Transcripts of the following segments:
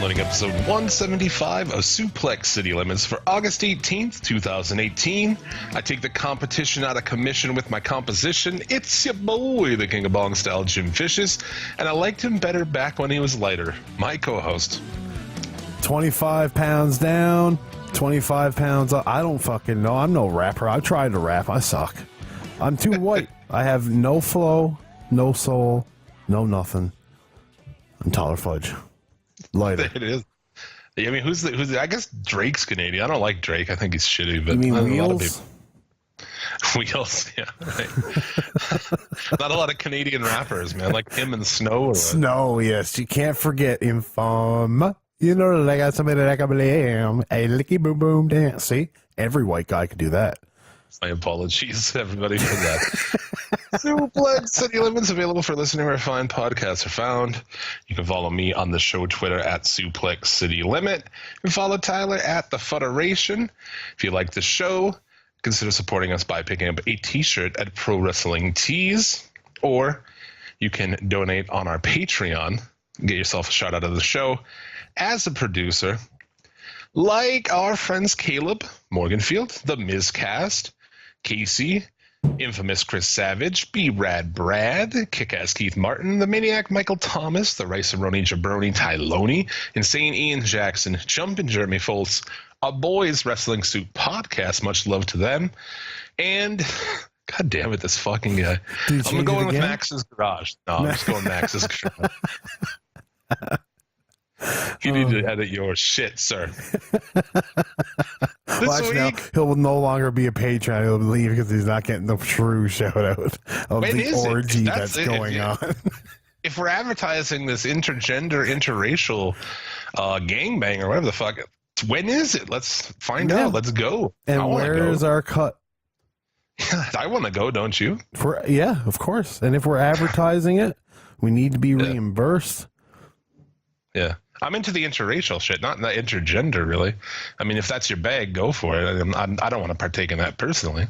downloading episode 175 of Suplex City Limits for August 18th, 2018. I take the competition out of commission with my composition. It's your boy, the King of Bong Style, Jim Fishes, and I liked him better back when he was lighter. My co-host. 25 pounds down, 25 pounds up. I don't fucking know. I'm no rapper. I've tried to rap. I suck. I'm too white. I have no flow, no soul, no nothing. I'm Tyler Fudge. Lighter. It is. I mean, who's the? I guess Drake's Canadian. I don't like Drake. I think he's shitty. But you mean a Wheels? lot of people. Wheels, yeah. Right. Not a lot of Canadian rappers, man. Like him and Snow. Or Snow, yes. You can't forget Inform. You know, I got somebody like a blam. A licky boom boom dance. See? Every white guy could do that. My apologies, everybody, for that. Suplex City Limits available for listening where fine podcasts are found. You can follow me on the show Twitter at Suplex City Limit. And follow Tyler at The Federation. If you like the show, consider supporting us by picking up a t-shirt at Pro Wrestling Tees. Or you can donate on our Patreon. Get yourself a shout out of the show as a producer. Like our friends Caleb Morganfield, The Mizcast, Casey, Infamous Chris Savage, B-Rad Brad, Kick-Ass Keith Martin, The Maniac Michael Thomas, The Rice-A-Roni Jabroni Tyloni, Insane Ian Jackson, Jumpin' Jeremy Foltz, A Boys Wrestling Soup Podcast, much love to them, and god damn it, this fucking guy. I'm going with Max's Garage. No, I'm just going Max's Garage. You need to edit your shit, sir. Now, he'll no longer be a patron. He'll leave because he's not getting the true shout out of the orgy that's going on. If we're advertising this intergender, interracial gangbang or whatever the fuck, when is it? Let's find out. Let's go. And where is our cut? I want to go, don't you? Yeah, of course. And if we're advertising it, we need to be reimbursed. Yeah. I'm into the interracial shit, not intergender, really. I mean, if that's your bag, go for it. I don't want to partake in that personally.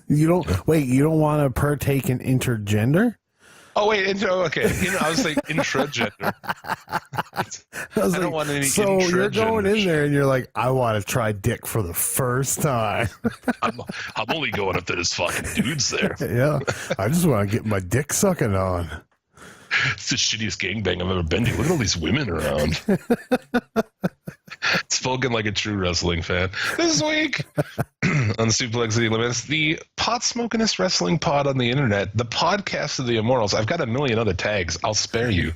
You don't want to partake in intergender? Oh, wait. Okay. I was like intragender. I don't want any so you're going in there and you're like, I want to try dick for the first time. I'm only going if there's fucking dudes there. Yeah. I just want to get my dick sucking on. It's the shittiest gangbang I've ever been to. Look at all these women around. Spoken like a true wrestling fan. This week on Suplex City Limits, the pot-smokingest wrestling pod on the internet, the podcast of the immortals. I've got a million other tags. I'll spare you.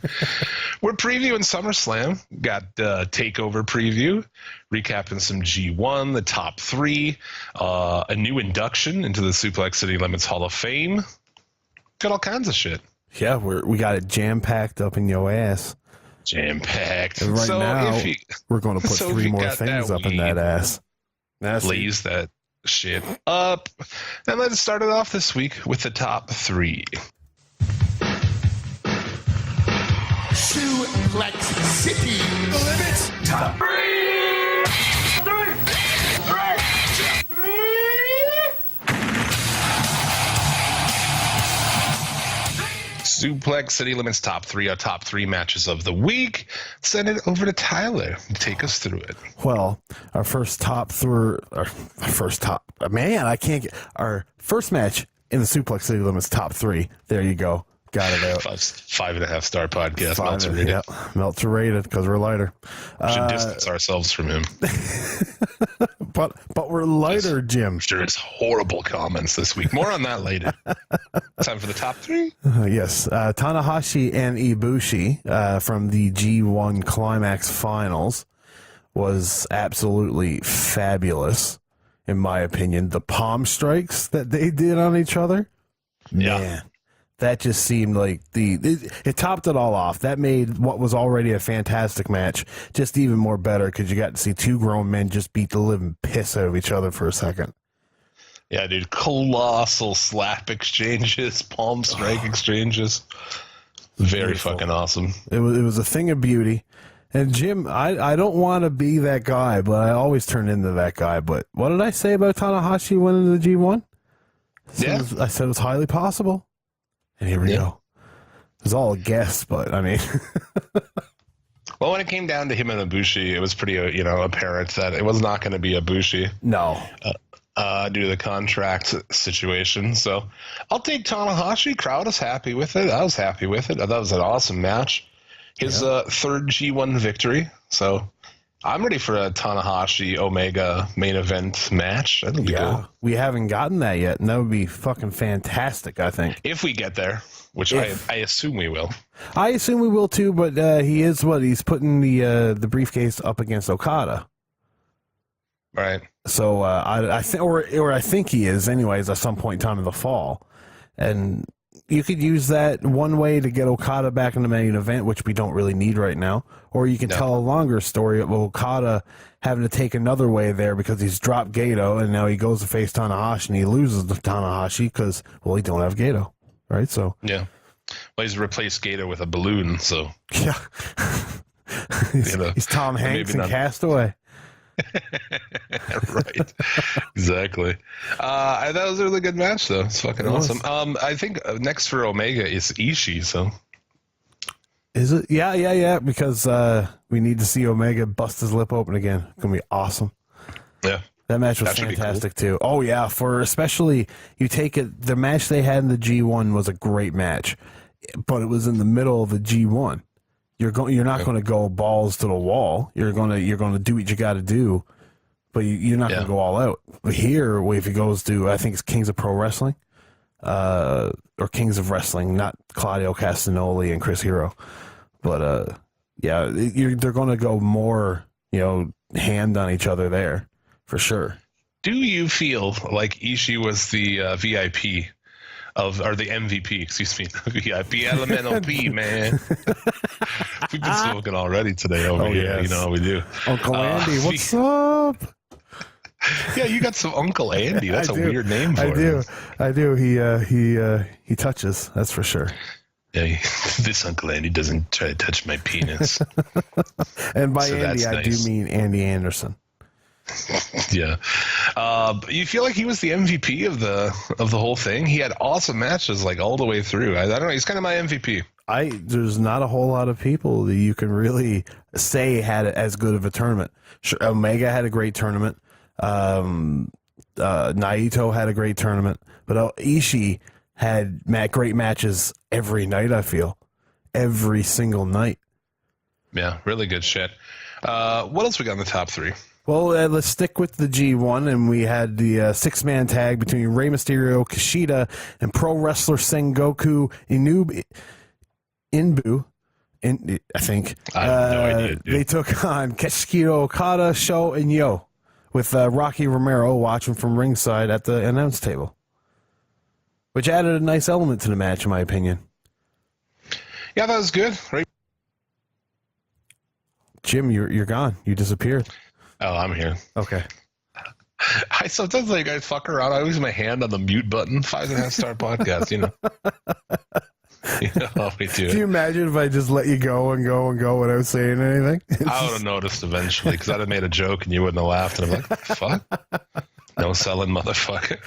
We're previewing SummerSlam. Got TakeOver preview. Recapping some G1, the top three. A new induction into the Suplex City Limits Hall of Fame. Got all kinds of shit. Yeah, we got it jam-packed up in your ass. Jam-packed. And right now, we're going to put three more things up in that ass. Blaze that shit up. And let's start it off this week with the top three. Suplex City Limits top three. Suplex City Limits top three, our top three matches of the week. Send it over to Tyler. Take us through it. Well, our first match in the Suplex City Limits top three. There you go. Got it out. 5.5 star podcast. Meltzer rated. Yeah, Meltzer rated because we're lighter. We should distance ourselves from him. But we're lighter, Jim. Sure, it's horrible comments this week. More on that later. Time for the top three. Yes, Tanahashi and Ibushi from the G1 Climax Finals was absolutely fabulous, in my opinion. The palm strikes that they did on each other, man. That just seemed like it topped it all off. That made what was already a fantastic match just even more better because you got to see two grown men just beat the living piss out of each other for a second. Yeah, dude. Colossal slap exchanges, palm strike exchanges. Very beautiful. Fucking awesome. It was a thing of beauty. And Jim, I don't want to be that guy, but I always turn into that guy. But what did I say about Tanahashi winning the G1? I said it was highly possible. And here we go. It was all a guess, but I mean. Well, when it came down to him and Ibushi, it was pretty, apparent that it was not going to be Ibushi. No. Due to the contract situation. So I'll take Tanahashi. Crowd is happy with it. I was happy with it. I thought it was an awesome match. His third G1 victory. So I'm ready for a Tanahashi Omega main event match. That'll be cool. We haven't gotten that yet, and that would be fucking fantastic, I think. If we get there, which I assume we will. I assume we will too, but he's putting the briefcase up against Okada. Right. So I think he is anyways at some point in time in the fall. And you could use that one way to get Okada back in the main event, which we don't really need right now. Or you can tell a longer story of Okada having to take another way there because he's dropped Gato and now he goes to face Tanahashi and he loses to Tanahashi because, well, he don't have Gato. Right? So yeah. Well, he's replaced Gato with a balloon, so yeah. He's Tom Hanks in Castaway. Right. Exactly. That was a really good match, though. It's fucking awesome. I think next for Omega is Ishii, so. Is it? Yeah. Because we need to see Omega bust his lip open again. It's going to be awesome. Yeah. That match was fantastic, too. Oh, yeah. For especially, you take it, the match they had in the G1 was a great match, but it was in the middle of the G1. You're not going to go balls to the wall. You're going to do what you got to do, but you're not going to go all out. But here, if he goes to, I think it's Kings of Pro Wrestling, or Kings of Wrestling, not Claudio Castagnoli and Chris Hero, but they're going to go more, hand on each other there for sure. Do you feel like Ishii was the VIP? Or the MVP, excuse me, VIP Elemental P, man. We've been smoking already today over here. Yes. You know how we do. Uncle Andy, what's up? Yeah, you got some Uncle Andy. That's a weird name for him. I do. He touches. That's for sure. Yeah, this Uncle Andy doesn't try to touch my penis. And by Andy, I do mean Andy Anderson. Yeah. You feel like he was the MVP of the whole thing? He had awesome matches like all the way through. I don't know. He's kind of my MVP. There's not a whole lot of people that you can really say had as good of a tournament. Sure, Omega had a great tournament. Naito had a great tournament. But Ishii had great matches every night, I feel. Every single night. Yeah, really good shit. What else we got in the top three? Well, let's stick with the G1, and we had the six-man tag between Rey Mysterio, Kushida, and pro wrestler Sengoku Inbu, I think. I have no idea, dude. They took on Katsuhiro Okada, Sho, and Yo, with Rocky Romero watching from ringside at the announce table, which added a nice element to the match, in my opinion. Yeah, that was good. Right. Jim, you're gone. You disappeared. Oh, I'm here. Okay. I sometimes I fuck around. I use my hand on the mute button. 5.5-star podcast, You know how we do. Can you imagine if I just let you go and go and go without saying anything? I would have noticed eventually because I'd have made a joke and you wouldn't have laughed. And I'm like, fuck? No selling motherfucker.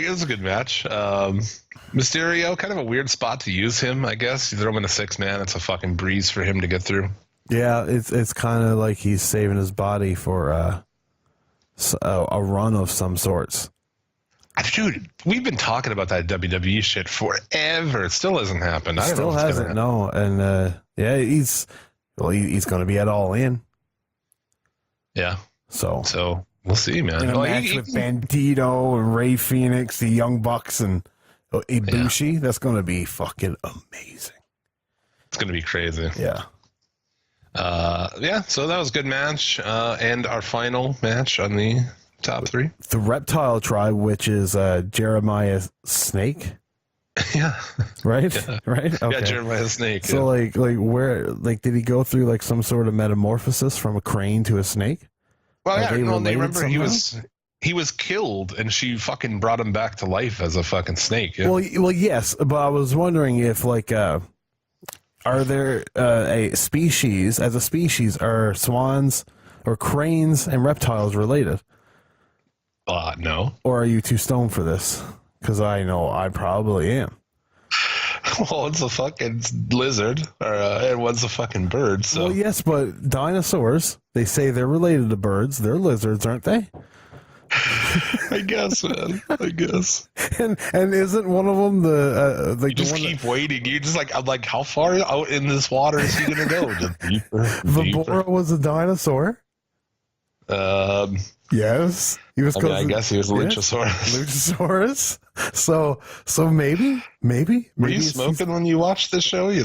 It was a good match. Mysterio, kind of a weird spot to use him, I guess. You throw him in a 6-man. It's a fucking breeze for him to get through. Yeah, it's kind of like he's saving his body for a run of some sorts. Dude, we've been talking about that WWE shit forever. It still hasn't happened. I don't know. Still hasn't, no. And he's going to be at All In. Yeah. So we'll see, man. In a match with Bandito and Ray Phoenix, the Young Bucks, and Ibushi, that's going to be fucking amazing. It's going to be crazy. Yeah. So that was a good match. And our final match on the top three. The Reptile Tribe, which is Jeremiah Snake. Yeah. Right? Yeah. Right? Okay. Yeah, Jeremiah Snake. So did he go through like some sort of metamorphosis from a crane to a snake? Well, they remember somehow? he was killed and she fucking brought him back to life as a fucking snake. Yeah. Well, yes, but I was wondering if are there a species, are swans or cranes and reptiles related? No. Or are you too stoned for this? Because I know I probably am. Well, one's a fucking lizard, and one's a fucking bird. So Well, yes, but dinosaurs, they say they're related to birds. They're lizards, aren't they? I guess, man. I guess. And isn't one of them the like You just the one keep waiting. You just I'm like, how far out in this water is he gonna go? Just deeper, the deeper. Bora was a dinosaur? Yes, he was. I mean, I guess he was a yes, Luchasaurus. Luchasaurus. So maybe. Were you it's- smoking when you watched the show? You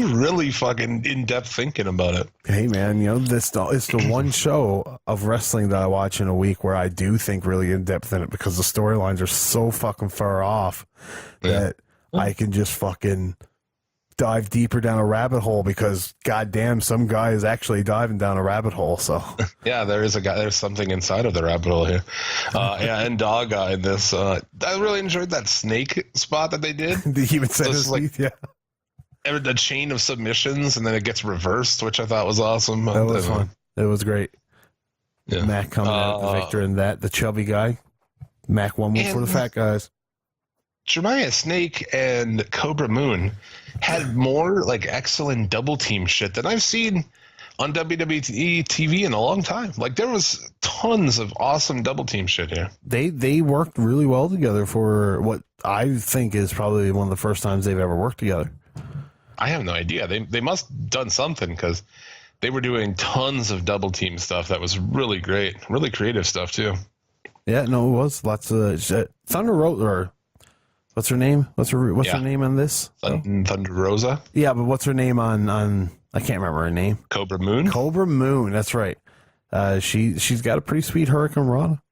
really fucking in depth thinking about it. Hey man, it's the one show of wrestling that I watch in a week where I do think really in depth in it because the storylines are so fucking far off that I can just fucking dive deeper down a rabbit hole because goddamn, some guy is actually diving down a rabbit hole. So Yeah, there's something inside of the rabbit hole here. And Dog in this. I really enjoyed that snake spot that they did. he even said So his it's like- yeah. The chain of submissions, and then it gets reversed, which I thought was awesome. That was fun. It was great. Yeah. Mac coming out the victor in that. The chubby guy. Mac won one for the fat guys. Jeremiah Snake and Cobra Moon had more like excellent double team shit than I've seen on WWE TV in a long time. Like there was tons of awesome double team shit here. They worked really well together for what I think is probably one of the first times they've ever worked together. I have no idea. They must have done something because they were doing tons of double team stuff that was really great, really creative stuff too. Yeah, no, it was lots of Thunder Rosa. Or what's her name? What's her name on this? Thunder Rosa, Yeah, but what's her name on? I can't remember her name. Cobra Moon. Cobra Moon. That's right. She's got a pretty sweet Hurricane Rana.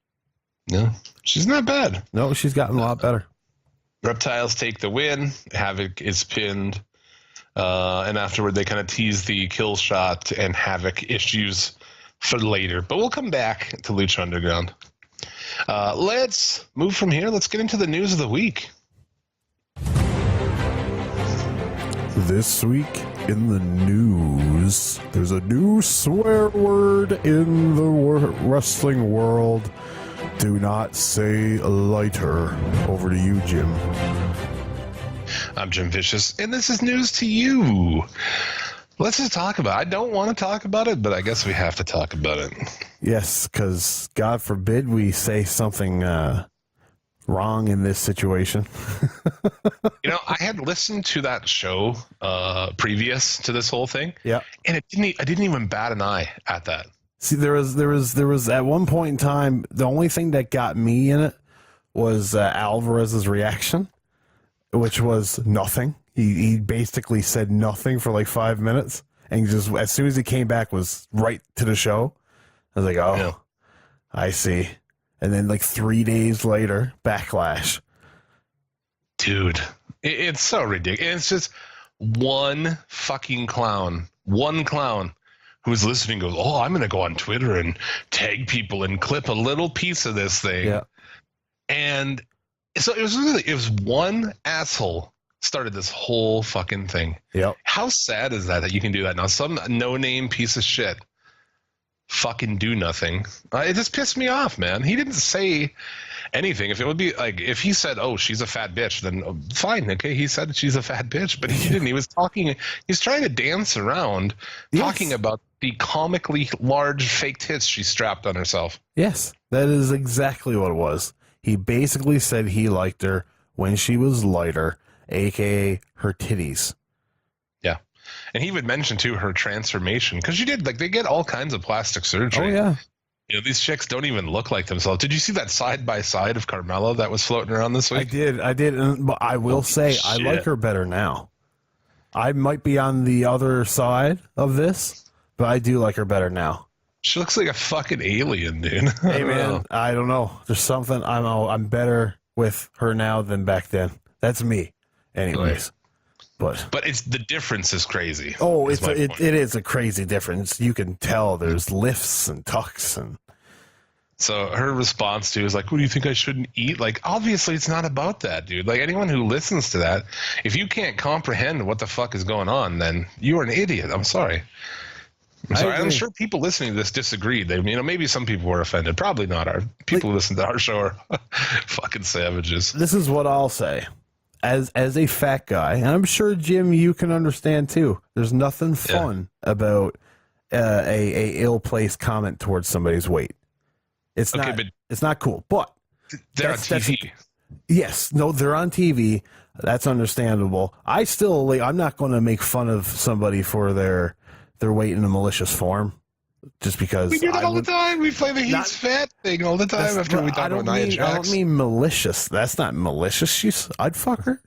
Yeah, she's not bad. No, she's gotten a lot better. Reptiles take the win. Havoc is pinned. And afterward, they kind of tease the kill shot and Havoc issues for later. But we'll come back to Lucha Underground. Let's move from here. Let's get into the news of the week. This week in the news, there's a new swear word in the wrestling world. Do not say lighter. Over to you, Jim. I'm Jim Vicious, and this is news to you. Let's just talk about it. I don't want to talk about it, but I guess we have to talk about it. Yes, because God forbid we say something wrong in this situation. I had listened to that show previous to this whole thing, Yeah. and I didn't even bat an eye at that. See, there was at one point in time, the only thing that got me in it was Alvarez's reaction, which was nothing. He basically said nothing for like 5 minutes, and just as soon as he came back was right to the show. I was like, oh, Yeah. I see. And then like 3 days later, backlash. Dude, it's so ridiculous. It's just one fucking clown, who's listening goes, oh, I'm going to go on Twitter and tag people and clip a little piece of this thing. Yeah. And so it was one asshole started this whole fucking thing. Yep. How sad is that you can do that now? Some no-name piece of shit fucking do nothing. It just pissed me off, man. He didn't say anything. If it would be like, if he said, oh, she's a fat bitch, then fine. Okay. He said she's a fat bitch, but he didn't. He was talking, he's trying to dance around talking about the comically large fake tits she strapped on herself. Yes, that is exactly what it was. He basically said he liked her when she was lighter, aka her titties. Yeah. And he would mention too her transformation, because she did, like, they get all kinds of plastic surgery. Oh yeah. These chicks don't even look like themselves. Did you see that side by side of Carmella that was floating around this week? I did, but I will say I like her better now. I might be on the other side of this, but I do like her better now. She looks like a fucking alien, dude. Hey man, I don't know. There's something I'm better with her now than back then. That's me, anyways. But it's the difference is crazy. Oh, it is a crazy difference. You can tell there's lifts and tucks and. So her response to is like, "What do you think I shouldn't eat?" Like, obviously, it's not about that, dude. Like, anyone who listens to that, if you can't comprehend what the fuck is going on, then you are an idiot. I'm sorry. I'm sure people listening to this disagreed. They, maybe some people were offended. Probably not. Our people who listen to our show are fucking savages. This is what I'll say. as a fat guy, and I'm sure Jim, you can understand too. There's nothing fun about a ill-placed comment towards somebody's weight. It's Okay, not. but It's not cool. But they're on TV. yes, no, they're on TV. That's understandable. I still, like, I'm not going to make fun of somebody for their weight in a malicious form, just because We do that all the time. We play the he's fat thing all the time after we talk about Nia Jax. I don't mean malicious. That's not malicious. I'd fuck her.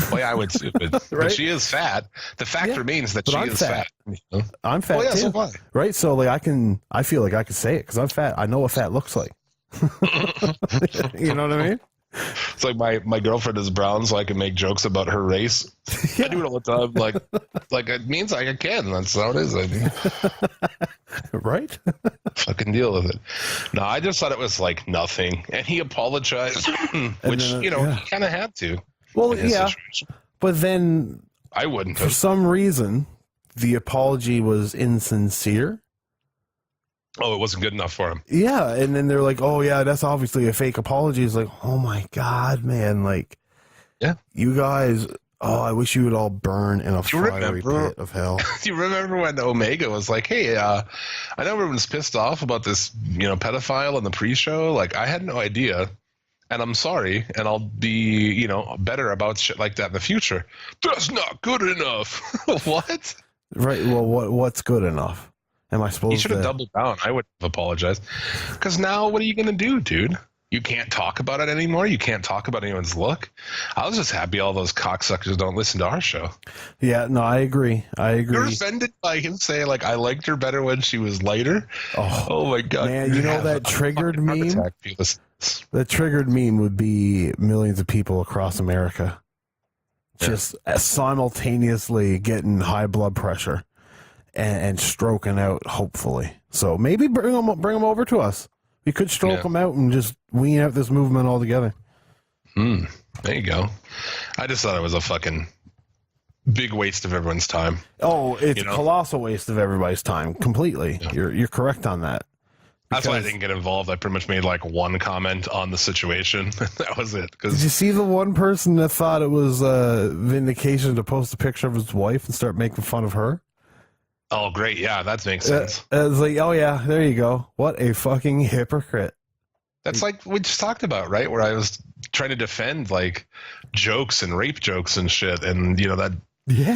Well, yeah, I would too, but Right? she is fat. The fact remains that she I'm is fat. fat. You know? I'm fat yeah, too, so am I. right? So like I feel like I could say it because I'm fat. I know what fat looks like. You know what I mean? It's like my girlfriend is brown, so I can make jokes about her race. I do it all the time. Like it means I can. That's how it is. I mean, Right? fucking deal with it. No, I just thought it was like nothing, and he apologized, which then, he kind of had to. Well, in his yeah, situation. but then I wouldn't for have. some reason the apology was insincere. Oh, it wasn't good enough for him. Yeah, and then they're like, "Oh yeah, that's obviously a fake apology." It's like, "Oh my god, man! Like, Yeah, you guys. Oh, I wish you would all burn in a fiery remember- pit of hell." do you remember when Omega was like, "Hey, I know everyone's pissed off about this, pedophile on the pre-show. Like, I had no idea, and I'm sorry, and I'll be, better about shit like that in the future." That's not good enough. What? Right. Well, what's good enough? Am I supposed You should have doubled down. I would have apologized. Because now, what are you going to do, dude? You can't talk about it anymore. You can't talk about anyone's look. I was just happy all those cocksuckers don't listen to our show. Yeah, no, I agree. You're offended by him saying, like, I liked her better when she was lighter? Oh my God. Man, you know that triggered meme? That triggered meme would be millions of people across America just simultaneously getting high blood pressure and stroking out, hopefully. So maybe bring them over to us. We could stroke them out and just wean out this movement altogether. There you go. I just thought it was a fucking big waste of everyone's time. Oh, it's a colossal waste of everybody's time. Completely. Yeah. You're correct on that. That's why I didn't get involved. I pretty much made like one comment on the situation. That was it. Did you see the one person that thought it was vindication to post a picture of his wife and start making fun of her? Oh, great. Yeah, that makes sense. It's like, oh, yeah, there you go. What a fucking hypocrite. That's like we just talked about, right? Where I was trying to defend like jokes and rape jokes and shit. And, that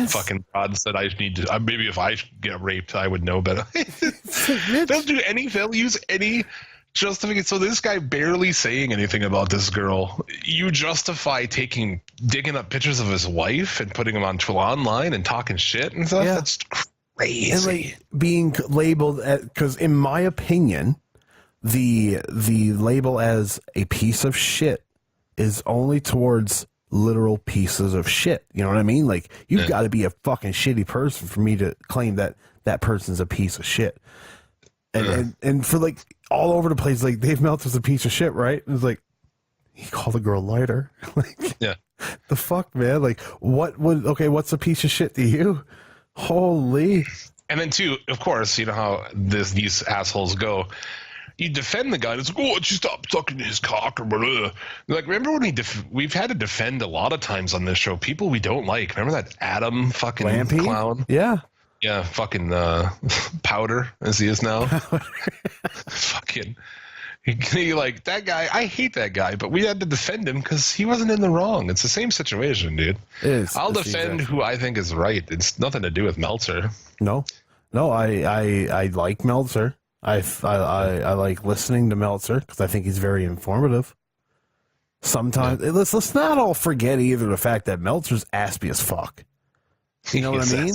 fucking prod said I need to, maybe if I get raped, I would know better. They'll use any justification. So this guy barely saying anything about this girl, you justify digging up pictures of his wife and putting them online and talking shit and stuff. Yeah. That's crazy. And like being labeled because in my opinion, the label as a piece of shit is only towards literal pieces of shit. You know what I mean? Like you've got to be a fucking shitty person for me to claim that person's a piece of shit. And for like all over the place, like Dave Meltzer's a piece of shit, right? It's like he called the girl lighter. Like, yeah, the fuck, man. Like what's a piece of shit to you? Holy. And then too, of course, you know how these assholes go. You defend the guy. It's like, oh, just stop sucking his cock or blah. Like, remember when we've had to defend a lot of times on this show people we don't like. Remember that Adam fucking Lampy? Clown? Yeah. Yeah, fucking Powder as he is now. Fucking. He like that guy. I hate that guy, but we had to defend him because he wasn't in the wrong. It's the same situation, dude. I'll defend who I think is right. It's nothing to do with Meltzer. No, I like Meltzer. I like listening to Meltzer because I think he's very informative. Sometimes let's not all forget either the fact that Meltzer's aspy as fuck. You know what I mean?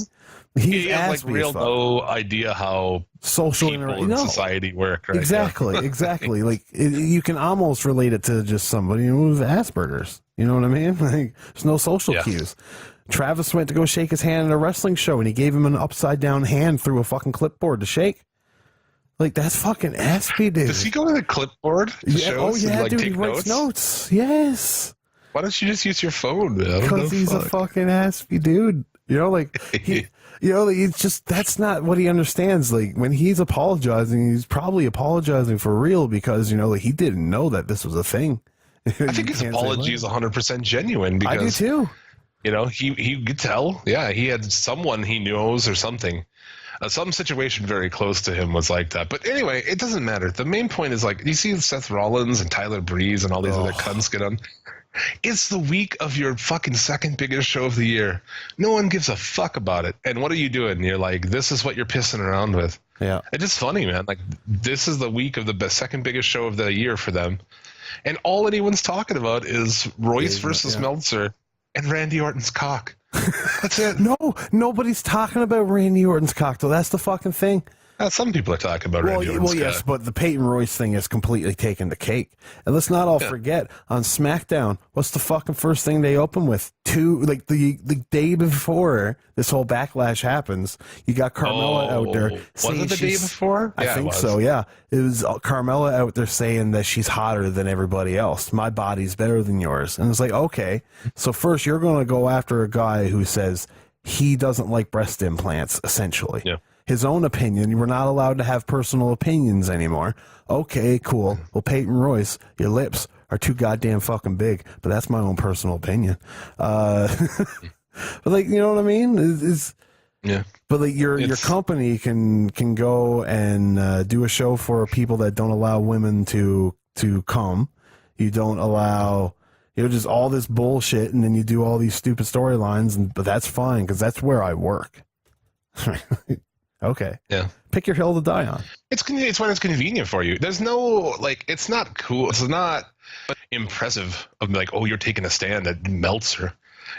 He has like real no idea how social people in society work. Right? Exactly. Like you can almost relate it to just somebody with Asperger's. You know what I mean? Like there's no social cues. Travis went to go shake his hand at a wrestling show, and he gave him an upside down hand through a fucking clipboard to shake. Like that's fucking aspy, dude. Does he go to the clipboard? Dude, he writes notes. Yes. Why don't you just use your phone, man? Because he's a fucking aspy dude. You know, like he. It's just that's not what he understands. Like when he's apologizing, he's probably apologizing for real because like he didn't know that this was a thing, I think his apology is 100% genuine because I do too. You know, he could tell. Yeah, he had someone he knows or something. Some situation very close to him was like that. But anyway, it doesn't matter. The main point is like, you see Seth Rollins and Tyler Breeze and all these other cunts get on. It's the week of your fucking second biggest show of the year. No one gives a fuck about it. And what are you doing? You're like, this is what you're pissing around with. Yeah. It's just funny, man. Like, this is the week of the second biggest show of the year for them. And all anyone's talking about is Royce versus Meltzer and Randy Orton's cock. That's it. No, nobody's talking about Randy Orton's cock, though. That's the fucking thing. Some people are talking about Randy Orton's cock. Yes, but the Peyton Royce thing is completely taken the cake. And let's not all forget, on SmackDown, what's the fucking first thing they open with? The day before this whole backlash happens, you got Carmella out there. Was it the day before? I think so, yeah. It was Carmella out there saying that she's hotter than everybody else. My body's better than yours. And it's like, okay, so first you're going to go after a guy who says he doesn't like breast implants, essentially. Yeah. His own opinion. We're not allowed to have personal opinions anymore. Okay, cool. Well, Peyton Royce, your lips are too goddamn fucking big, but that's my own personal opinion. But like, you know what I mean? But like your company can go and do a show for people that don't allow women to come. You don't allow, just all this bullshit, and then you do all these stupid storylines, but that's fine because that's where I work. Okay. Yeah. Pick your hill to die on. It's when it's convenient for you. There's no, it's not cool. It's not impressive of like, oh, you're taking a stand at Meltzer.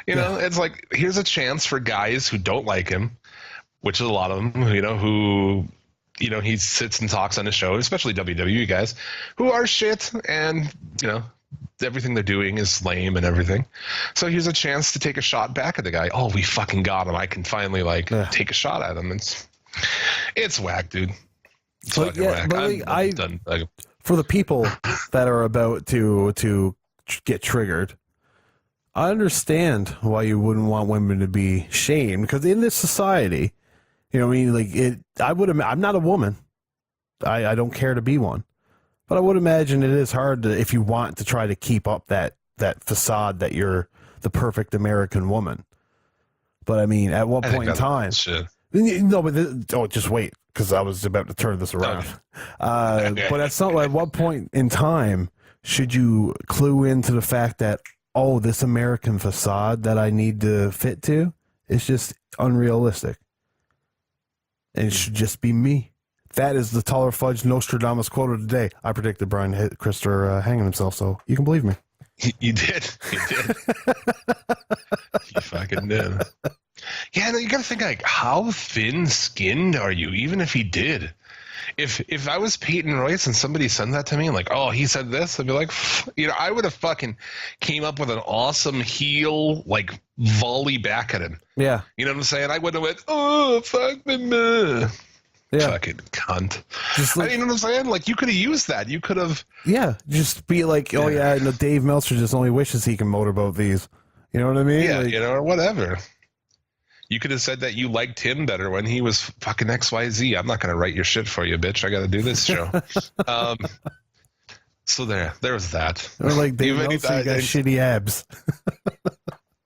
You know, it's like, here's a chance for guys who don't like him, which is a lot of them, who, he sits and talks on his show, especially WWE guys, who are shit and, everything they're doing is lame and everything. So here's a chance to take a shot back at the guy. Oh, we fucking got him. I can finally take a shot at him. It's whack, dude. It's fucking whack. But for the people that are about to get triggered, I understand why you wouldn't want women to be shamed, because in this society, I'm not a woman. I don't care to be one. But I would imagine it is hard to, if you want to try to keep up that facade that you're the perfect American woman. But I mean, at what point in time? No, but just wait, because I was about to turn this around. Okay. But at what point in time should you clue into the fact that, oh, this American facade that I need to fit to is just unrealistic, and it should just be me? That is the taller fudge Nostradamus quote of the day. I predicted Brian Christer hanging himself, so you can believe me. You did. You did. You fucking did. Yeah, no, you got to think, like, how thin-skinned are you, even if he did? If I was Peyton Royce and somebody sent that to me, and like, oh, he said this, I'd be like, I would have fucking came up with an awesome heel, like, volley back at him. Yeah. You know what I'm saying? I wouldn't have went, oh, fuck me. Yeah. Fucking cunt. You know what I'm saying? Like, you could have used that. You could have. Yeah. Just be like, oh, yeah, no, Dave Meltzer just only wishes he can motorboat these. You know what I mean? Yeah, or whatever. You could have said that you liked him better when he was fucking XYZ. I'm not going to write your shit for you, bitch. I got to do this show. So there's that. Or like Dave Meltzer got shitty abs.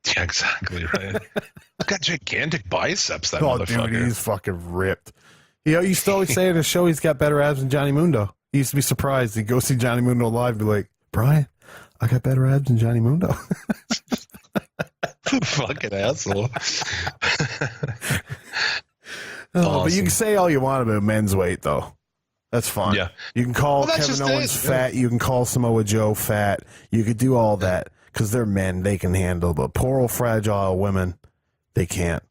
Yeah, exactly, right. He's got gigantic biceps, that motherfucker. Dude, he's fucking ripped. You used to always say in the show he's got better abs than Johnny Mundo. He used to be surprised. He'd go see Johnny Mundo live and be like, Brian, I got better abs than Johnny Mundo. Fucking asshole. Awesome. But you can say all you want about men's weight, though. That's fine. Yeah. You can call Kevin Owens fat. You can call Samoa Joe fat. You could do all that because they're men. They can handle. But poor old fragile women, they can't.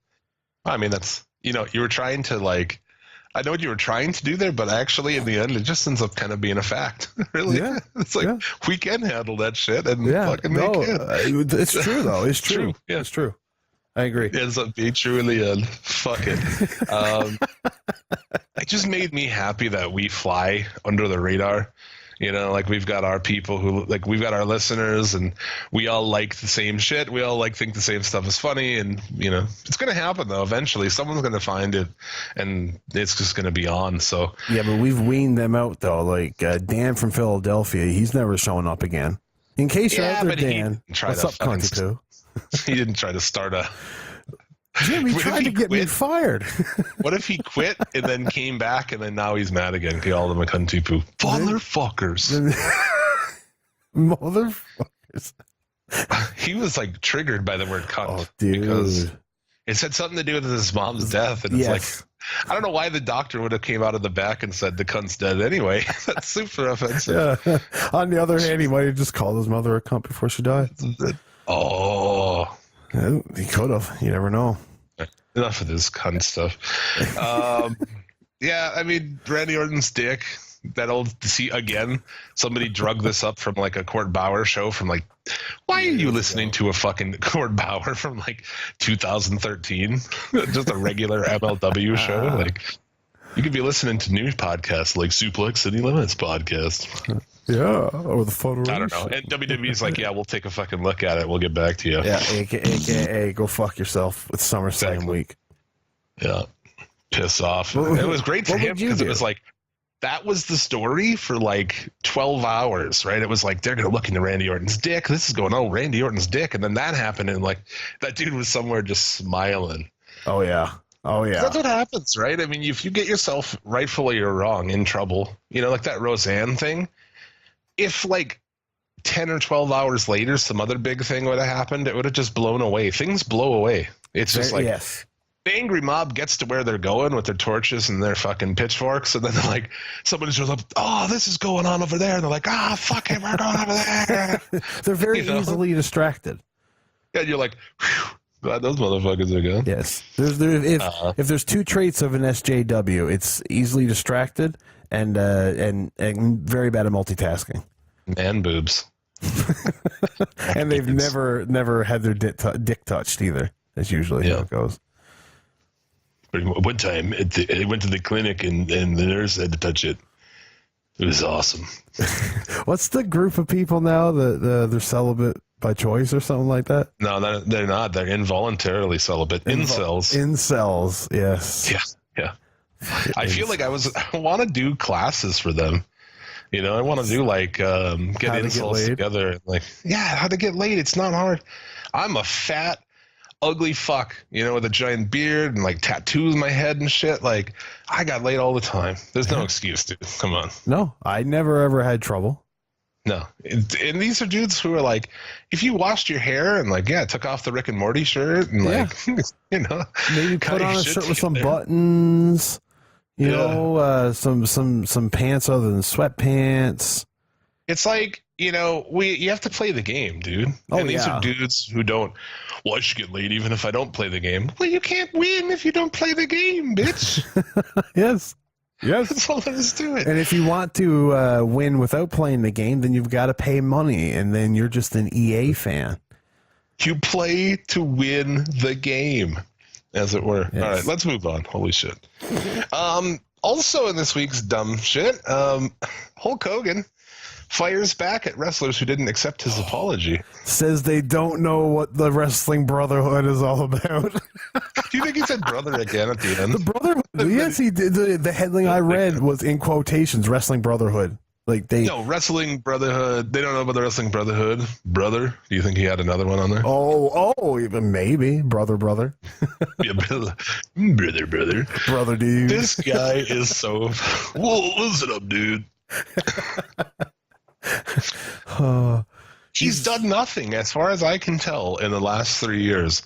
I mean, that's, you were trying to I know what you were trying to do there, but actually in the end, it just ends up kind of being a fact. Really? Yeah. It's like, we can handle that shit and fucking make it. It's true, though. It's true. Yeah. It's true. I agree. It ends up being true in the end. Fuck it. It just made me happy that we fly under the radar. We've got our people who, we've got our listeners, and we all like the same shit. We all think the same stuff is funny, and it's gonna happen though. Eventually, someone's gonna find it, and it's just gonna be on. So yeah, but we've weaned them out though. Dan from Philadelphia, he's never showing up again. In case you're Yeah, out there, but he Dan, didn't try what's to up, fucking Cunty Poo? He didn't try to start a. Jimmy What if tried he to get me quit? fired. What if he quit and then came back and then now he's mad again? He called him a cunty poo. Motherfuckers. Motherfuckers. He was like triggered by the word cunt. Oh, dude. Because it had something to do with his mom's death. And it's Yes. like, I don't know why the doctor would have came out of the back and said the cunt's dead anyway. That's super offensive. Yeah. On the other hand, he might have just called his mother a cunt before she died. Oh. Yeah, he could have. You never know. Enough of this cunt stuff. Yeah, I mean, Randy Orton's dick. That old, see, again, somebody drug this up from like a Court Bauer show from like, why are you listening to a fucking Court Bauer from like 2013? Just a regular MLW show. Like, you could be listening to new podcasts like Suplex City Limits podcast. Yeah, or the photo. I don't know. And WWE's like, yeah, we'll take a fucking look at it. We'll get back to you. Yeah, AKA go fuck yourself with SummerSlam Exactly. week. Yeah. Piss off. It was great for him because it was like, that was the story for like 12 hours, right? It was like, they're going to look into Randy Orton's dick. This is going, oh, Randy Orton's dick. And then that happened. And like, that dude was somewhere just smiling. Oh, yeah. Oh, yeah. That's what happens, right? I mean, if you get yourself rightfully or wrong in trouble, you know, like that Roseanne thing, if like 10 or 12 hours later, some other big thing would have happened, it would have just blown away. Things blow away. It's just like, yes. The angry mob gets to where they're going with their torches and their fucking pitchforks, and then they're like, somebody shows up, oh, this is going on over there, and they're like, ah, fuck it, we're going over there. They're very easily distracted. Yeah, and you're like, whew, glad those motherfuckers are gone. Yes. If there's two traits of an SJW, it's easily distracted and very bad at multitasking. Man boobs. And they've never had their dick touched either. That's usually how it goes. One time, I went to the clinic and the nurse had to touch it. It was awesome. What's the group of people now that they're celibate by choice or something like that? No, they're not. They're involuntarily celibate. Incels. Incels, yes. Yeah. I feel like I want to do classes for them. You know, I want to do like get incels together. Like, yeah, how to get laid. It's not hard. I'm a fat, ugly fuck, you know, with a giant beard and like tattoos on my head and shit. Like, I got laid all the time. There's no excuse, dude. Come on. No, I never ever had trouble. No. And these are dudes who are like, if you washed your hair and like, yeah, took off the Rick and Morty shirt and like, you know, maybe put on a shirt with some buttons, you know, some pants other than sweatpants. It's like, you know, you have to play the game, dude. Oh, and these are dudes who don't, well, I should get laid even if I don't play the game. Well, you can't win if you don't play the game, bitch. Yes. That's all there is to it. And if you want to win without playing the game, then you've got to pay money, and then you're just an EA fan. You play to win the game, as it were. Yes. All right, let's move on. Holy shit. Also in this week's dumb shit, Hulk Hogan fires back at wrestlers who didn't accept his apology. Says they don't know what the Wrestling Brotherhood is all about. Do you think he said brother again at the end? The Brotherhood. Yes, he did. The headline I read was in quotations, Wrestling Brotherhood. Like No, Wrestling Brotherhood. They don't know about the Wrestling Brotherhood. Brother? Do you think he had another one on there? Oh, even maybe. Brother. Yeah, brother, dude. This guy is so... Whoa, listen up, dude. He's done nothing, as far as I can tell, in the last 3 years.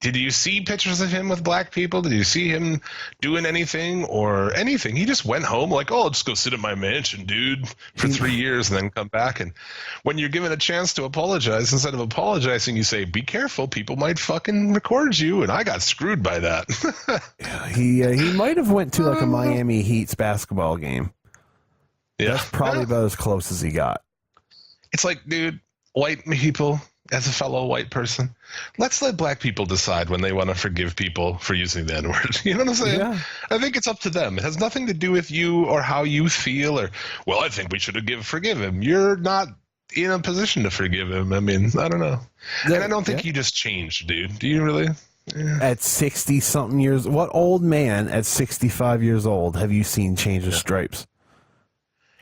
Did you see pictures of him with black people? Did you see him doing anything or anything? He just went home like, oh, I'll just go sit at my mansion, dude, for 3 years and then come back. And when you're given a chance to apologize, instead of apologizing, you say, be careful, people might fucking record you. And I got screwed by that. Yeah, he might have went to like a Miami Heat's basketball game. Yeah. That's probably about as close as he got. It's like, dude, white people, as a fellow white person, let's let black people decide when they want to forgive people for using the N-word. You know what I'm saying? Yeah. I think it's up to them. It has nothing to do with you or how you feel or, well, I think we should forgive him. You're not in a position to forgive him. I mean, I don't know. And I don't think you just changed, dude. Do you really? Yeah. At 60-something years, what old man at 65 years old have you seen change his stripes?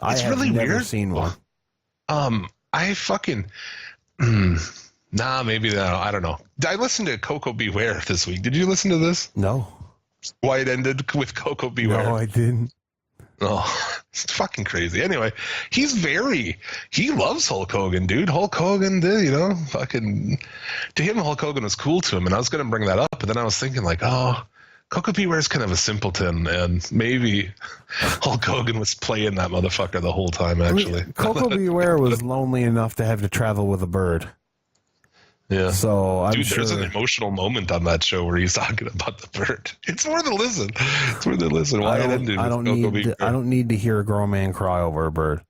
It's I have really never weird. seen one. I fucking maybe no, I don't know. I listened to Coco Beware this week. Did you listen to this? No. Why it ended with Coco Beware? No, I didn't. Oh, it's fucking crazy. Anyway, he loves Hulk Hogan, dude. Hulk Hogan did, fucking, to him, Hulk Hogan was cool to him. And I was going to bring that up, but then I was thinking like, oh, Coco Beware's kind of a simpleton, and maybe Hulk Hogan was playing that motherfucker the whole time, actually. Coco Beware was lonely enough to have to travel with a bird. Yeah. So I'm Dude, sure there's an emotional moment on that show where he's talking about the bird. It's worth a listen. It's worth a listen. Why I don't need to hear a grown man cry over a bird.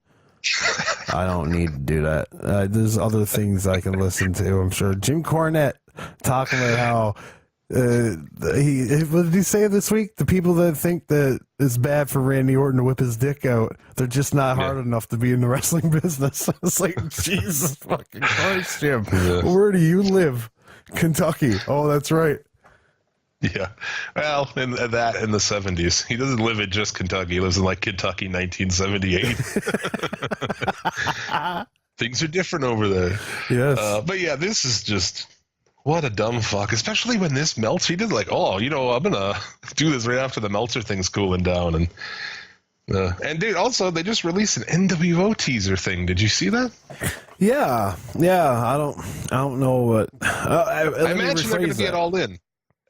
I don't need to do that. There's other things I can listen to, I'm sure. Jim Cornette talking about how what did he say this week? The people that think that it's bad for Randy Orton to whip his dick out, they're just not hard enough to be in the wrestling business. It's like, Jesus fucking Christ, Jim. Yeah. Where do you live? Kentucky. Oh, that's right. Yeah. Well, in the 70s. He doesn't live in just Kentucky. He lives in like Kentucky 1978. Things are different over there. Yes. But yeah, this is just... What a dumb fuck, especially when this Meltzer, he did like, I'm going to do this right after the Meltzer thing's cooling down. And dude, also, they just released an NWO teaser thing. Did you see that? Yeah. I don't know what. I imagine they're going to get all in.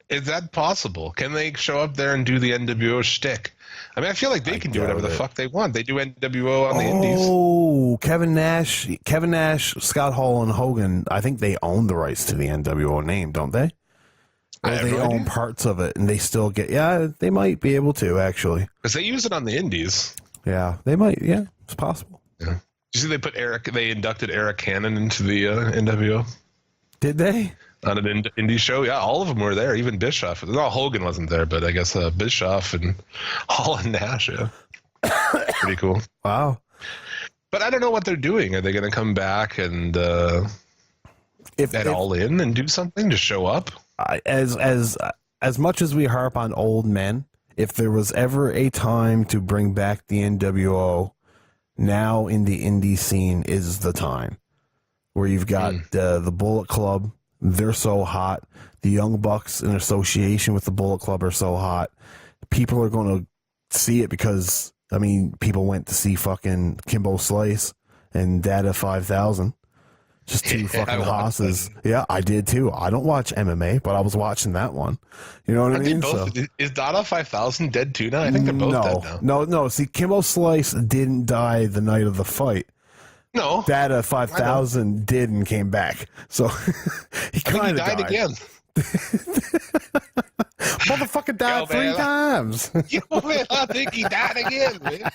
Is that possible? Can they show up there and do the NWO shtick? I mean, I feel like they can do whatever the fuck they want. They do NWO on the Indies. Oh, Kevin Nash, Scott Hall, and Hogan, I think they own the rights to the NWO name, don't they? Or they own parts of it, and they still get... Yeah, they might be able to, actually. Because they use it on the Indies. Yeah, they might. Yeah, it's possible. Yeah. Did you see they inducted Eric Cannon into the NWO? Did they? On an indie show? Yeah, all of them were there. Even Bischoff. No, Hogan wasn't there, but I guess Bischoff and Hall and Nash, yeah. Pretty cool. Wow. But I don't know what they're doing. Are they going to come back and all in and do something to show up? As much as we harp on old men, if there was ever a time to bring back the NWO, now in the indie scene is the time. Where you've got the Bullet Club. They're so hot. The Young Bucks in association with the Bullet Club are so hot. People are going to see it because, I mean, people went to see fucking Kimbo Slice and Data 5000. Just two fucking hosses. Yeah, I did too. I don't watch MMA, but I was watching that one. You know what I mean? Is Dada 5000 dead too now? I think they're both dead now. No. See, Kimbo Slice didn't die the night of the fight. No. Data 5000 did and came back. So he kind of died again. Motherfucker died 3 times. Man, I think he died again, man.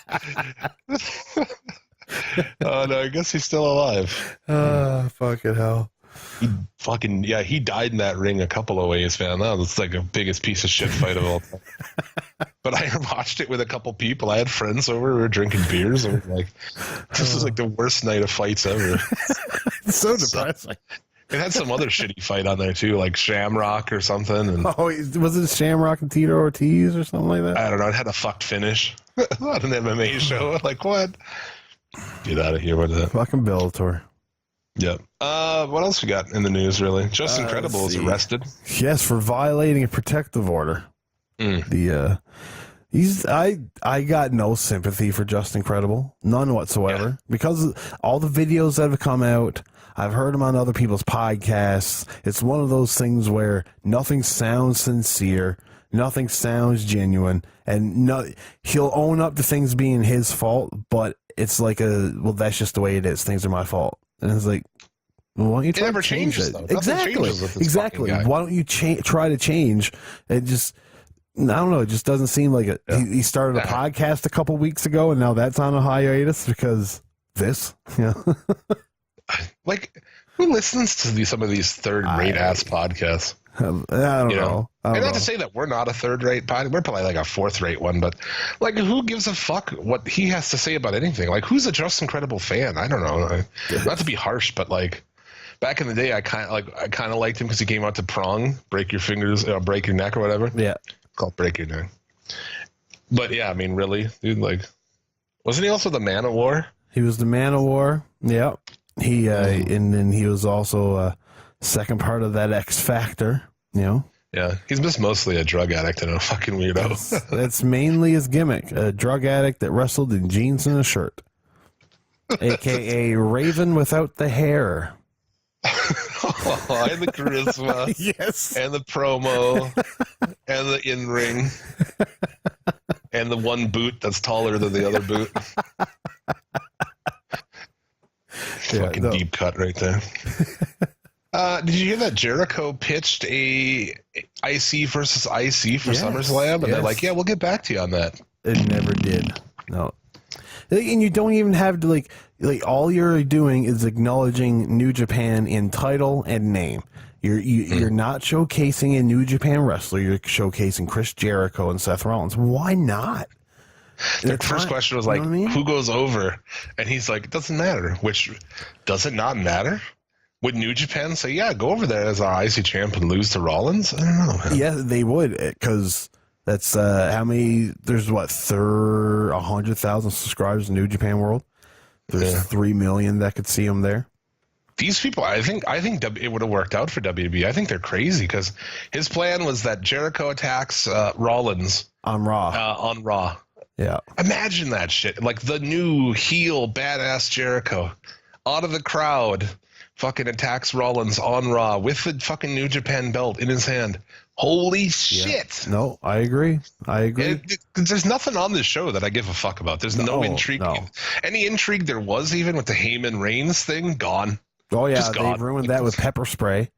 Oh, no, I guess he's still alive. Fucking hell. He died in that ring a couple of ways, man. That was like the biggest piece of shit fight of all time. But I watched it with a couple people. I had friends over. We were drinking beers. And we were like, this is like the worst night of fights ever. It's so depressing. It had some other shitty fight on there too, like Shamrock or something. And was it Shamrock and Tito Ortiz or something like that? I don't know. It had a fucked finish on an MMA show. Like, what? Get out of here with that. Fucking Bellator. Yep. What else we got in the news, really? Justin Credible was arrested. Yes, for violating a protective order. I got no sympathy for Justin Credible. None whatsoever. Yeah. Because all the videos that have come out, I've heard him on other people's podcasts. It's one of those things where nothing sounds sincere, nothing sounds genuine, and he'll own up to things being his fault, but it's like that's just the way it is. Things are my fault. And it's like, well, why don't you try to change it? Exactly. Why don't you try to change? It just, I don't know. It just doesn't seem like it. Yeah. He started a podcast a couple weeks ago, and now that's on a hiatus because this. Yeah. Like, who listens to some of these third-rate ass podcasts? I don't know. And not to say that we're not a third-rate podcast. We're probably like a fourth-rate one, but like, who gives a fuck what he has to say about anything? Like, who's a Justin Credible fan? I don't know. Not to be harsh, but like, back in the day, I kind of liked him because he came out to Prong, break your neck or whatever. Yeah, called break your neck. But yeah, I mean, really, dude, like, wasn't he also the Man of War? He was the Man of War. Yeah. And then he was also second part of that X Factor. You know. Yeah, he's just mostly a drug addict and a fucking weirdo. That's mainly his gimmick. A drug addict that wrestled in jeans and a shirt, aka Raven without the hair. Oh, and the charisma. Yes. And the promo. And the in-ring. And the one boot that's taller than the other boot. Fucking deep cut right there. Did you hear that Jericho pitched a IC versus IC for SummerSlam? And they're like, yeah, we'll get back to you on that. It never did. No. And you don't even have to, like all you're doing is acknowledging New Japan in title and name. You're not showcasing a New Japan wrestler. You're showcasing Chris Jericho and Seth Rollins. Why not? The first question was like, who goes over? And he's like, it doesn't matter. Which, does it not matter? Would New Japan say, yeah, go over there as our IC champ and lose to Rollins? I don't know, man. Yeah, they would, because that's how many, there's 100,000 subscribers in New Japan World. There's 3 million that could see them there. These people, I think it would have worked out for WWE. I think they're crazy because his plan was that Jericho attacks Rollins on Raw. On Raw. Yeah. Imagine that shit. Like the new heel badass Jericho out of the crowd fucking attacks Rollins on Raw with the fucking New Japan belt in his hand. Holy shit. No, I agree. There's nothing on this show that I give a fuck about. There's no intrigue. No. Any intrigue there was even with the Heyman Reigns thing, gone. Oh, yeah, they ruined that with pepper spray.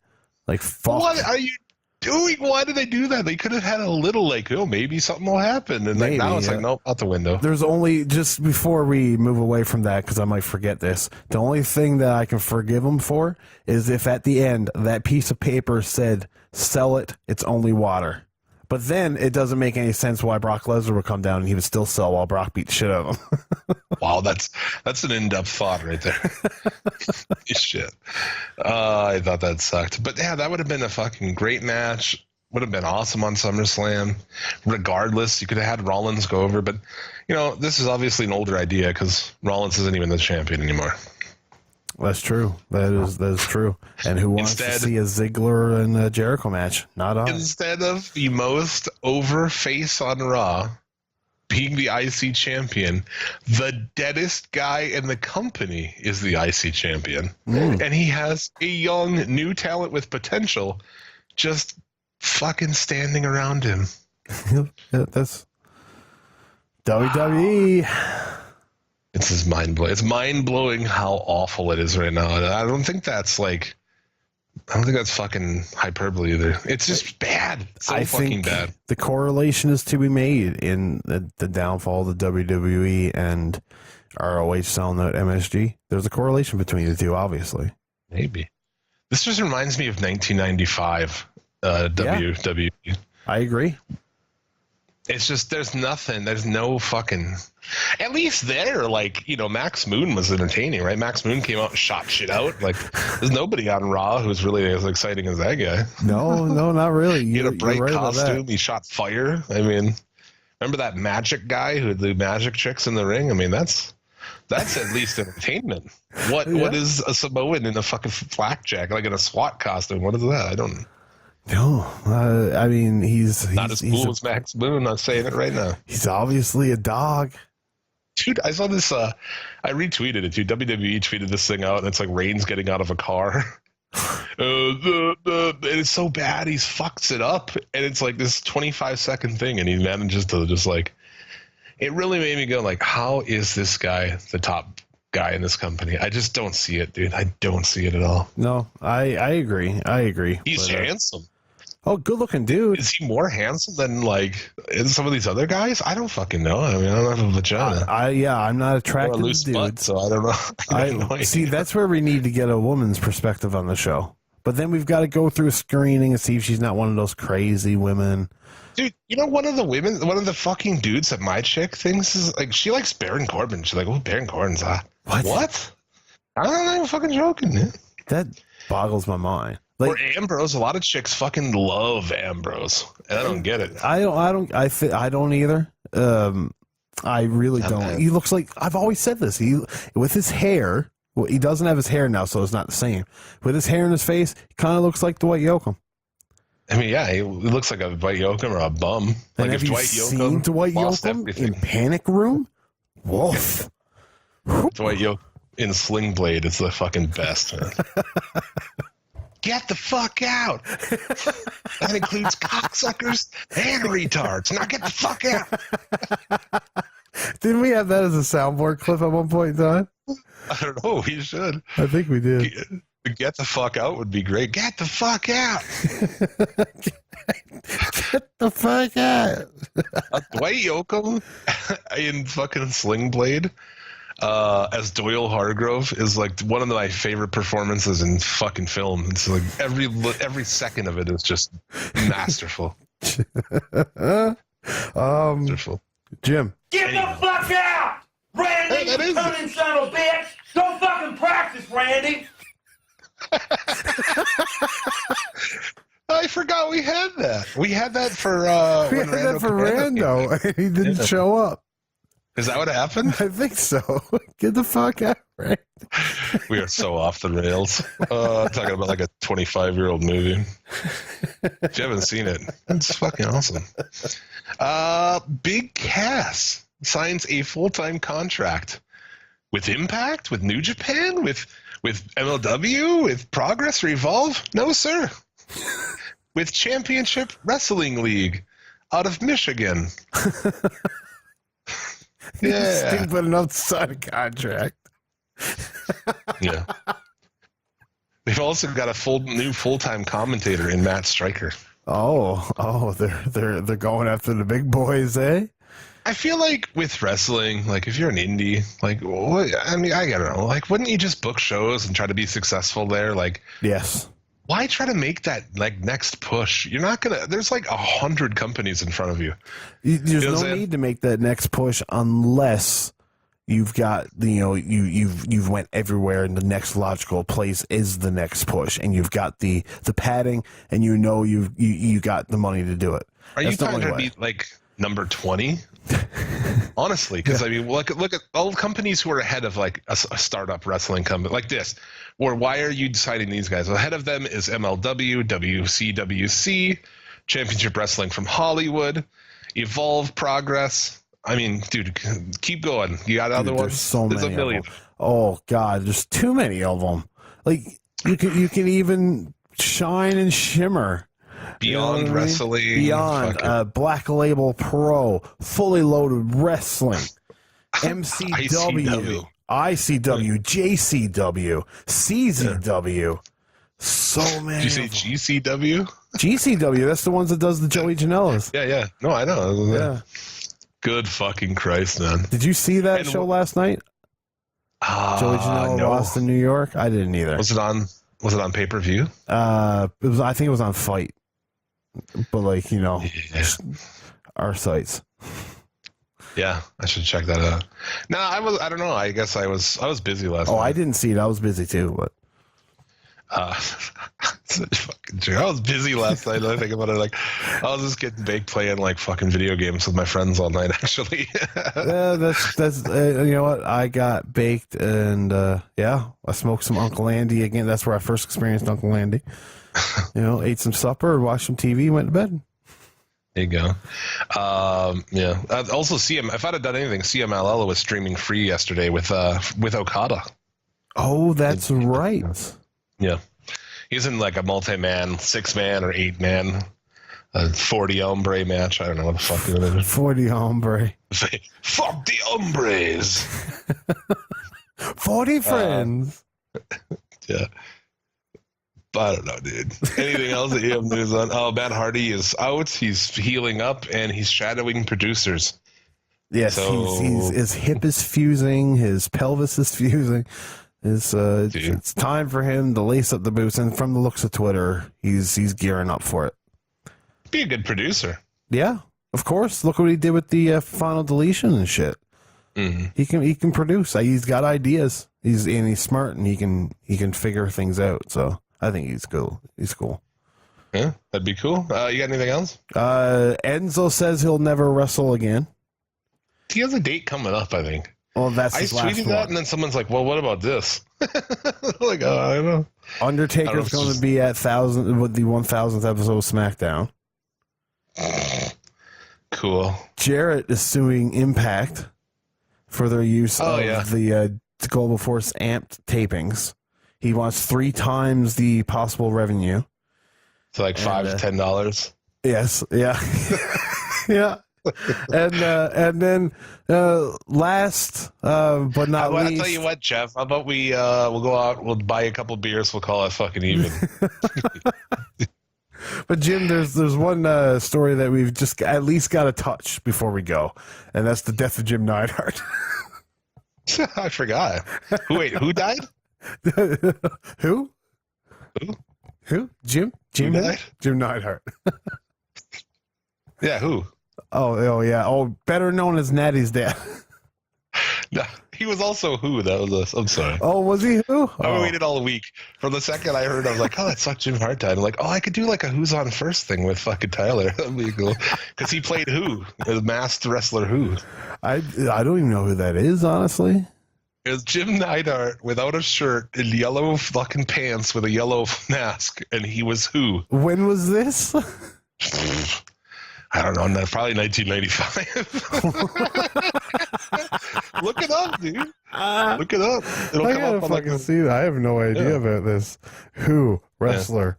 Like, fuck. What are you doing? Why did they do that? They could have had a little, like, maybe something will happen. And now it's like, nope, out the window. There's only, just before we move away from that, because I might forget this, the only thing that I can forgive them for is if at the end that piece of paper said, sell it, it's only water. But then it doesn't make any sense why Brock Lesnar would come down and he would still sell while Brock beat the shit out of him. Wow, that's an in-depth thought right there. Shit. I thought that sucked. But yeah, that would have been a fucking great match. Would have been awesome on SummerSlam. Regardless, you could have had Rollins go over. But, this is obviously an older idea because Rollins isn't even the champion anymore. That's true. That is true. And who wants to see a Ziggler and a Jericho match? Not on. Instead of the most over face on Raw being the IC champion, the deadest guy in the company is the IC champion. And he has a young, new talent with potential just fucking standing around him. Yeah, that's WWE. It's just mind-blowing. It's mind-blowing how awful it is right now. And I don't think that's fucking hyperbole either. It's just bad. It's so fucking bad. The correlation is to be made in the downfall of the WWE and ROH selling out MSG. There's a correlation between the two, obviously. Maybe. This just reminds me of 1995 WWE. I agree. It's just, there's nothing. There's no fucking... At least there, Max Moon was entertaining, right? Max Moon came out and shot shit out. Like, there's nobody on Raw who's really as exciting as that guy. No, not really. He had a bright costume. He shot fire. I mean, remember that magic guy who would do magic tricks in the ring? I mean, that's at least entertainment. What is a Samoan in a fucking flak jacket, like in a SWAT costume? What is that? I don't... No, I mean, he's not as cool as Max Moon. I'm saying it right now. He's obviously a dog. Dude, I saw this. I retweeted it, dude. WWE tweeted this thing out, and it's like Reigns getting out of a car. And it's so bad. He fucks it up, and it's like this 25-second thing, and he manages to just like... It really made me go like, how is this guy the top guy in this company? I just don't see it, dude. I don't see it at all. No, I agree. He's handsome. Oh, good looking dude. Is he more handsome than some of these other guys? I don't fucking know. I mean, I don't have a vagina. I'm not attracted to dudes, butt, so I don't know. I have no idea. See, that's where we need to get a woman's perspective on the show. But then we've got to go through a screening and see if she's not one of those crazy women. Dude, one of the fucking dudes that my chick thinks is she likes Baron Corbin. She's like, oh, Baron Corbin's hot. What? I don't know. I'm fucking joking, man. That boggles my mind. Or Ambrose. A lot of chicks fucking love Ambrose, and I don't get it. I don't either. I really don't. He looks like, I've always said this. He with his hair, Well, he doesn't have his hair now, so it's not the same. With his hair in his face, he kind of looks like Dwight Yoakam. I mean, yeah, he looks like a Dwight Yoakam or a bum. And Like have if you Dwight seen Yoakam Dwight lost Yoakam everything. in Panic Room? Wolf. Dwight Yoakam in Sling Blade is the fucking best, man. Get the fuck out. That includes cocksuckers and retards. Now get the fuck out. Didn't we have that as a soundboard clip at one point in time? I don't know. We should. I think we did. Get the fuck out would be great. Get the fuck out. Get the fuck out. Dwight Yoakam in fucking Sling Blade as Doyle Hargrove is like one of my favorite performances in fucking film. It's like every second of it is just masterful. Masterful. Jim. Get the fuck out! Randy, Hey, that you is- cunning son of a bitch! Don't fucking practice, Randy! I forgot we had that. We had that for We when had that for Commando came Rando. He didn't Yeah. show up. in. Is that what happened? I think so. Get the fuck out, right? We are so off the rails. Talking about like a 25-year-old movie. If you haven't seen it, it's fucking awesome. Big Cass signs a full-time contract with Impact, with New Japan, with MLW, with Progress Revolve. No, sir. With Championship Wrestling League out of Michigan. Yeah. Stupid enough to sign a contract. Yeah. They've also got a new full-time commentator in Matt Stryker. Oh, they're going after the big boys, eh? I feel like with wrestling, like if you're an indie, like what, I mean, I don't know, like wouldn't you just book shows and try to be successful there? Like, Yes. why try to make that like next push? You're not gonna. There's like 100 companies in front of you. There's You know what I'm no saying? need to make that next push unless you've got you've went everywhere and the next logical place is the next push and you've got the padding and you got the money to do it. Are That's you the trying only to way. be like number 20? Honestly, because I mean, look at all companies who are ahead of like a startup wrestling company like this. Or why are you deciding these guys? Ahead of them is MLW, WCWC, Championship Wrestling from Hollywood, Evolve, Progress. I mean, dude, keep going. You got other Dude, ones? there's so There's many a million. of them. Oh God, there's too many of them. Like you can even shine and shimmer. Beyond You know what I mean? Wrestling. Beyond fucking Black Label Pro, Fully Loaded Wrestling, MCW, ICW, JCW, CZW. So many. Did you say of them. GCW? GCW? That's the ones that does the Joey Janela's. Yeah. No, I know. Yeah. Good fucking Christ, man. Did you see that And show last night? Joey Janela no. lost in New York. I didn't either. Was it on pay-per-view? It was. I think it was on Fight, but like Yeah. our sites. Yeah, I should check that out. No, I don't know. I guess I was busy last Oh, I night. didn't see it. I was busy too. But Such fucking joke. I was busy last night. I think about it. Like, I was just getting baked playing like fucking video games with my friends all night. Actually, yeah, that's you know what? I got baked and I smoked some Uncle Andy again. That's where I first experienced Uncle Andy. Ate some supper, watched some TV, went to bed. there you go. Yeah. Also, if I'd have done anything, CMLL was streaming free yesterday with Okada. Oh, that's right. Yeah. He's in like a multi-man, 6-man or 8-man, 40 hombre match. I don't know what the fuck it is. 40 hombre. Fuck the hombres. 40 friends. Yeah. But I don't know, dude. Anything else that you have news on? Oh, Matt Hardy is out. He's healing up and he's shadowing producers. Yes, So- his hip is fusing, his pelvis is fusing. It's time for him to lace up the boots, and from the looks of Twitter, he's gearing up for it. Be a good producer. Yeah, of course. Look what he did with the final deletion and shit. Mm-hmm. He can produce. He's got ideas. He's smart and he can figure things out. So I think he's cool. He's cool. Yeah, that'd be cool. You got anything else? Enzo says he'll never wrestle again. He has a date coming up, I think. Well, that's I his last tweeted one. that, and then someone's like, "Well, what about this?" Like, oh, I don't know. Undertaker's going to be at 1,000 with the 1,000th episode of SmackDown. Cool. Jarrett is suing Impact for their use of the Global Force amped tapings. He wants 3 times the possible revenue. So like $5 to $10. Yes. Yeah. Yeah. And then last but not least, I'll tell you what, Jeff. How about we'll go out, we'll buy a couple beers, we'll call it fucking even. But Jim, there's one story that we've just at least got to touch before we go, and that's the death of Jim Neidhart. I forgot. Wait, who died? Who? Who? Jim? Who died? Jim Neidhart. Yeah, who? Oh yeah. Oh, better known as Natty's dad. No, he was also who? That was I'm sorry. Oh, was he who? I waited all week. From the second I heard, I was like, oh, that sucked Jim Hart died. I'm like, oh, I could do like a Who's On First thing with fucking Tyler. That'd be cool. Because he played who? The masked wrestler who? I don't even know who that is, honestly. It was Jim Neidhart without a shirt in yellow fucking pants with a yellow mask. And he was who? When was this? I don't know, probably 1995. Look it up, dude. Look it up. It'll I come gotta up on fucking see that. I have no idea about this. Who? Wrestler.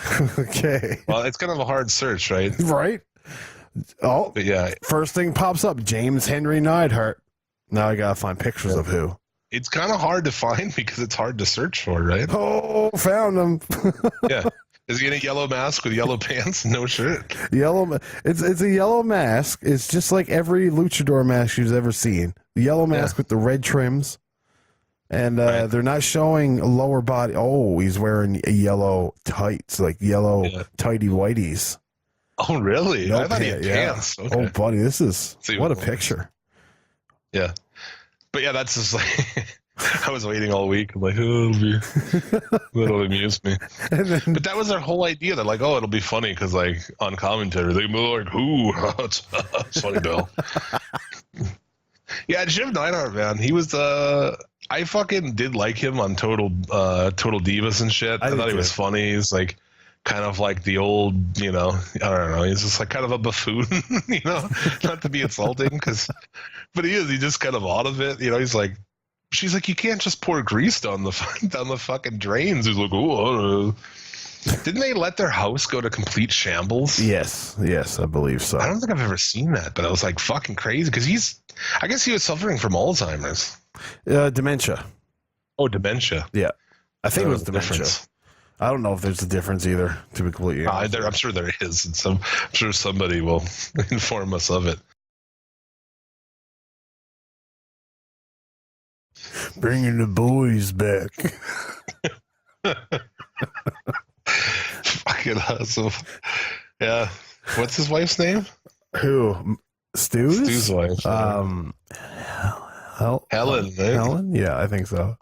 Yeah. Okay. Well, it's kind of a hard search, right? Right? Oh, But yeah, first thing pops up, James Henry Neidhart. Now I gotta find pictures of who. it's kind of hard to find because it's hard to search for, right? Oh, found him. Yeah. Is he in a yellow mask with yellow pants, no shirt? Yellow. It's a yellow mask. It's just like every luchador mask you've ever seen. The yellow mask with the red trims, and they're not showing a lower body. Oh, he's wearing a yellow tights, like yellow tighty whities. Oh, really? No I thought he had pants. Okay. Oh, buddy, this is what a picture. Yeah, but yeah, that's just like. I was waiting all week. I'm like, oh, that'll amuse me. But that was their whole idea. They're like, oh, it'll be funny because, like, on commentary, they'll be like, who? It's funny, Bill. Yeah, Jim Neidhart, man. He was I fucking did like him on Total Divas and shit. I thought he was funny. He's like kind of like the old, I don't know. He's just like kind of a buffoon, not to be insulting, but he is. He's just kind of out of it. He's like. She's like, you can't just pour grease down the fucking drains. He's like, oh. Didn't they let their house go to complete shambles? Yes, I believe so. I don't think I've ever seen that, but I was like fucking crazy because I guess he was suffering from Alzheimer's. Dementia. Oh, dementia. Yeah. I think it was dementia. Difference. I don't know if there's a difference either, to be completely honest. I'm sure there is, and I'm sure somebody will inform us of it. Bringing the boys back. Fucking awesome. Yeah. What's his wife's name? Who? Stu's wife. Helen. Right? Helen? Yeah, I think so.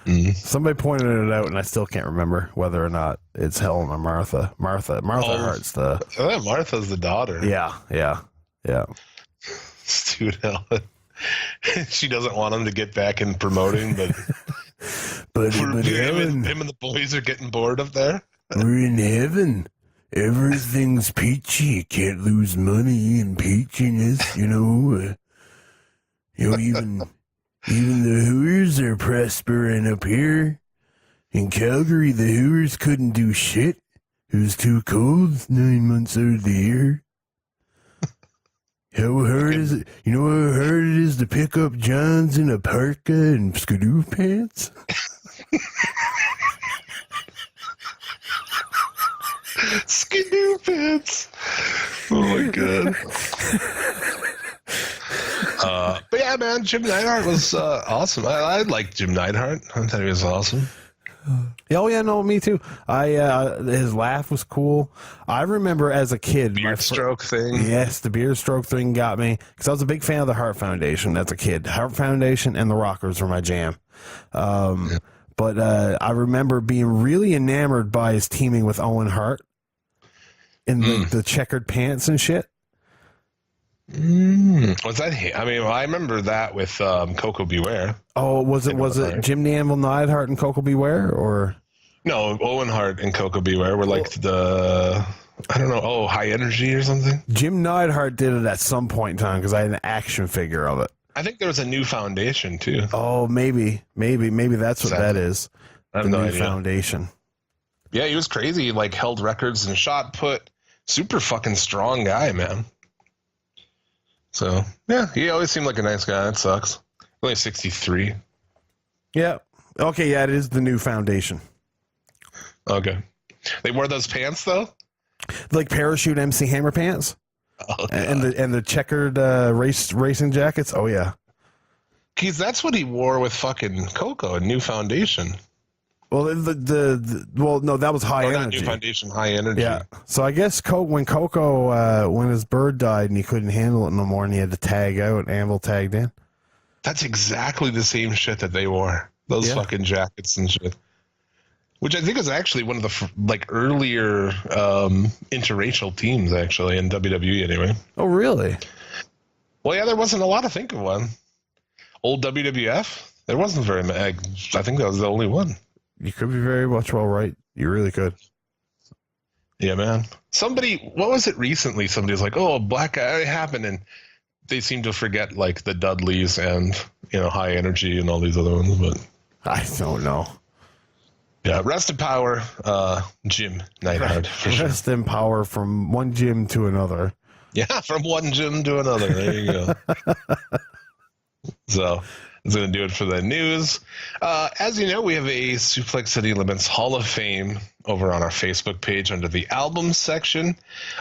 Mm. Somebody pointed it out, and I still can't remember whether or not it's Helen or Martha. Martha Hart's the. I think Martha's the daughter. Yeah. Stu Helen. She doesn't want him to get back in promoting, but Helen, him and the boys are getting bored up there. We're in heaven. Everything's peachy. You can't lose money in peachiness, Even the Hooters are prospering up here. In Calgary, the Hooters couldn't do shit. It was too cold 9 months out of the year. How hard is it? You know how hard it is to pick up Johns in a parka and skidoo pants? Skidoo pants. Oh my god. But yeah, man, Jim Neidhart was awesome. I liked Jim Neidhart. I thought he was awesome. Oh yeah, no, me too. His laugh was cool. I remember as a kid, Beard stroke thing. Yes, the beard stroke thing got me because I was a big fan of the Hart Foundation as a kid. Heart Foundation and the Rockers were my jam. But I remember being really enamored by his teaming with Owen Hart in the checkered pants and shit. Was that him? I mean, I remember that with Coco Beware. Oh, was it Jim the Anvil Neidhart and Coco Beware, or No, Owen Hart and Coco Beware were like I don't know. Oh, High Energy or something. Jim Neidhart did it at some point in time because I had an action figure of it. I think there was a New Foundation too. Oh, maybe that's what that is. I have The no New idea. Foundation. Yeah, he was crazy. He, like, held records and shot put. Super fucking strong guy, man. So yeah, he always seemed like a nice guy. That sucks. Only 63. Yeah. Okay. Yeah, it is the New Foundation. Okay. They wore those pants though. Like parachute MC Hammer pants. Oh, And the checkered racing jackets. Oh yeah. Keith, that's what he wore with fucking Coco and New Foundation. Well, no, that was High Or not Energy. New Foundation, High Energy. Yeah. So I guess when Coco when his bird died and he couldn't handle it no more and he had to tag out, Anvil tagged in. That's exactly the same shit that they wore. Those fucking jackets and shit. Which I think is actually one of the earlier interracial teams actually in WWE anyway. Oh, really? Well, yeah, there wasn't a lot to think of one. Old WWF, there wasn't very many. I think that was the only one. You could be very much well right. You really could. Yeah, man. What was it recently? Somebody was like, oh, a black guy, it happened. And they seem to forget, like, the Dudleys and, High Energy and all these other ones. But I don't know. yeah, rest in power, Jim Neidhart. Rest in power from one gym to another. Yeah, from one gym to another. There you go. So that's going to do it for the news. As you know, we have a Suplex City Limits Hall of Fame over on our Facebook page under the album section.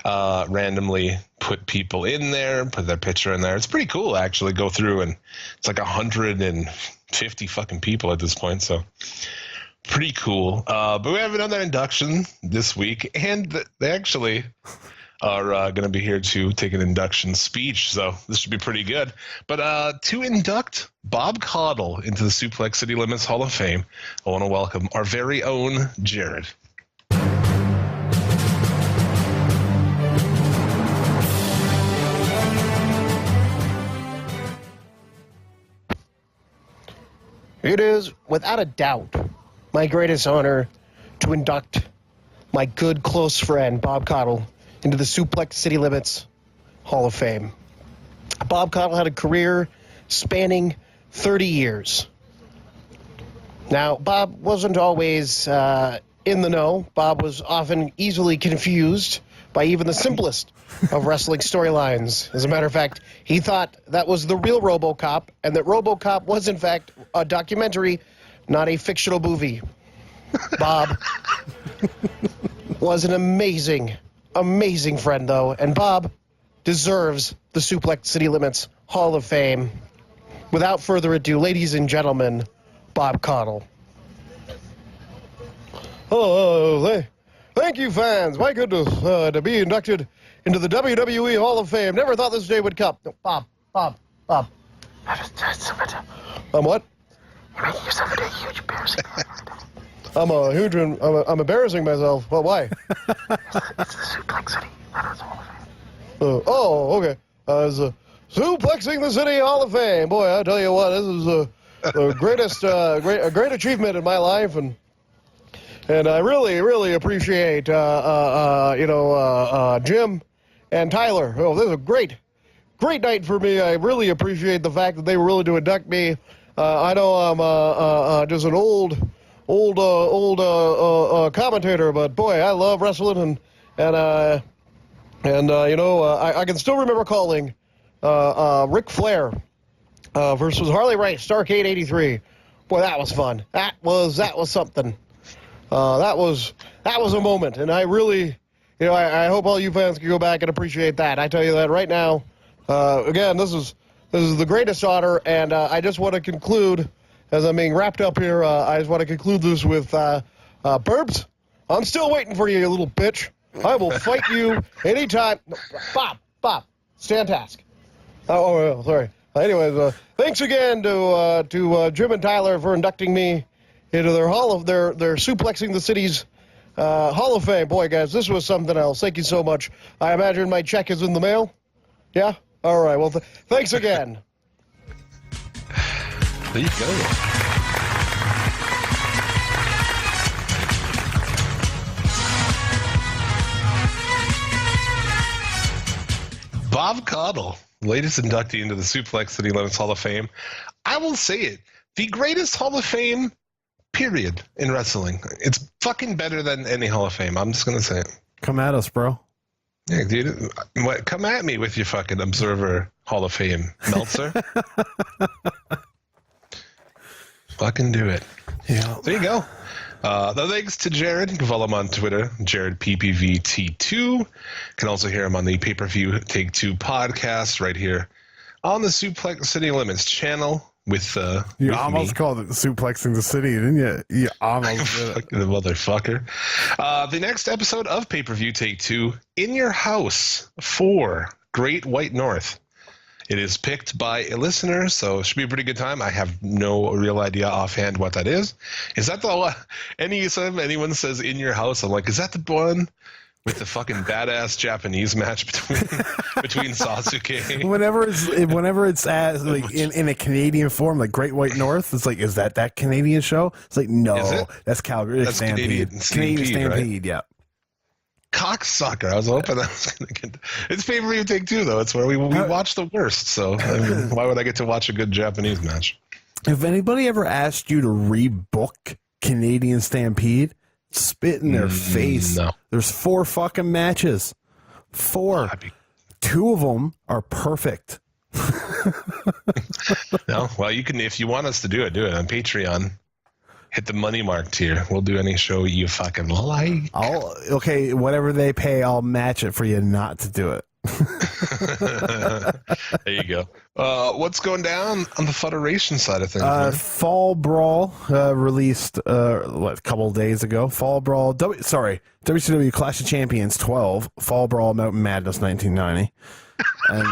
Randomly put people in there, put their picture in there. It's pretty cool, actually. Go through and it's like 150 fucking people at this point. So pretty cool. But we have another induction this week, and they actually are going to be here to take an induction speech, so this should be pretty good. But to induct Bob Caudle into the Suplex City Limits Hall of Fame, I want to welcome our very own Jared. It is, without a doubt, my greatest honor to induct my good close friend, Bob Caudle, into the Suplex City Limits Hall of Fame. Bob Caudle had a career spanning 30 years. Now, Bob wasn't always in the know. Bob was often easily confused by even the simplest of wrestling storylines. As a matter of fact, he thought that was the real RoboCop, and that RoboCop was, in fact, a documentary, not a fictional movie. Bob was an amazing friend, though, and Bob deserves the Suplex City Limits Hall of Fame. Without further ado, ladies and gentlemen, Bob Caudle. Oh, thank you, fans. My goodness, to be inducted into the WWE Hall of Fame. Never thought this day would come. No, Bob. I'm what? You're making yourself into a huge embarrassing I'm embarrassing myself. Well, why? It's the Suplex City Limits Hall of Fame. Okay. Suplexing the City Hall of Fame. Boy, I tell you what, this is the greatest, a great achievement in my life, and I really appreciate, Jim and Tyler. Oh, this is a great night for me. I really appreciate the fact that they were willing to induct me. I know I'm just an old commentator, but boy, I love wrestling, I can still remember calling Ric Flair versus Harley Race, Starrcade '83. Boy, that was fun. That was something. That was a moment, and I really, I hope all you fans can go back and appreciate that. I tell you that right now. Again, this is the greatest honor, and I just want to conclude, as I'm being wrapped up here, I just want to conclude this with Burbs. I'm still waiting for you, you little bitch. I will fight you anytime. No, Bob, stand task. Oh, sorry. Anyways, thanks again to Jim and Tyler for inducting me into their their Suplexing the City's Hall of Fame. Boy, guys, this was something else. Thank you so much. I imagine my check is in the mail. Yeah. All right. Well, thanks again. There you go. Bob Caudle, latest inductee into the Suplex City Limits Hall of Fame. I will say it. The greatest Hall of Fame, period, in wrestling. It's fucking better than any Hall of Fame. I'm just going to say it. Come at us, bro. Yeah, dude. Come at me with your fucking Observer Hall of Fame, Meltzer. Fucking do it. Yeah. There you go. The thanks to Jared. You can follow him on Twitter, JaredPPVT2. You can also hear him on the Pay-Per-View Take Two podcast right here on the Suplex City Limits channel with You with almost me. called it suplexing the city, didn't you? You almost did it. Fucking motherfucker. The next episode of Pay-Per-View Take Two, In Your House for Great White North. It is picked by a listener, so it should be a pretty good time. I have no real idea offhand what that is. Is that the one? Anytime anyone says In Your House, I'm like, is that the one with the fucking badass Japanese match between Sasuke? Whenever it's as like in a Canadian form, like Great White North, it's like, is that Canadian show? It's like, no, Is it? that's Calgary. That's Stampede. Canadian Canadian Stampede, Stampede, yeah. Cocksucker. I was hoping that was going to get. It's Pay-Per-View Take Two, though. It's where we watch the worst. So I mean, why would I get to watch a good Japanese match? If anybody ever asked you to rebook Canadian Stampede, spit in their face. No. There's 4 fucking matches. 4. 2 of them are perfect. No, well, you can if you want us to do it on Patreon. Hit the money mark tier. We'll do any show you fucking like. Okay, whatever they pay, I'll match it for you not to do it. There you go. What's going down on the Federation side of things? Man? Fall Brawl released a couple of days ago. Fall Brawl, WCW Clash of Champions 12. Fall Brawl Mountain Madness 1990. And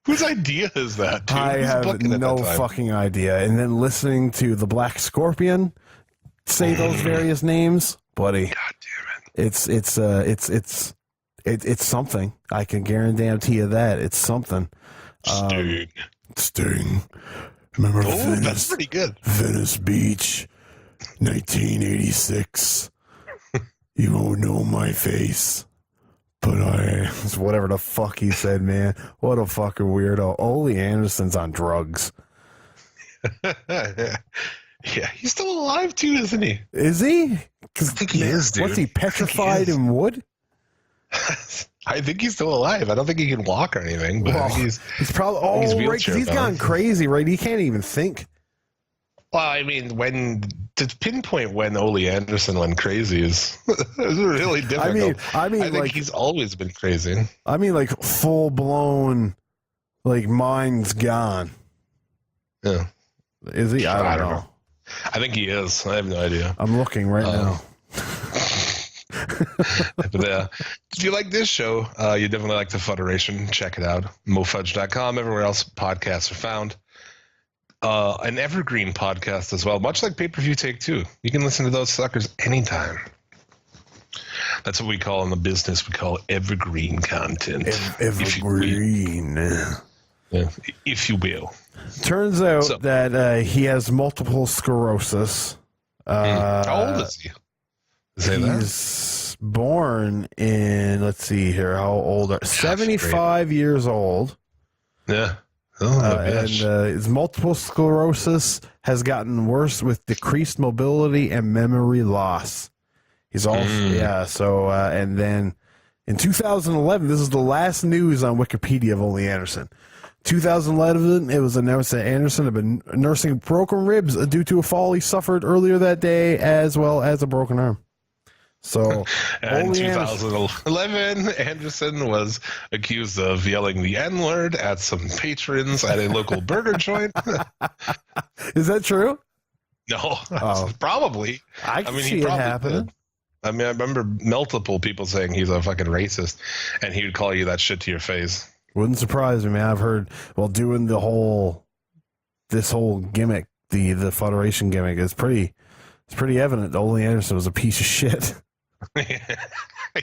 Whose idea is that, dude? I Who's have booking at no that time? fucking idea. And then listening to the Black Scorpion say those various names, buddy. God damn it! It's something. I can guarantee you that it's something. Sting. Remember Oh, that's pretty good. Venice Beach, 1986. You won't know my face, but it's whatever the fuck he said, man. What a fucking weirdo. Ole Anderson's on drugs. Yeah, he's still alive too, isn't he? Is he? I think he is, dude. What's he, petrified in wood? I think he's still alive. I don't think he can walk or anything, but I think He's probably he's right, 'cause he's wheelchair gone bound. crazy, right? He can't even think. Well, I mean, when to pinpoint when Ole Anderson went crazy is really difficult. I mean, I think like he's always been crazy. I mean, like full blown, like mind's gone. Yeah, Is he? I don't know. I think he is. I have no idea. I'm looking right now. But if you like this show, you definitely like the Federation. Check it out. MoFudge.com. Everywhere else podcasts are found. An evergreen podcast as well, much like Pay-Per-View Take Two. You can listen to those suckers anytime. That's what we call in the business. We call evergreen content. Evergreen. If you will. Turns out that he has multiple sclerosis. How old is he? Say that. He's born in, let's see here, how old are 75 years old. Yeah. Oh, and his multiple sclerosis has gotten worse with decreased mobility and memory loss. He's also, so, and then in 2011, this is the last news on Wikipedia of Ole Anderson. 2011, it was announced that Anderson had been nursing broken ribs due to a fall he suffered earlier that day, as well as a broken arm. So, in 2011, Anderson was accused of yelling the N-word at some patrons at a local burger joint. Is that true? No, probably. I can see it happening. Did. I mean, I remember multiple people saying he's a fucking racist, and he would call you that shit to your face. Wouldn't surprise me, man. I've heard, doing this whole gimmick, the Federation gimmick, it's pretty evident that Ole Anderson was a piece of shit.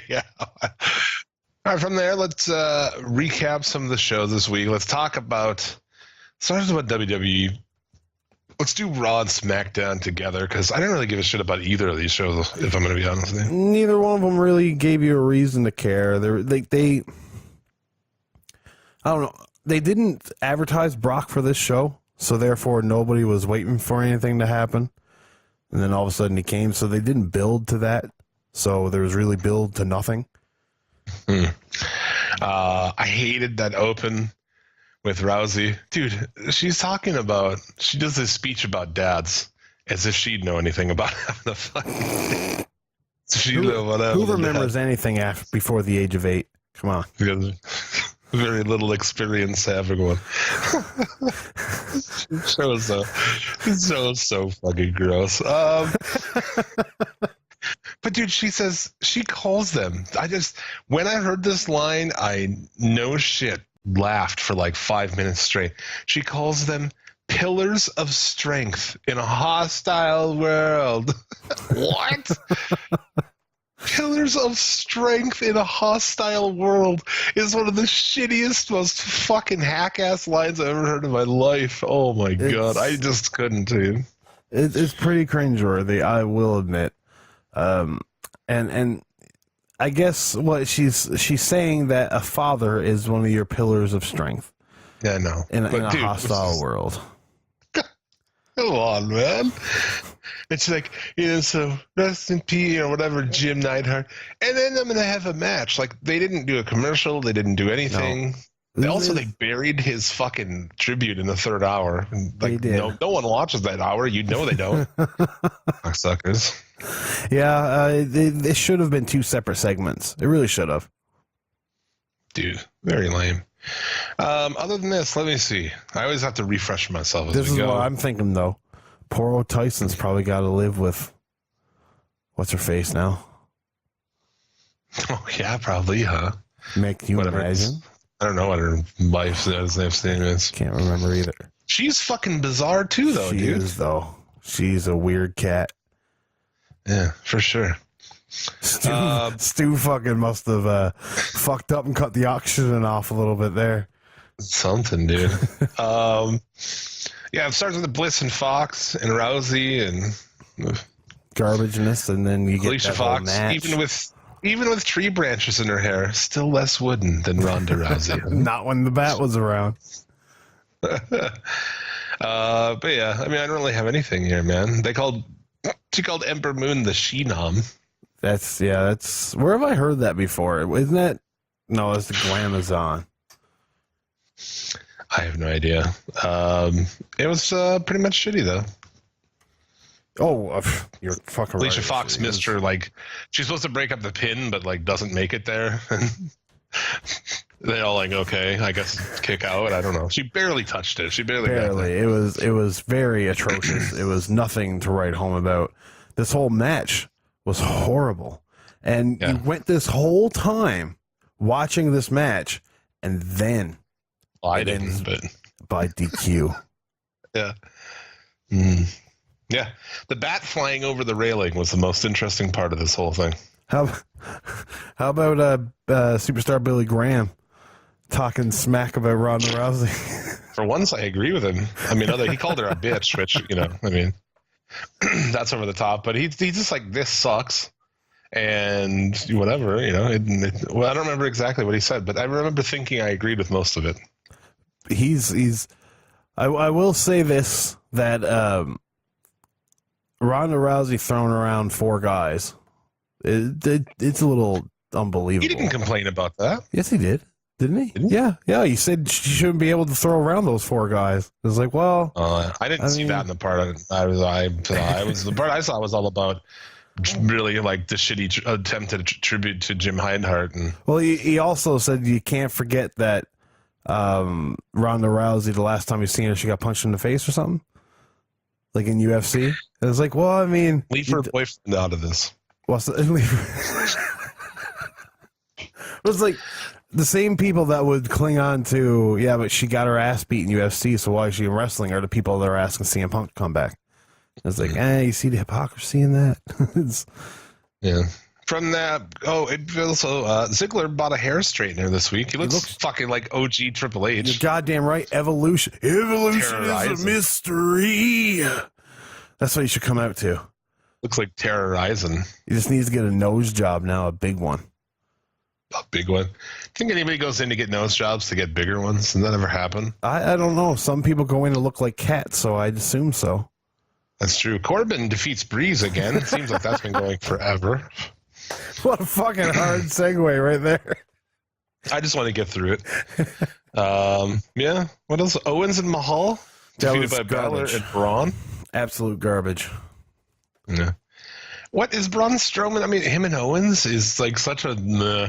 Yeah. All right, from there, let's recap some of the shows this week. Let's talk about WWE. Let's do Raw and SmackDown together because I didn't really give a shit about either of these shows, if I'm going to be honest with you. Neither one of them really gave you a reason to care. They I don't know. They didn't advertise Brock for this show, so therefore nobody was waiting for anything to happen. And then all of a sudden he came, so they didn't build to that. So there was really build to nothing. I hated that open with Rousey. Dude, she does this speech about dads as if she'd know anything about having a fucking Who remembers anything before the age of 8? Come on. Very little experience having one. so fucking gross. But dude, she calls them. When I heard this line, I no shit laughed for like 5 minutes straight. She calls them pillars of strength in a hostile world. What? Pillars of strength in a hostile world is one of the shittiest, most fucking hack-ass lines I've ever heard in my life. Oh my god, I just couldn't, dude. It's pretty cringeworthy, I will admit. And I guess what she's saying that a father is one of your pillars of strength. Yeah, I know. In a hostile world. Come on, man. It's like, so rest in peace or whatever, Jim Neidhart. And then I'm going to have a match. Like, they didn't do a commercial. They didn't do anything. No. They buried his fucking tribute in the third hour. Like, they did. No one watches that hour. You know they don't. Suckers. Yeah, they should have been 2 separate segments. It really should have. Dude, very lame. Other than this, let me see. I always have to refresh myself as This we is go. what I'm thinking, though. Poor old Tyson's probably got to live with what's her face now. Oh yeah, probably, huh? Make you imagine? I don't know what her wife's name is. Can't remember either. She's fucking bizarre too, though, she dude. Is, though. She's a weird cat. Yeah, for sure. Stu fucking must have fucked up and cut the oxygen off a little bit there. Something, dude. Yeah, it starts with the Bliss and Fox and Rousey and garbageness, and then you get Alicia that Fox. match. Even with tree branches in her hair, still less wooden than Ronda Rousey. Not when the bat was around. But yeah, I mean, I don't really have anything here, man. She called Ember Moon the She-Nom. That's where have I heard that before? Isn't that? No, it's the Glamazon. I have no idea. It was pretty much shitty though. Oh, you're fucking Alicia right. Fox missed her, like, she's supposed to break up the pin, but like doesn't make it there. They're all like, okay, I guess kick out. I don't know. She barely touched it. She barely got there. It was very atrocious. It was nothing to write home about. This whole match was horrible. And you went this whole time watching this match, and then I didn't, but by DQ. Yeah. Yeah. The bat flying over the railing was the most interesting part of this whole thing. How about superstar Billy Graham talking smack about Ronda Rousey? For once, I agree with him. I mean, he called her a bitch, which, I mean, that's over the top. But he's just like, this sucks. And whatever, well, I don't remember exactly what he said, but I remember thinking I agreed with most of it. I will say this, that Ronda Rousey throwing around 4 guys, it's a little unbelievable. He didn't complain about that. Yes, he did. Didn't he? Yeah. He said she shouldn't be able to throw around those 4 guys. It was like, well, I didn't see that in the part. I was the part I saw was all about really like the shitty attempt to tribute to Jim Neidhart. And well, he also said you can't forget that Ronda Rousey, the last time you seen her, she got punched in the face or something, like in UFC. It was like, well, I mean, leave her boyfriend out of this. It was like the same people that would cling on to, yeah, but she got her ass beat in UFC, so why is she in wrestling? Are the people that are asking CM Punk to come back? It's like, you see the hypocrisy in that? Yeah. From that, it also Ziggler bought a hair straightener this week. He looks fucking like OG Triple H. You're goddamn right. Evolution is a mystery. That's what you should come out to. Looks like terrorizing. He just needs to get a nose job now, a big one. A big one. Think anybody goes in to get nose jobs to get bigger ones? Does that ever happen? I don't know. Some people go in to look like cats, so I'd assume so. That's true. Corbin defeats Breeze again. It seems like that's been going forever. What a fucking hard segue right there. I just want to get through it. Yeah. What else? Owens and Mahal defeated by Balor and Braun. Absolute garbage. Yeah. What is Braun Strowman? I mean, him and Owens is like such a meh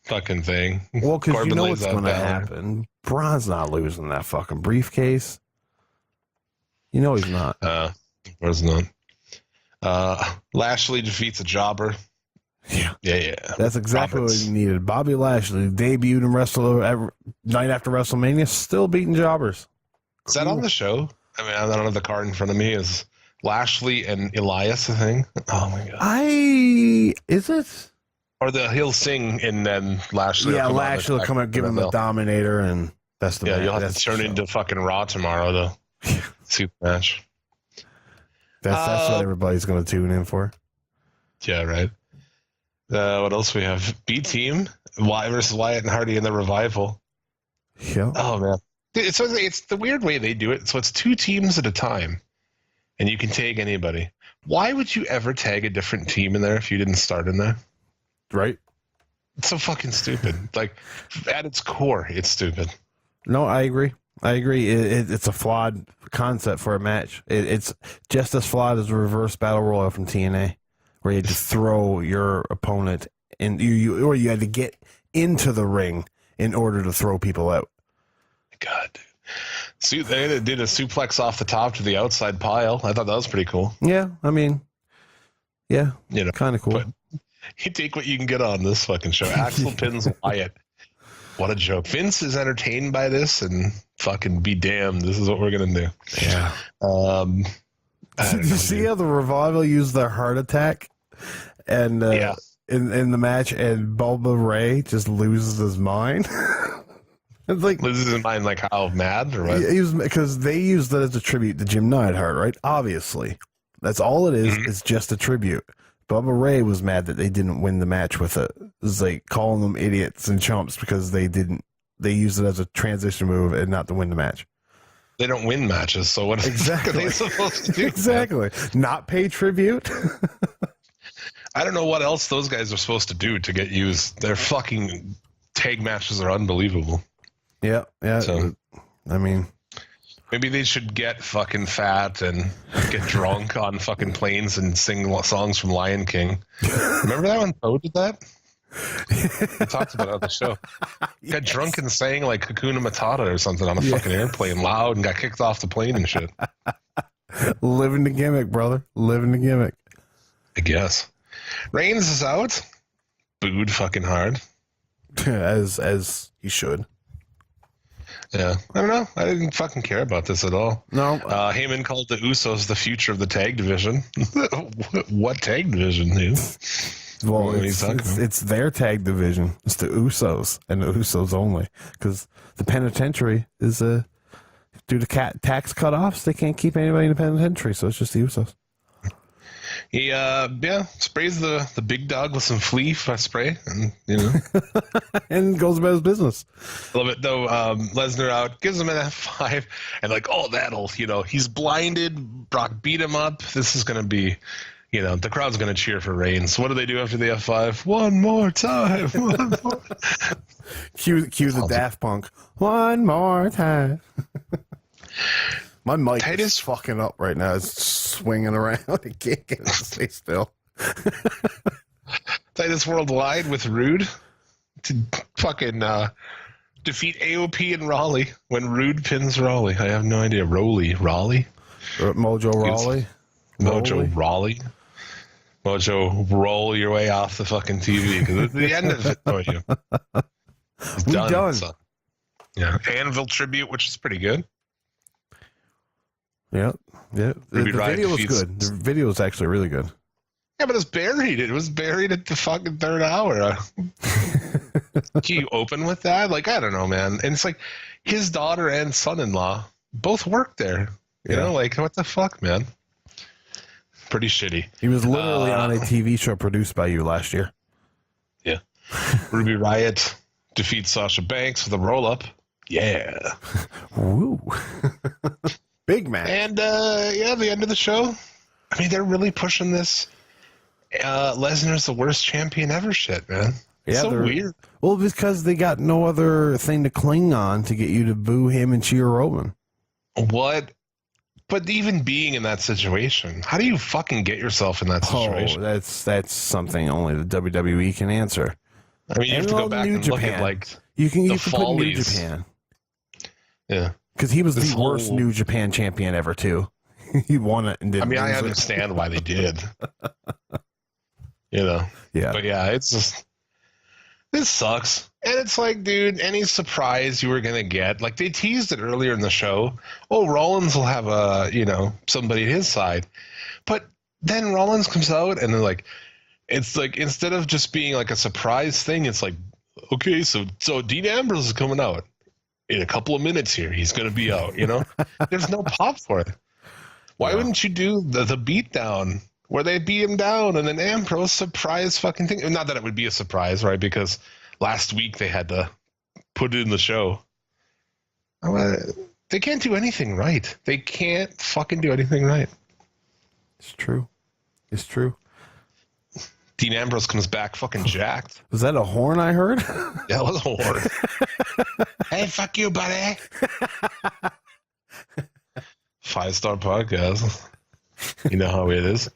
fucking thing. Well, because you know what's going to happen. Braun's not losing that fucking briefcase. You know he's not. Of course not. Lashley defeats a jobber. Yeah. That's exactly what he needed. Bobby Lashley debuted and wrestled night after WrestleMania, still beating jobbers. Is that on the show? I mean, I don't have the card in front of me. Is Lashley and Elias a thing? Oh my god! Is it? Or he'll sing and then Lashley. Yeah, Lashley will come out, give him the Dominator, and that's the. Yeah, you'll have to turn into fucking Raw tomorrow to see the match. That's what everybody's going to tune in for. Yeah, right. What else we have? B Team, Wyatt versus Wyatt and Hardy in the Revival. Yeah. Oh man, it's the weird way they do it. So it's 2 teams at a time, and you can tag anybody. Why would you ever tag a different team in there if you didn't start in there? Right. It's so fucking stupid. Like at its core, it's stupid. No, I agree. It's a flawed concept for a match. It's just as flawed as a reverse battle royal from TNA, where you just throw your opponent in, or you had to get into the ring in order to throw people out. God, dude. See, they did a suplex off the top to the outside pile. I thought that was pretty cool. Yeah, I mean, yeah, kind of cool. But you take what you can get on this fucking show. Axel pins Wyatt. What a joke. Vince is entertained by this, and fucking be damned. This is what we're going to do. Yeah. Did you see how the Revival used their heart attack and in the match, and Bubba Ray just loses his mind? It's like loses his mind, like how mad or what? Because they used it as a tribute to Jim Neidhart, right? Obviously. That's all it is. It's just a tribute. Bubba Ray was mad that they didn't win the match with it. It was like calling them idiots and chumps because they used it as a transition move and not to win the match. They don't win matches, so what are they supposed to do? Exactly. Not pay tribute. I don't know what else those guys are supposed to do to get used. Their fucking tag matches are unbelievable. Yeah. So, I mean, maybe they should get fucking fat and get drunk on fucking planes and sing songs from Lion King. Remember that when Poe did that? We talked about it on the show. Got drunk and sang like Hakuna Matata or something on a fucking airplane loud and got kicked off the plane and shit. Living the gimmick, brother. Living the gimmick. I guess. Reigns is out. Booed fucking hard. As he should. Yeah, I don't know. I didn't fucking care about this at all. No. Heyman called the Usos the future of the tag division. What tag division, dude? Well, it's their tag division. It's the Usos and the Usos only. Because the penitentiary is due to tax cutoffs, they can't keep anybody in the penitentiary, so it's just the Usos. He sprays the big dog with some flea spray, and and goes about his business. A little bit though. Lesnar out, gives him an F5, and like, oh, that'll he's blinded. Brock beat him up. This is gonna be, the crowd's gonna cheer for Reigns. What do they do after the F5? One more time. One more. Cue the Daft Punk. One more time. My mic is fucking up right now. It's swinging around. I can't get it to stay still. Titus Worldwide with Rude to fucking defeat AOP and Raleigh when Rude pins Raleigh. I have no idea. Raleigh? Mojo Rawley? Mojo Raleigh? Mojo, roll your way off the fucking TV. Because at the end of it, it's done. So, yeah. Anvil tribute, which is pretty good. Yeah. The video was good. The video was actually really good. Yeah, but it's buried. It was buried at the fucking third hour. Do you open with that? Like, I don't know, man. And it's like his daughter and son-in-law both work there. You know, like, what the fuck, man? Pretty shitty. He was literally on a TV show produced by you last year. Yeah. Ruby Riott defeats Sasha Banks with a roll-up. Yeah. Woo. Big match. And, the end of the show. I mean, they're really pushing this Lesnar's the worst champion ever shit, man. It's so weird. Well, because they got no other thing to cling on to get you to boo him and cheer Roman. What? But even being in that situation, how do you fucking get yourself in that situation? Oh, that's something only the WWE can answer. I mean, you have to go back and look at, like, you can put New follies. Japan. Yeah. Because he was the worst New Japan champion ever, too. He won it and didn't. I mean, I understand why they did. You know? Yeah. But yeah, it's just, this sucks. And it's like, dude, any surprise you were going to get, like they teased it earlier in the show. Oh, Rollins will have somebody at his side. But then Rollins comes out and they're like, it's like, instead of just being like a surprise thing, it's like, okay, so Dean Ambrose is coming out in a couple of minutes here. He's going to be out, you know? There's no pop for it. Why wouldn't you do the beatdown where they beat him down and then Ambrose surprise fucking thing? Not that it would be a surprise, right? Because last week they had to put it in the show. They can't do anything right. They can't fucking do anything right. It's true. It's true. Dean Ambrose comes back fucking jacked. Was that a horn I heard? Yeah, it was a horn. Hey, fuck you, buddy. 5-star podcast. You know how it is.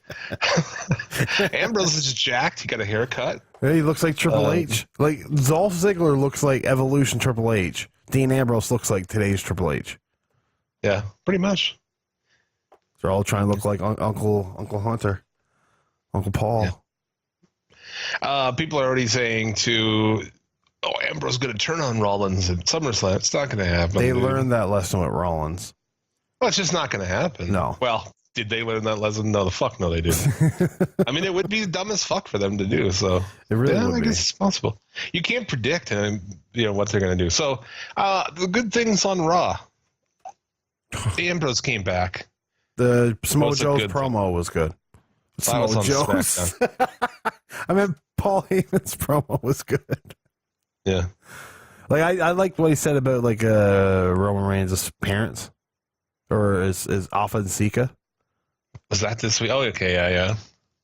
Ambrose is jacked. He got a haircut. Yeah, he looks like Triple H. Like Dolph Ziggler looks like Evolution Triple H. Dean Ambrose looks like today's Triple H. Yeah, pretty much. They're all trying to look like Uncle Hunter, Uncle Paul. Yeah. People are already saying Ambrose going to turn on Rollins at SummerSlam. It's not going to happen. They learned that lesson with Rollins. Well, it's just not going to happen. No. Well, did they learn that lesson? No, the fuck no, they didn't. I mean, it would be dumb as fuck for them to do. So it really would I be. guess it's possible. You can't predict, what they're going to do. So the good things on Raw. Ambrose came back. The Samoa Joe's promo was good. Samoa Joe's. I meant Paul Heyman's promo was good. Yeah. Like I liked what he said about like Roman Reigns' parents or his Alpha and Sika. Was that this week? Oh, okay, yeah.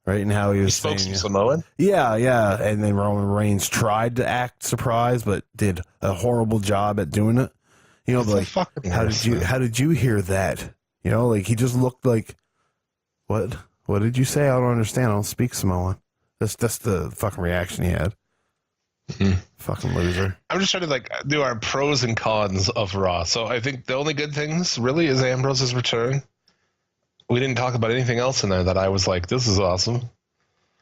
Right, and how he was spoke saying, some Samoan? Yeah, and then Roman Reigns tried to act surprised, but did a horrible job at doing it. You know, like how did you hear that? You know, like he just looked like, what did you say? I don't understand. I don't speak Samoan. That's the fucking reaction he had. Mm-hmm. Fucking loser. I'm just trying to do our pros and cons of Raw. So I think the only good things really is Ambrose's return. We didn't talk about anything else in there that I was like, this is awesome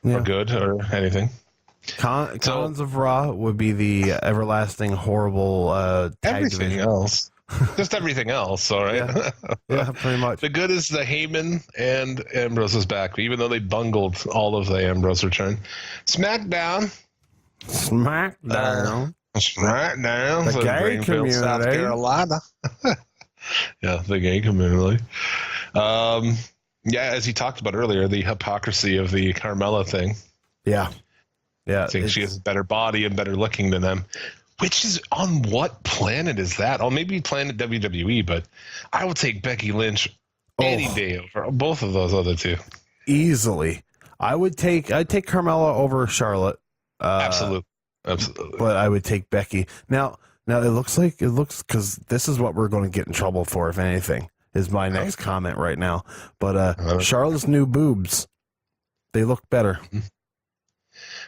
or good or anything. Cons of Raw would be the everlasting horrible tag everything division. Else. Just everything else, all right? Yeah, pretty much. The good is the Heyman and Ambrose is back, even though they bungled all of the Ambrose return. SmackDown. SmackDown. The so gay Greenfield, community. South Carolina. Yeah, the gay community. As he talked about earlier, the hypocrisy of the Carmella thing. Yeah. I think she has a better body and better looking than them. Which is on what planet is that? Oh, maybe planet WWE, but I would take Becky Lynch any day over both of those other two. Easily. I'd take Carmella over Charlotte. Absolutely. But I would take Becky. Now it looks because this is what we're going to get in trouble for, if anything, is my next comment right now. But Charlotte's new boobs, they look better.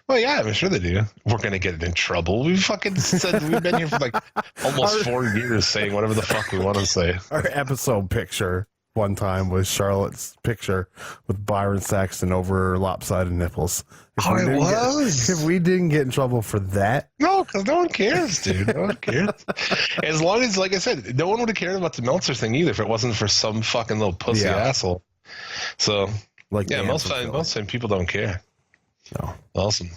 Well, yeah, I'm sure they do. We're going to get in trouble. We fucking said we've been here for almost 4 years saying whatever the fuck we want to say. Our episode picture one time was Charlotte's picture with Byron Saxton over lopsided nipples. If we didn't get in trouble for that. No, because no one cares, dude. No one cares. As long as, like I said, no one would have cared about the Meltzer thing either if it wasn't for some fucking little pussy asshole. So, Like Yeah, Dan most from time Philly. people don't care. No. Awesome.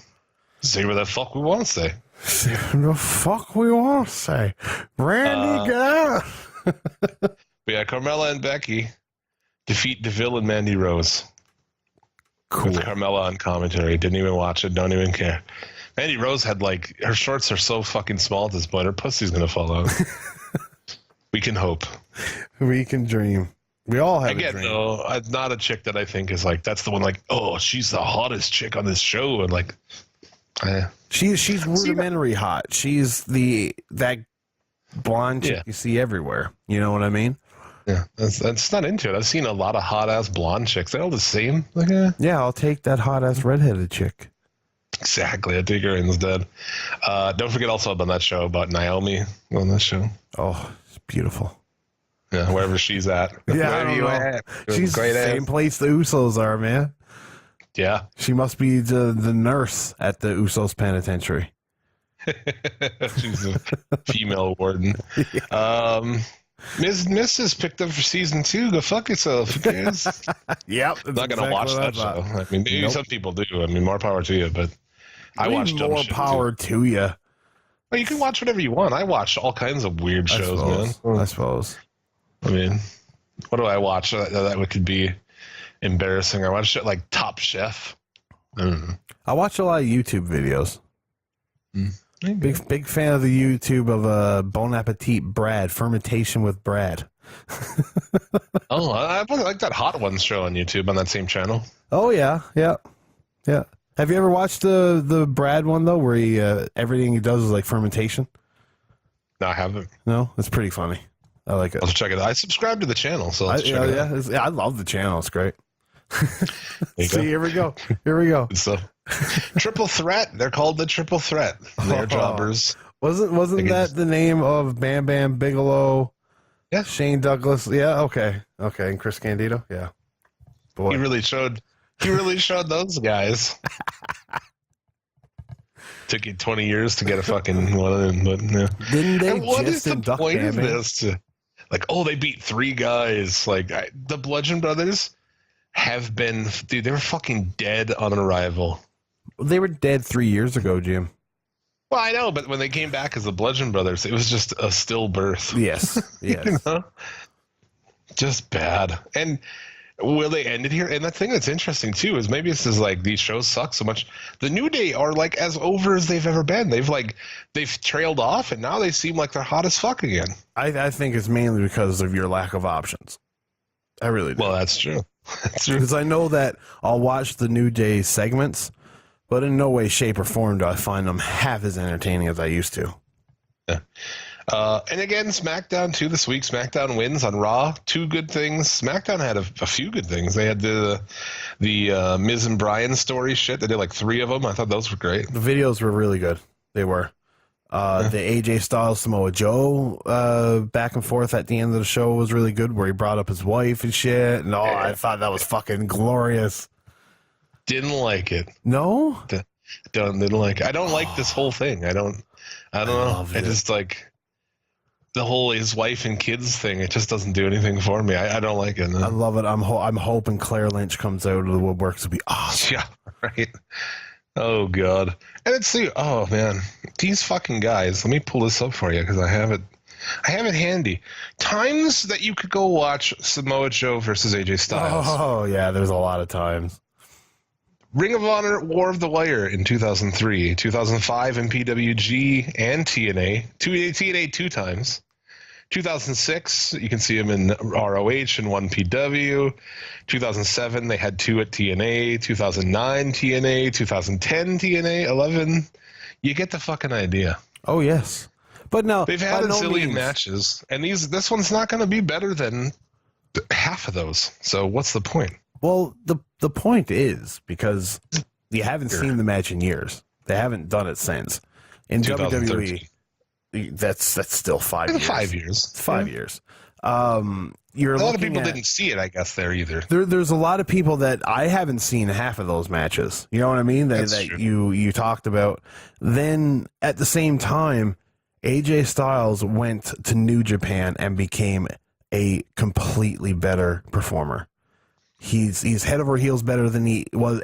Say what the fuck we want to say. The fuck we want to say. Randy, get out. But yeah, Carmella and Becky defeat DeVille and Mandy Rose. Cool. With Carmella on commentary. Didn't even watch it. Don't even care. Mandy Rose had like, her shorts are so fucking small at this point. Her pussy's going to fall out. We can hope. We can dream. We all have a Again, dream. though, I'm not a chick that I think is like, that's the one like, oh, she's the hottest chick on this show. And like, She's rudimentary hot. She's that blonde chick you see everywhere. You know what I mean? yeah, that's not into it. I've seen a lot of hot ass blonde chicks. They're all the same. Like, Yeah, I'll take that hot ass redheaded chick. exactly. I take her instead. Don't forget also about that show about Naomi on that show. Oh, it's beautiful. Yeah, wherever she's at. Yeah, Wherever I don't you know. at. She's Great the same ass. place the Usos are, man. Yeah. She must be the nurse at the Usos penitentiary. She's a female warden. Miss is picked up for season 2. Go fuck yourself. Who cares? Yep. I'm not going to watch that show. I mean, maybe some people do. I mean, more power to you, but I watch dumb more shit, power too. to you. Well, you can watch whatever you want. I watch all kinds of weird shows, man. I suppose. I mean, what do I watch that could be embarrassing? I watch shit like Top Chef. I watch a lot of YouTube videos. Big fan of the YouTube of Bon Appetit Brad, fermentation with Brad. Oh, I like that Hot Ones show on YouTube on that same channel. Oh yeah. Have you ever watched the Brad one though, where he everything he does is like fermentation? No, I haven't. No, it's pretty funny. I like it. I'll check it out. I subscribe to the channel, so let's check it out. I love the channel. It's great. There you See, go. here we go. Here we go. Good stuff. Triple Threat. They're called the Triple Threat. They're jobbers. Wasn't that the name of Bam Bam Bigelow? Yeah. Shane Douglas. Yeah. Okay. And Chris Candido. Yeah. Boy. He really showed those guys. Took you 20 years to get a fucking one of them, but no. Didn't they And what just is the induct point Bam of Bam? this? Like, oh, they beat 3 guys. Like, the Bludgeon Brothers have been, dude, they were fucking dead on arrival. They were dead 3 years ago, Jim. Well, I know, but when they came back as the Bludgeon Brothers, it was just a stillbirth. Yes. Yes. You know? Just bad. And will they end it here? And the thing that's interesting too is maybe this is like these shows suck so much. The New Day are like as over as they've ever been. They've trailed off, and now they seem like they're hot as fuck again. I think it's mainly because of your lack of options. I really do. Well, that's true. That's true. Because I know that I'll watch the New Day segments, but in no way, shape, or form do I find them half as entertaining as I used to. Yeah. And again, SmackDown too this week. SmackDown wins on Raw. 2 good things. SmackDown had a few good things. They had the Miz and Bryan story shit. They did like 3 of them. I thought those were great. The videos were really good. They were. The AJ Styles Samoa Joe back and forth at the end of the show was really good, where he brought up his wife and shit. And I thought that was fucking glorious. Didn't like it. No? Didn't like it. I don't like this whole thing. I don't know. love I it. just like the whole his wife and kids thing. It just doesn't do anything for me. I don't like it. No. I love it. I'm hoping Claire Lynch comes out of the woodworks. It'll be awesome. Yeah, right. Oh god. And it's oh man, these fucking guys. Let me pull this up for you because I have it handy. Times that you could go watch Samoa Joe versus AJ Styles. Oh yeah, there's a lot of times. Ring of Honor War of the Wire in 2003, 2005 in PWG and TNA. TNA 2 times. 2006, you can see him in ROH and 1 PW. 2007, they had 2 at TNA. 2009 TNA. 2010 TNA. 11. You get the fucking idea. Oh yes, but no, They've had by a no zillion means. matches, and this one's not going to be better than half of those. So what's the point? Well, the point is because you haven't seen the match in years. They haven't done it since. In WWE, 2013. that's still 5 years. 5 years. It's 5 years. You're A lot of looking people at- didn't see it, I guess, there either. There's a lot of people that I haven't seen half of those matches. You know what I mean? That's That true. you talked about. Then at the same time, AJ Styles went to New Japan and became a completely better performer. he's head over heels better than he was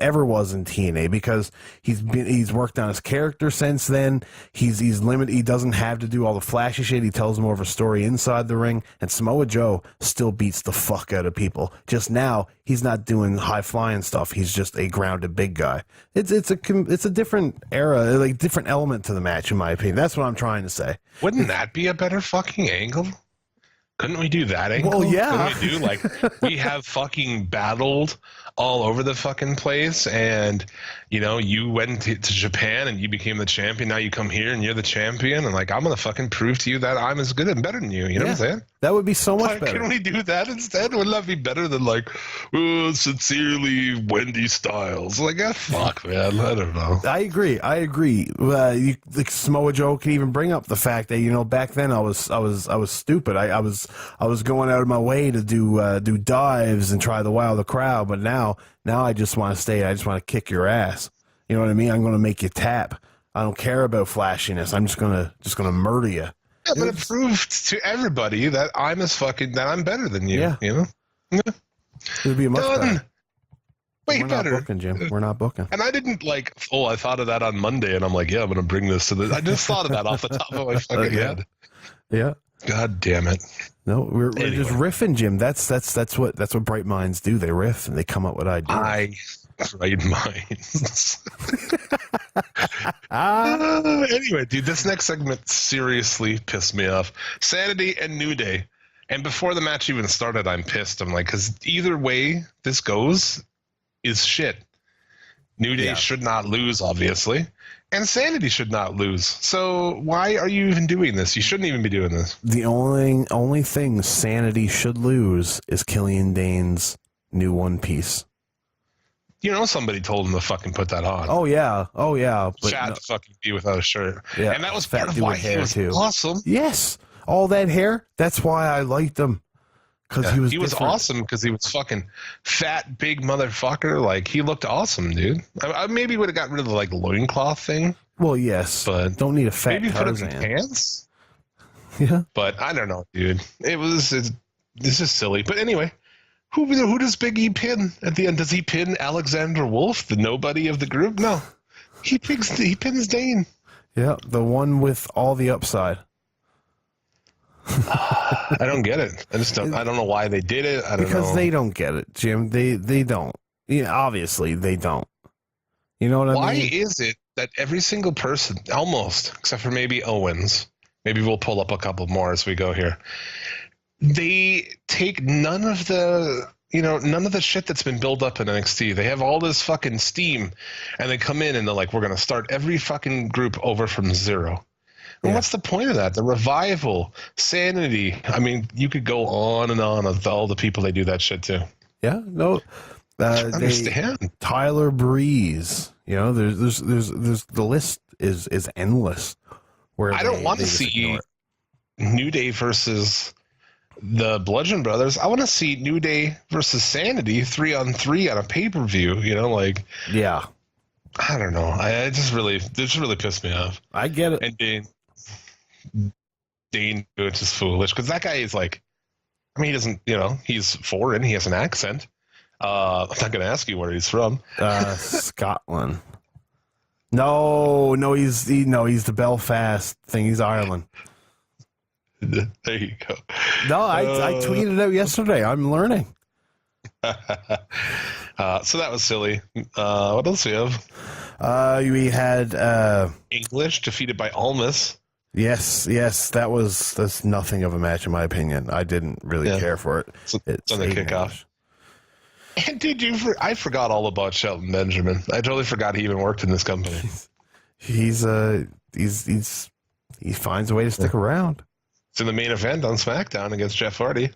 in TNA because he's worked on his character since then. He's limited. He doesn't have to do all the flashy shit. He tells more of a story inside the ring. And Samoa Joe still beats the fuck out of people. Just now he's not doing high flying stuff. He's just a grounded big guy. It's a different era, like different element to the match in my opinion. That's what I'm trying to say. Wouldn't that be a better fucking angle? Couldn't we do that angle? Well, yeah. Couldn't we do like we have fucking battled all over the fucking place, and you went to Japan and you became the champion. Now you come here and you're the champion, and like I'm gonna fucking prove to you that I'm as good and better than you. You know what I'm saying? That would be so much better. Can we do that instead? Wouldn't that be better than like, oh, sincerely Wendy Styles? Like, fuck, man. I don't know. I agree. Like Samoa Joe can even bring up the fact that back then I was stupid. I was going out of my way to do dives and try the wow the crowd, but now I just want to stay. I just want to kick your ass. You know what I mean? I'm going to make you tap. I don't care about flashiness. I'm just gonna murder you. Yeah, but it proved to everybody that I'm better than you. Yeah. Yeah. It would be much better. Way We're better. not booking, Jim. We're not booking. And I didn't I thought of that on Monday, and I'm like, yeah, I'm going to bring this to the. I just thought of that off the top of my fucking head. Yeah. God damn it. No, we're just riffing, Jim. That's what bright minds do. They riff and they come up with ideas. Bright minds. Anyway, dude, this next segment seriously pissed me off. Sanity and New Day. And before the match even started, I'm pissed. I'm like, because either way this goes is shit. New Day should not lose, obviously. And Sanity should not lose. So why are you even doing this? You shouldn't even be doing this. The only thing Sanity should lose is Killian Dane's new One Piece. Somebody told him to fucking put that on. Oh yeah. But fat to fucking be without a shirt. Yeah, and that was part of why he was awesome. Yes, all that hair. That's why I liked him. Because he was awesome because he was fucking fat, big motherfucker. Like, he looked awesome, dude. I maybe would have got rid of the loincloth thing. Well, yes, but don't need a fat maybe Tarzan. put it in pants. Yeah, but I don't know, dude. This is silly. But anyway, who does Big E pin at the end? Does he pin Alexander Wolf, the nobody of the group? No, he pins Dane. Yeah, the one with all the upside. I don't get it. I don't know why they did it. I don't know. Because they don't get it, Jim. They don't. Yeah, obviously they don't. You know what I mean? Why is it that every single person, almost, except for maybe Owens, maybe we'll pull up a couple more as we go here, they take none of the shit that's been built up in NXT. They have all this fucking steam, and they come in and they're like, we're going to start every fucking group over from zero. And what's the point of that? The revival, Sanity. I mean, you could go on and on with all the people they do that shit to. Yeah, no. I understand. Tyler Breeze. There's the list is endless. Where I don't want to see New Day versus the Bludgeon Brothers. I want to see New Day versus Sanity 3-on-3 on a pay-per-view. Yeah. I don't know. This really pissed me off. I get it. And Dane, which is foolish because that guy is like, I mean, he doesn't, he's foreign. He has an accent. I'm not going to ask you where he's from. Scotland. No, he's the Belfast thing. He's Ireland. There you go. No, I tweeted out yesterday. I'm learning. So that was silly. What else do we have? We had English defeated by Almas. Yes, that's nothing of a match in my opinion. I didn't really care for it. It's on the kickoff. And dude, I forgot all about Shelton Benjamin. I totally forgot he even worked in this company. He finds a way to stick around. It's in the main event on SmackDown against Jeff Hardy.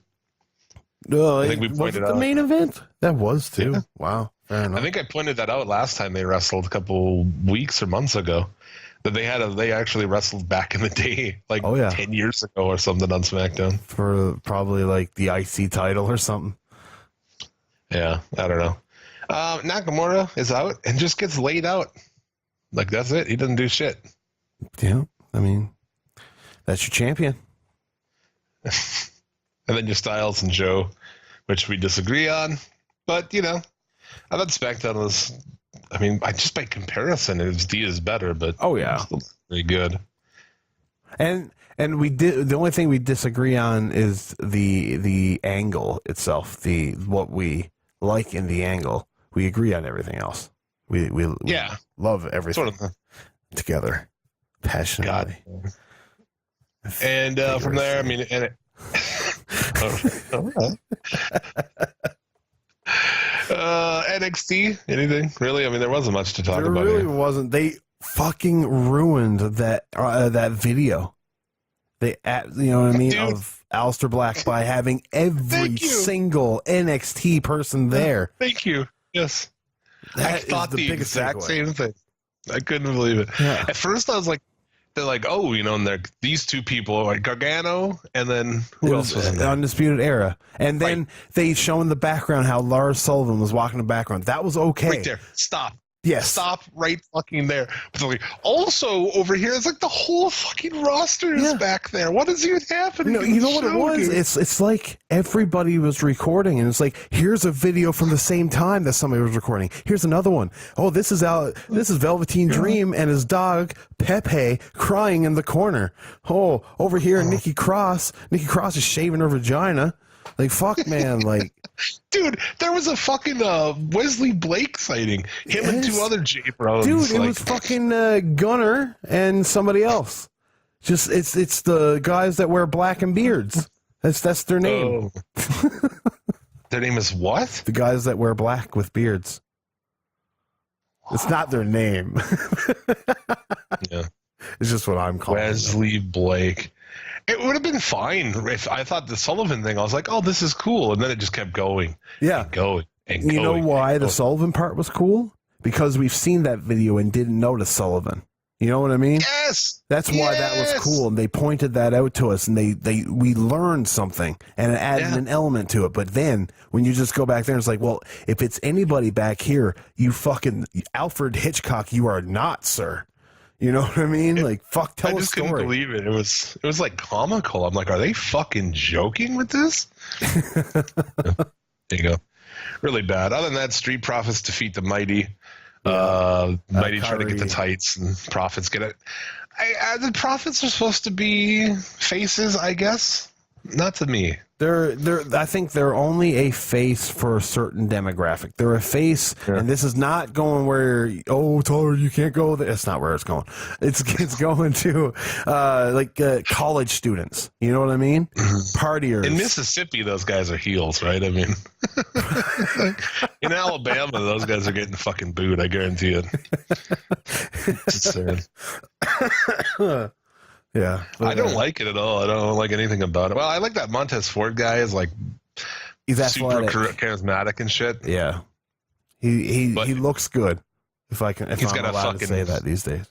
No, I think we pointed out the main event. That was too. Yeah. Wow, fair enough. I think I pointed that out last time they wrestled a couple weeks or months ago. That they actually wrestled back in the day, 10 years ago or something on SmackDown. For probably like the IC title or something. Yeah, I don't know. Nakamura is out and just gets laid out. Like, that's it. He doesn't do shit. Yeah, I mean, that's your champion. And then your Styles and Joe, which we disagree on. But, I thought SmackDown was, just by comparison, D is better, but Oh, yeah. still very good. And the only thing we disagree on is the angle itself, what we like in the angle. We agree on everything else. We love everything together passionately. God. And from there, NXT, anything really? There wasn't much to talk about. There really wasn't. They fucking ruined that video. They, you know what I mean, Dude. of Aleister Black by having every single NXT person there. Thank you. Yes, I thought the exact takeaway. same thing. I couldn't believe it. Yeah. At first, I was like, they're like, oh, and they're these two people, like Gargano, and then who else was in there? Undisputed Era. And then they show in the background how Lars Sullivan was walking in the background. That was okay. Right there. Stop. Yes. Stop right fucking there. But they're like, also over here, it's like the whole fucking roster is back there. What is even happening? No, you know what it was? Dude? It's like everybody was recording, and it's like, here's a video from the same time that somebody was recording. Here's another one. Oh, this is Velveteen Dream and his dog Pepe crying in the corner. Oh, over here, Nikki Cross. Nikki Cross is shaving her vagina. Like, fuck, man. Like, dude, there was a fucking Wesley Blake sighting. Him and two other J-Bros. Dude, it was fucking Gunner and somebody else. Just it's the guys that wear black and beards. That's their name. Oh. Their name is what? The guys that wear black with beards. It's not their name. Yeah. It's just what I'm calling Wesley Blake. It would have been fine if I thought the Sullivan thing, I was like, oh, this is cool. And then it just kept going. Yeah. And going. And You know going, why and the going. Sullivan part was cool? Because we've seen that video and didn't notice Sullivan. You know what I mean? Yes. That's why that was cool, and they pointed that out to us, and we learned something, and it added an element to it. But then when you just go back there, it's like, well, if it's anybody back here, you fucking Alfred Hitchcock, you are not, sir. You know what I mean? Like, fuck, tell a just story. couldn't believe it. It was like comical. I'm like, are they fucking joking with this? There you go. Really bad. Other than that, Street Profits defeat the Mighty. Mighty try to get the tights, and Profits get it. The Profits are supposed to be faces, I guess. Not to me. I think they're only a face for a certain demographic. They're a face, and this is not going where, oh, Tyler, you can't go there. It's not where it's going. It's going to college students. You know what I mean? Partiers. In Mississippi, those guys are heels, right? I mean, in Alabama, those guys are getting fucking booed. I guarantee it. It's sad. Yeah, I don't like it at all. I don't like anything about it. Well, I like that Montez Ford guy is like he's super athletic. charismatic and shit. Yeah, he looks good. If I'm allowed to say that these days.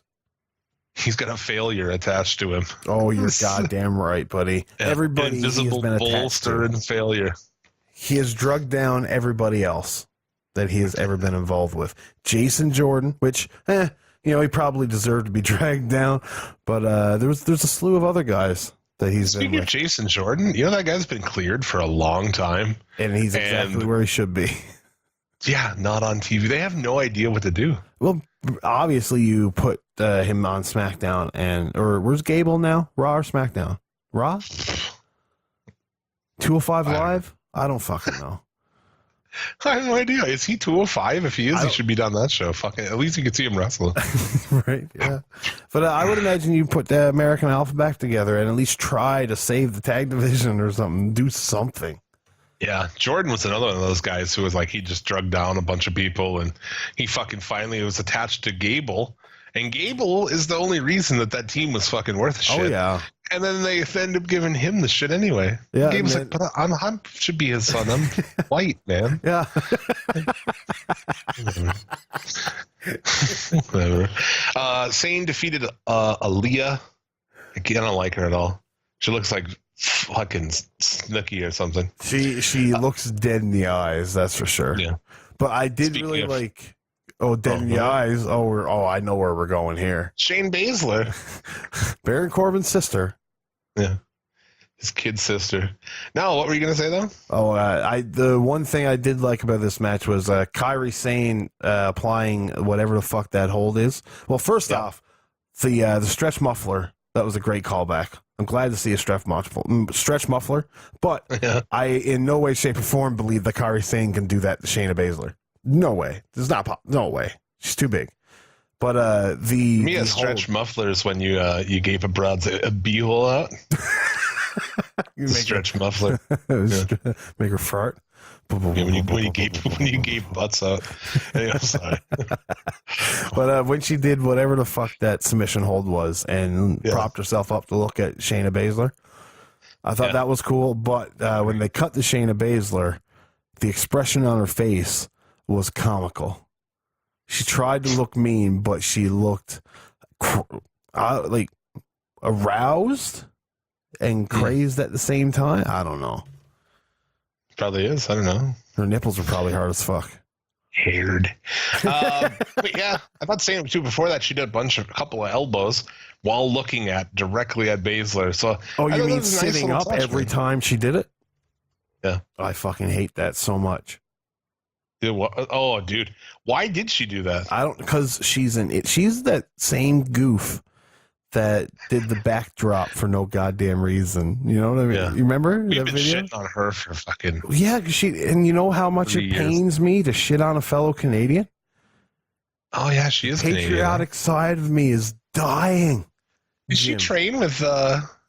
He's got a failure attached to him. Oh, you're goddamn right, buddy. Yeah, Everybody he has invisible been attached bolster to. and failure. He has drugged down everybody else that he has ever been involved with. Jason Jordan, which, he probably deserved to be dragged down, but there's a slew of other guys that he's Speaking been of with. Jason Jordan, that guy's been cleared for a long time. And he's exactly where he should be. Yeah, not on TV. They have no idea what to do. Well, obviously you put him on SmackDown, or where's Gable now? Raw or SmackDown? Raw? 205 Live? I don't fucking know. I have no idea. Is he 205? If he is, he should be on that show. Fucking, at least you could see him wrestle. Right, yeah. But I would imagine you put the American Alpha back together and at least try to save the tag division or something. Do something. Yeah, Jordan was another one of those guys who was like, he just drugged down a bunch of people, and he fucking finally was attached to Gable. And Gable is the only reason that team was fucking worth shit. Oh, yeah. And then they end up giving him the shit anyway. Yeah, Gable's like, but I should be his son. I'm white, man. Yeah. Whatever. Sane defeated Aaliyah. I don't like her at all. She looks like fucking Snooki or something. She looks dead in the eyes, that's for sure. Yeah. But I did Speaking really of- like... Oh, dead in the eyes. I know where we're going here. Shane Baszler. Baron Corbin's sister. Yeah. His kid sister. No, what were you gonna say though? Oh, the one thing I did like about this match was Kairi Sane applying whatever the fuck that hold is. Well, first off, the stretch muffler, that was a great callback. I'm glad to see a stretch muffler, but I in no way, shape, or form believe that Kairi Sane can do that to Shayna Baszler. No way. There's not no way. She's too big. But a stretch muffler is when you gave a broad a beehole out. You stretch muffler. Make her fart. Yeah, when you gave butts out. Anyway, I'm sorry. But when she did whatever the fuck that submission hold was and propped herself up to look at Shayna Baszler, I thought that was cool. But when they cut to Shayna Baszler, the expression on her face was comical. She tried to look mean, but she looked like aroused and crazed at the same time. I don't know. Probably is. I don't know. Her nipples were probably hard as fuck. Haired. But yeah, I thought saying too before that she did a couple of elbows while looking directly at Baszler. So you mean sitting up every time she did it? Yeah. I fucking hate that so much. Oh, dude, why did she do that? Because she's that same goof that did the backdrop for no goddamn reason. You know what I mean? Yeah. You remember We've that been video? shitting on her for fucking and you know how much it pains me to shit on a fellow Canadian? Oh yeah, she is Canadian. The patriotic side of me is dying. Did she train with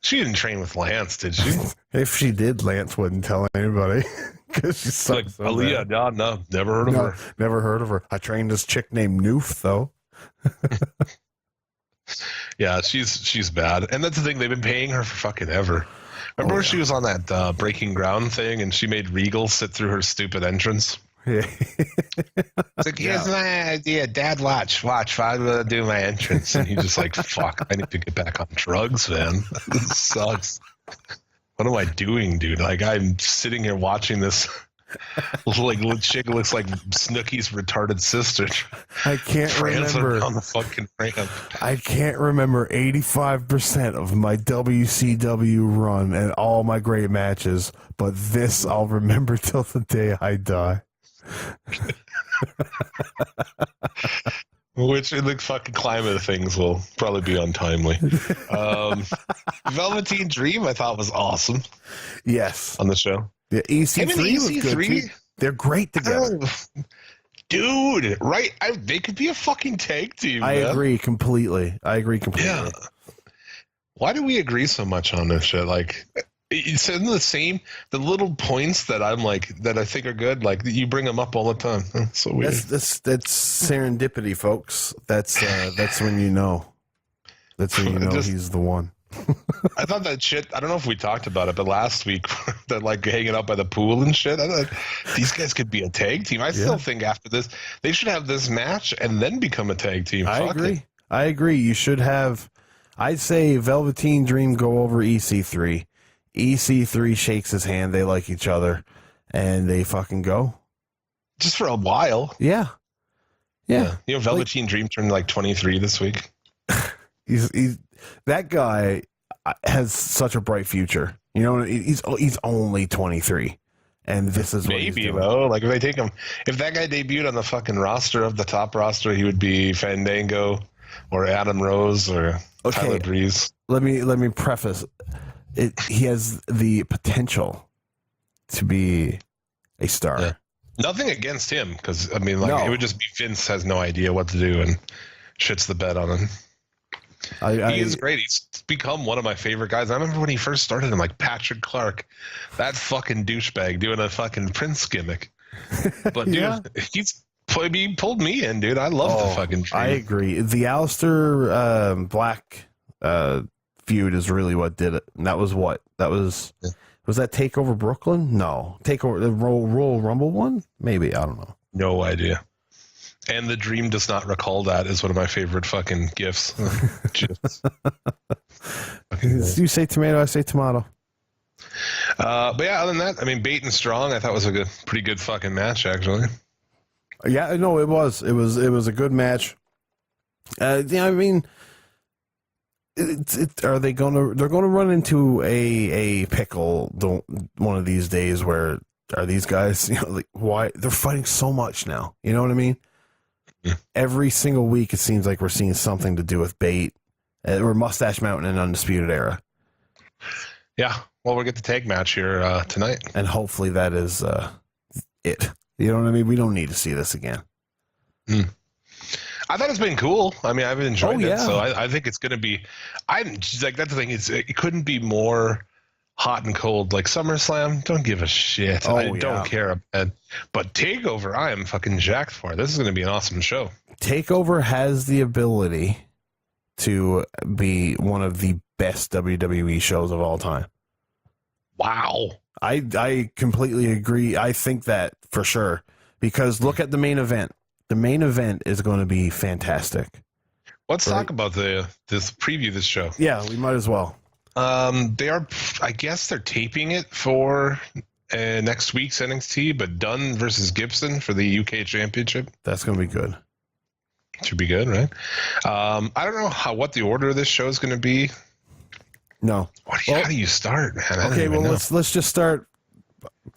she didn't train with Lance, did she? If she did, Lance wouldn't tell anybody. Because she sucks like, so Aaliyah, bad. no, never heard of her. Never heard of her. I trained this chick named Noof, though. Yeah, she's bad. And that's the thing, they've been paying her for fucking ever. Remember when she was on that Breaking Ground thing and she made Regal sit through her stupid entrance? Yeah. It's like, here's my idea. Dad, watch. I'm going to do my entrance. And he's just like, fuck, I need to get back on drugs, man. This sucks. What am I doing, dude? Like, I'm sitting here watching this like little chick looks like Snooki's retarded sister. I can't remember on the fucking ramp. I can't remember 85% of my WCW run and all my great matches, but this I'll remember till the day I die. Which in the fucking climate of things will probably be untimely. Velveteen Dream I thought was awesome. Yes. On the show. Yeah, EC3 was good too. They're great together. Dude, right? They could be a fucking tag team. I agree completely. Yeah. Why do we agree so much on this shit? Like, it's in the little points that I'm like, that I think are good. Like, you bring them up all the time. That's so weird. That's serendipity, folks. That's when you know. That's when you know he's the one. I thought that shit, I don't know if we talked about it, but last week, that like hanging out by the pool and shit, I thought these guys could be a tag team. I still think after this, they should have this match and then become a tag team. I agree. You should have, I'd say Velveteen Dream go over EC3. EC3 shakes his hand. They like each other and they fucking go. Just for a while. Yeah. You know, Velveteen Dream turned like 23 this week. He's that guy has such a bright future. You know, he's only 23, and this is what maybe though. Like if that guy debuted on the fucking roster of the top roster, he would be Fandango or Adam Rose or Tyler Breeze. Let me preface it. He has the potential to be a star. Yeah. Nothing against him, because I mean, like it would just be Vince has no idea what to do and shits the bed on him. He is great. He's become one of my favorite guys. I remember when he first started him, like Patrick Clark, that fucking douchebag doing a fucking Prince gimmick. But dude, he pulled me in, dude. I love the fucking Dream. I agree. The Aleister Black feud is really what did it. And that was what? Was that Takeover Brooklyn? No. Takeover the Royal Rumble one? Maybe. I don't know. No idea. And the Dream does not recall that is one of my favorite fucking gifts. You say tomato, I say tomato. But yeah, other than that, I mean, Bait and Strong, I thought was a pretty good fucking match, actually. Yeah, no, it was. It was a good match. Yeah, I mean, Are they gonna? They're gonna run into a pickle. One of these days where are these guys? Like why they're fighting so much now? You know what I mean? Yeah. Every single week, it seems like we're seeing something to do with Bate or Mustache Mountain and Undisputed Era. Yeah. Well, we'll get the tag match here tonight, And hopefully that is it. You know what I mean? We don't need to see this again. I thought it's been cool. I mean, I've enjoyed Oh, it, yeah. so I think it's going to be. I'm like that's the thing. It couldn't be more hot and cold. Like SummerSlam, don't give a shit. Oh, I yeah. don't care. But Takeover, I am fucking jacked for. This is going to be an awesome show. Takeover has the ability to be one of the best WWE shows of all time. Wow. I completely agree. I think that for sure. Because look at the main event. The main event is going to be fantastic. Let's Right. talk about this preview this show. Yeah, we might as well. They are, I guess, they're taping it for next week's NXT, but Dunn versus Gibson for the UK Championship That's going to be good. should be good, right? I don't know what the order of this show is going to be. No. How do you start, man? I don't Okay, even well, know. let's just start.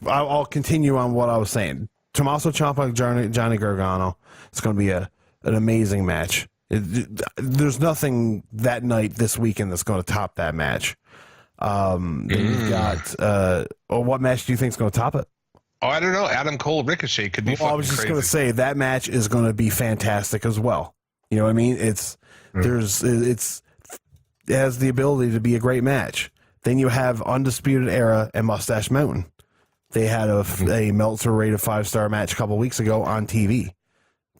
I'll continue on what I was saying. Tommaso Ciampa, Johnny Gargano. It's going to be an amazing match. There's nothing that night this weekend that's going to top that match. Then you've got. What match do you think is going to top it? Oh, I don't know. Adam Cole Ricochet could be Well, fucking I was just crazy. going to say that match is going to be fantastic as well. You know what I mean? It has the ability to be a great match. Then you have Undisputed Era and Mustache Mountain. They had a Meltzer rated 5-star match a couple weeks ago on TV.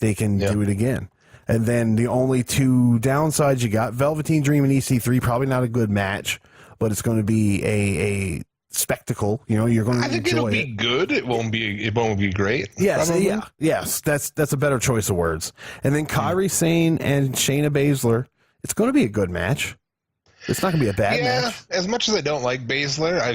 They can do it again. And then the only two downsides you got, Velveteen Dream and EC3, probably not a good match, but it's going to be a spectacle. You know, you're going to I think enjoy it'll be good. It won't be great. Yes, probably. yes. That's a better choice of words. And then Kairi Sane and Shayna Baszler. It's going to be a good match. It's not going to be a bad Yeah, match. as much as I don't like Baszler, I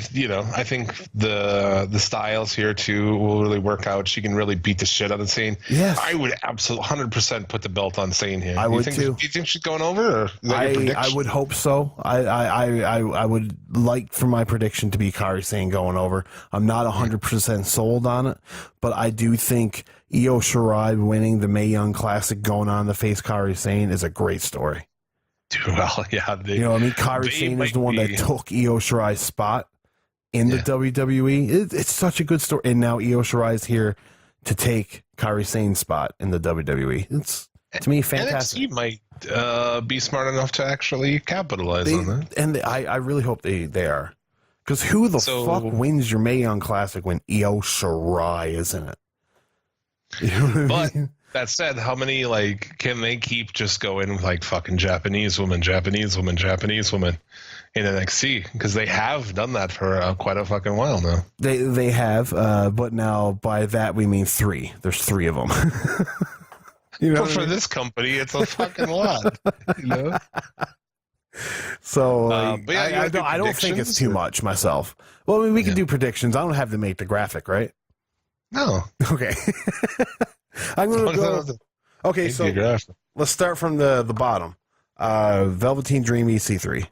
think the styles here too will really work out. She can really beat the shit out of Sane. Yes. I would absolutely 100% put the belt on Sane here. I would do too. you think she's going over? Or is that your I prediction? would hope so. I would like for my prediction to be Kairi Sane going over. I'm not 100% sold on it, but I do think Io Shirai winning the Mae Young Classic going on to face Kairi Sane is a great story. Well, yeah. You know what I mean? Kairi Sane is the one that took Io Shirai's spot in the WWE. It's such a good story. And now Io Shirai is here to take Kairi Sane's spot in the WWE. It's, to me, fantastic. NXT might be smart enough to actually capitalize on that. And I really hope they are. Because who the fuck wins your Mae Young Classic when Io Shirai is in it? You know what I But mean? that said, how many can they keep just going with fucking Japanese woman in NXT? Because they have done that for quite a fucking while now. They have, but now by that we mean 3. There's 3 of them. You know But for this company, it's a fucking lot. You know. So but yeah, you wanna do I don't think it's predictions, too or- much myself. Well, I mean, we can do predictions. I don't have to make the graphic, right? No. Okay. I'm going to go. Okay, so let's start from the bottom. Velveteen Dream EC3.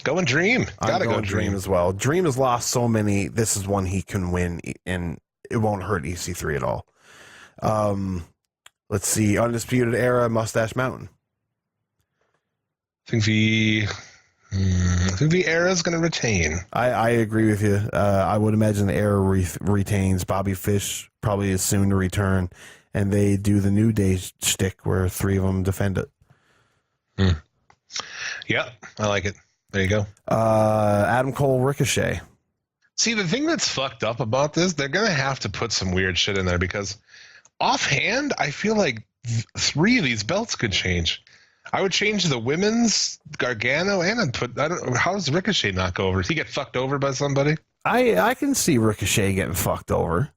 Going Dream. Gotta go Dream. as well. Dream has lost so many. This is one he can win, and it won't hurt EC3 at all. Let's see. Undisputed Era, Mustache Mountain. I think the era is going to retain. I agree with you. I would imagine the Era retains. Bobby Fish probably is soon to return, and they do the New Day shtick where 3 of them defend it. Yeah, I like it. There you go. Adam Cole Ricochet. See, the thing that's fucked up about this, they're going to have to put some weird shit in there because offhand, I feel like 3 of these belts could change. I would change the women's Gargano and I'd put, I don't know, how does Ricochet not go over? Does he get fucked over by somebody? I can see Ricochet getting fucked over.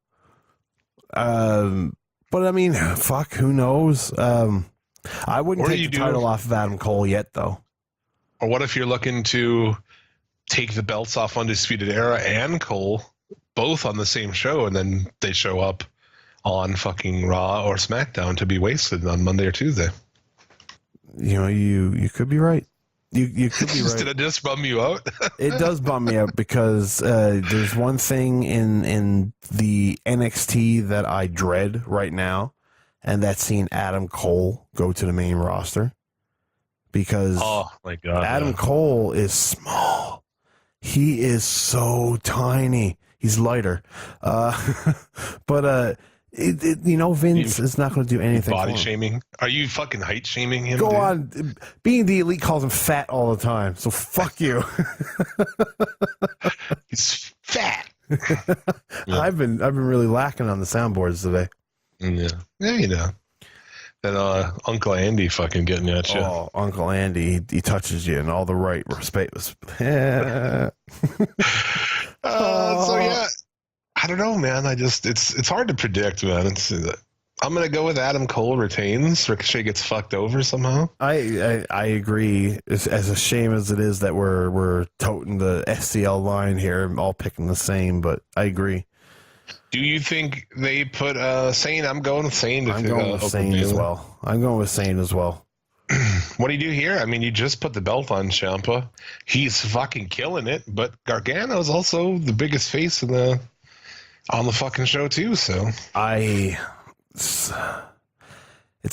But I mean, fuck, who knows? I wouldn't take the title off of Adam Cole yet, though. Or what if you're looking to take the belts off Undisputed Era and Cole both on the same show, and then they show up on fucking Raw or SmackDown to be wasted on Monday or Tuesday? You know, you could be right. You could be right. Did it just bum you out? It does bum me out because there's one thing in the NXT that I dread right now, and that's seeing Adam Cole go to the main roster. Because oh my god, Adam Cole is small. He is so tiny. He's lighter. But Vince is not going to do anything. Body for him. shaming? Are you fucking height shaming him? Go dude? on. Being the Elite calls him fat all the time. So fuck you. He's fat. Yeah. I've been really lacking on the soundboards today. Yeah. Then Uncle Andy fucking getting at you. Oh, Uncle Andy, he touches you in all the right respect. So yeah, I don't know, man. It's hard to predict, man. I'm gonna go with Adam Cole retains. Ricochet gets fucked over somehow. I agree. As a shame as it is that we're toting the SCL line here, all picking the same, but I agree. Do you think they put Sane? I'm going with Sane. I'm going with Sane as well. I'm going with Sane as well. What do you do here? I mean, you just put the belt on Ciampa. He's fucking killing it, but Gargano's also the biggest face on the fucking show too. So it's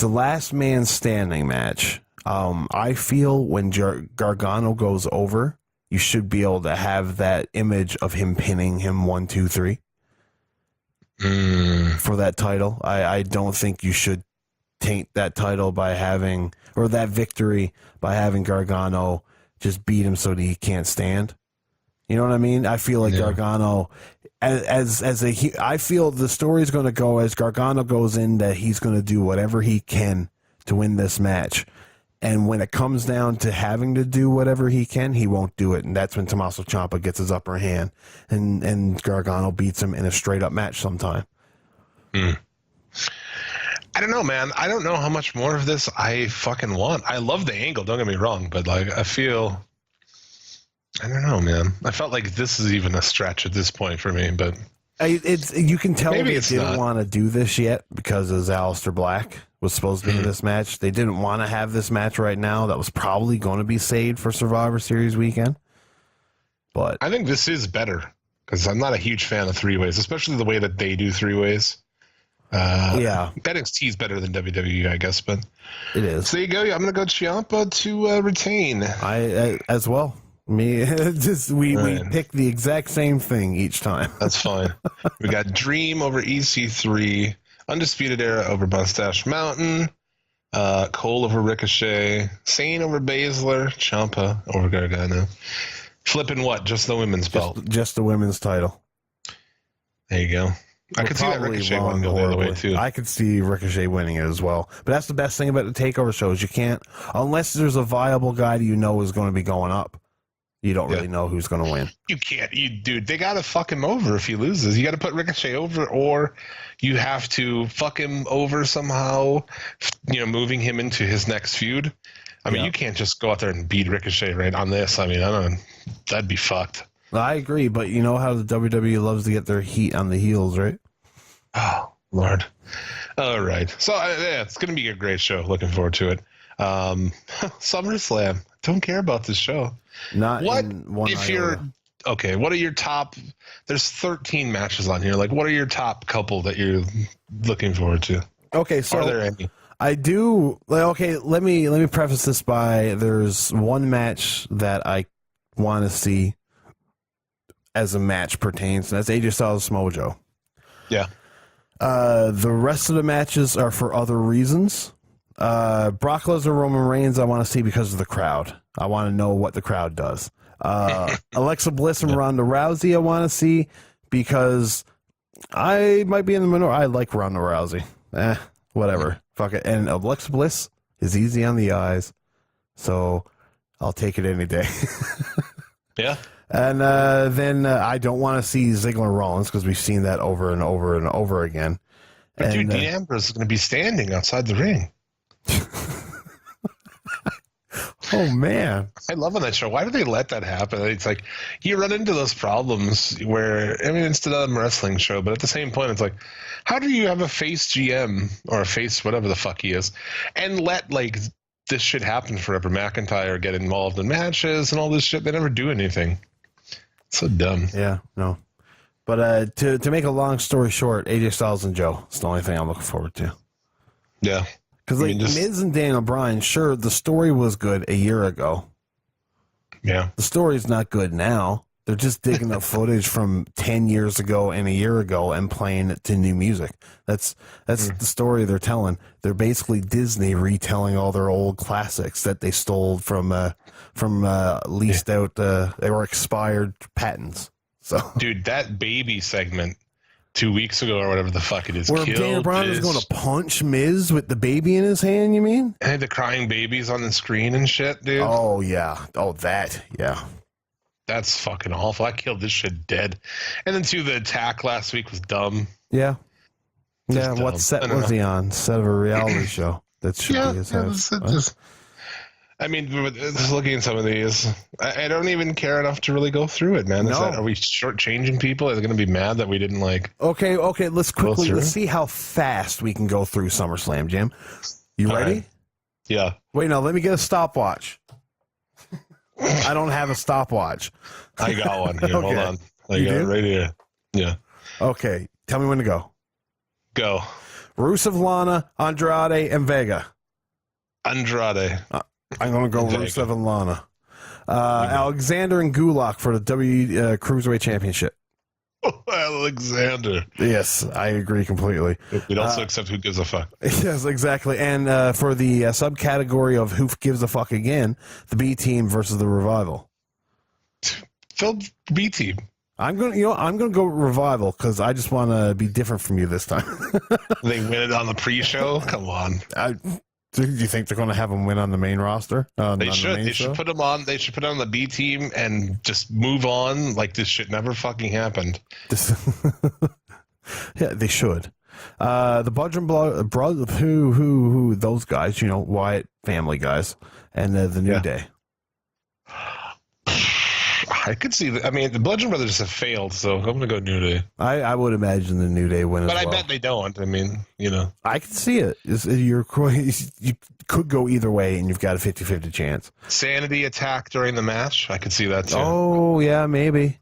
a last man standing match. I feel when Gargano goes over, you should be able to have that image of him pinning him 1, 2, 3 for that title. I don't think you should taint that title by having, or that victory by having Gargano just beat him so that he can't stand. You know what I mean? I feel like Gargano, I feel the story is going to go as Gargano goes in that he's going to do whatever he can to win this match. And when it comes down to having to do whatever he can, he won't do it. And that's when Tommaso Ciampa gets his upper hand and Gargano beats him in a straight up match sometime. I don't know, man. I don't know how much more of this I fucking want. I love the angle, don't get me wrong, but like I don't know, man. I felt like this is even a stretch at this point for me, but you can tell maybe they it's didn't not. want to do this yet because as Aleister Black was supposed to be in this match. They didn't want to have this match right now. That was probably going to be saved for Survivor Series weekend. But I think this is better because I'm not a huge fan of three-ways, especially the way that they do three-ways. NXT is better than WWE, I guess, but it is. So there you go. I'm going to go Ciampa to retain. I as well. We pick the exact same thing each time. That's fine. We got Dream over EC3, Undisputed Era over Mustache Mountain, Cole over Ricochet, Sane over Baszler, Ciampa over Gargano. Flipping what? Just the women's belt. Just the women's title. There you go. I could see that Ricochet one go the other way too. I could see Ricochet winning it as well. But that's the best thing about the takeover shows. You can't, unless there's a viable guy that you know is going to be going up. You don't really know who's going to win. You can't, dude. They got to fuck him over if he loses. You got to put Ricochet over, or you have to fuck him over somehow. Moving him into his next feud. I mean, you can't just go out there and beat Ricochet right on this. I mean, I don't. That'd be fucked. I agree, but you know how the WWE loves to get their heat on the heels, right? Oh Lord. All right. So it's going to be a great show. Looking forward to it. SummerSlam. Don't care about this show. Not what in one if iota. you're okay? What are your top? There's 13 matches on here. Like, what are your top couple that you're looking forward to? Okay, so Are there any? I do. Okay, let me preface this by there's one match that I want to see as a match pertains, and that's AJ Styles Mojo. Yeah. The rest of the matches are for other reasons. Brock Lesnar, Roman Reigns, I want to see because of the crowd. I want to know what the crowd does. Alexa Bliss and Ronda Rousey, I want to see because I might be in the minority. I like Ronda Rousey. Whatever. Fuck it. And Alexa Bliss is easy on the eyes, so I'll take it any day. Yeah. And then I don't want to see Ziggler Rollins because we've seen that over and over and over again. But and, dude, Dean Ambrose is going to be standing outside the ring. Oh man, I love on that show. Why do they let that happen? It's like you run into those problems where it's not a wrestling show, but at the same point, it's like, how do you have a face GM or a face whatever the fuck he is, and let like this shit happen forever. McIntyre get involved in matches and all this shit. They never do anything. So dumb. Yeah, no. But to make a long story short, AJ Styles and Joe. It's the only thing I'm looking forward to. Yeah. Because Miz and Daniel Bryan, sure, the story was good a year ago. Yeah. The story's not good now. They're just digging up footage from 10 years ago and a year ago and playing it to new music. That's the story they're telling. They're basically Disney retelling all their old classics that they stole from leased out they were expired patents. So, dude, that baby segment 2 weeks ago or whatever the fuck it is, where Daniel Bryan was going to punch Miz with the baby in his hand, you mean? And the crying babies on the screen and shit, dude. Oh, yeah. Oh, that. Yeah. That's fucking awful. I killed this shit dead. And then, too, the attack last week was dumb. Yeah. Just Yeah, dumb. what set was he on? Set of a reality show. That should be his house. I mean, just looking at some of these, I don't even care enough to really go through it, man. No. Are we shortchanging people? Are they going to be mad that we didn't like? Okay. Let's see how fast we can go through SummerSlam, Jim. You ready? Right. Yeah. Wait, no. Let me get a stopwatch. I don't have a stopwatch. I got one here. Okay. Hold on. I You got it do? right here. Yeah. Okay. Tell me when to go. Go. Rusev, Lana, Andrade, and Vega. Andrade. I'm going to go Vega. Rusev and Lana. Alexander and Gulak for the Cruiserweight Championship. Alexander. Yes, I agree completely. We'd also accept who gives a fuck. Yes, exactly. And for the subcategory of who gives a fuck again, the B team versus the Revival. Phil B team. I'm gonna go Revival because I just want to be different from you this time. They win it on the pre-show. Come on. Do you think they're going to have them win on the main roster? They should. They should put them on. They should put it on the B team and just move on. Like this shit never fucking happened. Yeah, they should. The Bludgeon Brothers, who those guys? Wyatt family guys, and the New Day. I could see that. I mean, the Bludgeon Brothers have failed, so I'm going to go New Day. I would imagine the New Day win But as well. I bet they don't. I mean, I can see it. You could go either way, and you've got a 50-50 chance. Sanity attack during the match. I could see that too. Oh, yeah, maybe.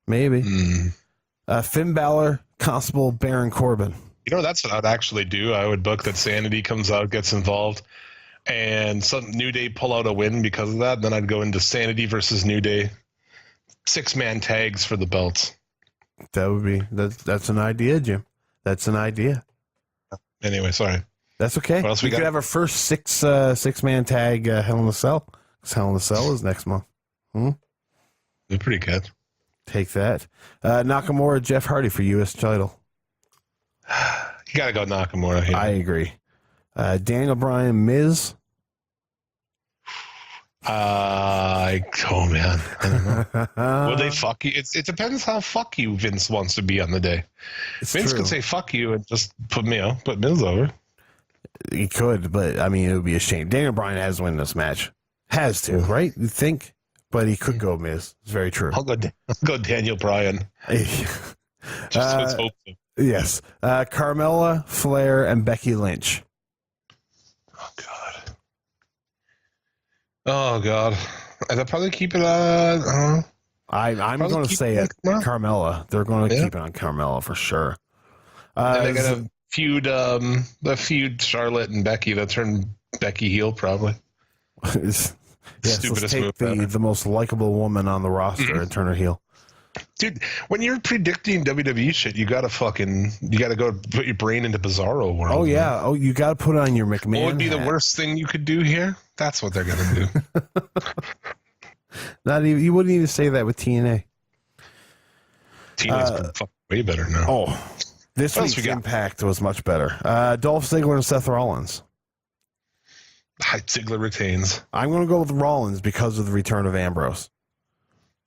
Finn Balor, Constable, Baron Corbin. That's what I'd actually do. I would book that Sanity comes out, gets involved, and some New Day pull out a win because of that. And then I'd go into Sanity versus New Day. 6-man tags for the belts. That's an idea, Jim. That's an idea. Anyway, sorry. That's okay. What else We we could got? have our first six-man tag Hell in a Cell. Because Hell in a Cell is next month. They're pretty good. Take that. Nakamura, Jeff Hardy for U.S. title. You got to go Nakamura here. I agree. Daniel Bryan, Miz. Oh man, I don't know. Will they fuck you? It depends how fuck you Vince wants to be on the day. It's Vince true. could say fuck you and just put Miz over. He could, but I mean, it would be a shame. Daniel Bryan has to win this match. Has to, right? You think? But he could go Miz. It's very true. I'll go Daniel Bryan. Just let's hope so. Yes. Carmella, Flair, and Becky Lynch. Oh god, I'd probably keep it on. I'm Probably going to keep say it it. on Carmella. They're going to Yeah. keep it on Carmella for sure. And they're gonna feud Charlotte and Becky. That turn Becky heel probably. Yes, Stupidest let's take move ever. the most likable woman on the roster and turn her heel. Dude, when you're predicting WWE shit, you gotta go put your brain into Bizarro world. Oh man. yeah. Oh, you got to put on your McMahon. What would be the hat. worst thing you could do here? That's what they're gonna do. Not even. You wouldn't even say that with TNA. TNA's been fucking way better now. Oh, this What else week's we got? Impact was much better. Dolph Ziggler and Seth Rollins. Ziggler retains. I'm going to go with Rollins because of the return of Ambrose.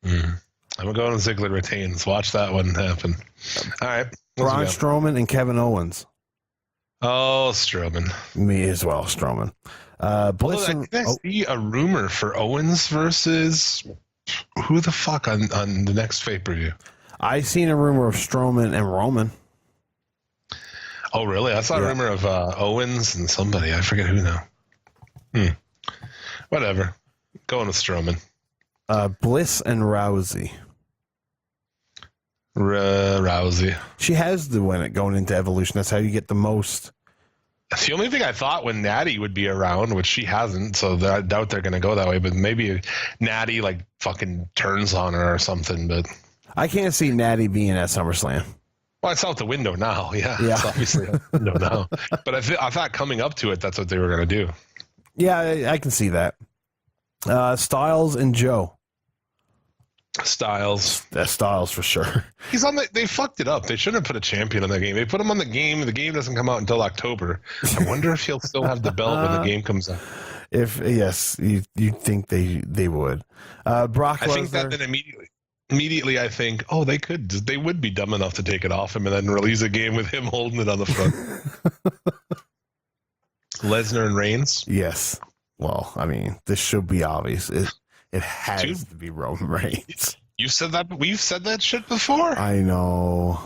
I'm going with Ziggler retains. Watch that one happen. All right. Braun Strowman and Kevin Owens. Oh, Strowman. Me as well, Strowman. Bliss Although, and I see a rumor for Owens versus who the fuck on the next pay-per-view? I seen a rumor of Strowman and Roman. Oh, really? I saw a rumor of Owens and somebody. I forget who now. Whatever. Going with Strowman. Bliss and Rousey. Rousey. She has to win it going into Evolution. That's how you get the most. That's the only thing I thought when Natty would be around, which she hasn't, so I doubt they're going to go that way. But maybe Natty like fucking turns on her or something. But I can't see Natty being at SummerSlam. well, it's out the window now. Yeah, Yeah. It's obviously out the window now. But I thought coming up to it, that's what they were going to do. Yeah, I can see that. Styles and Joe. Styles. That's Styles for sure. He's on the. They fucked it up. They shouldn't have put a champion on the game. They put him on the game. The game doesn't come out until October. I wonder if he'll still have the belt when the game comes out. If yes, you think they would. Brock Lesnar. I think that then immediately I think, oh, they would be dumb enough to take it off him and then release a game with him holding it on the front. Lesnar and Reigns. Yes. Well, I mean, this should be obvious. It has to be Roman Reigns. You said that. We've said that shit before. I know.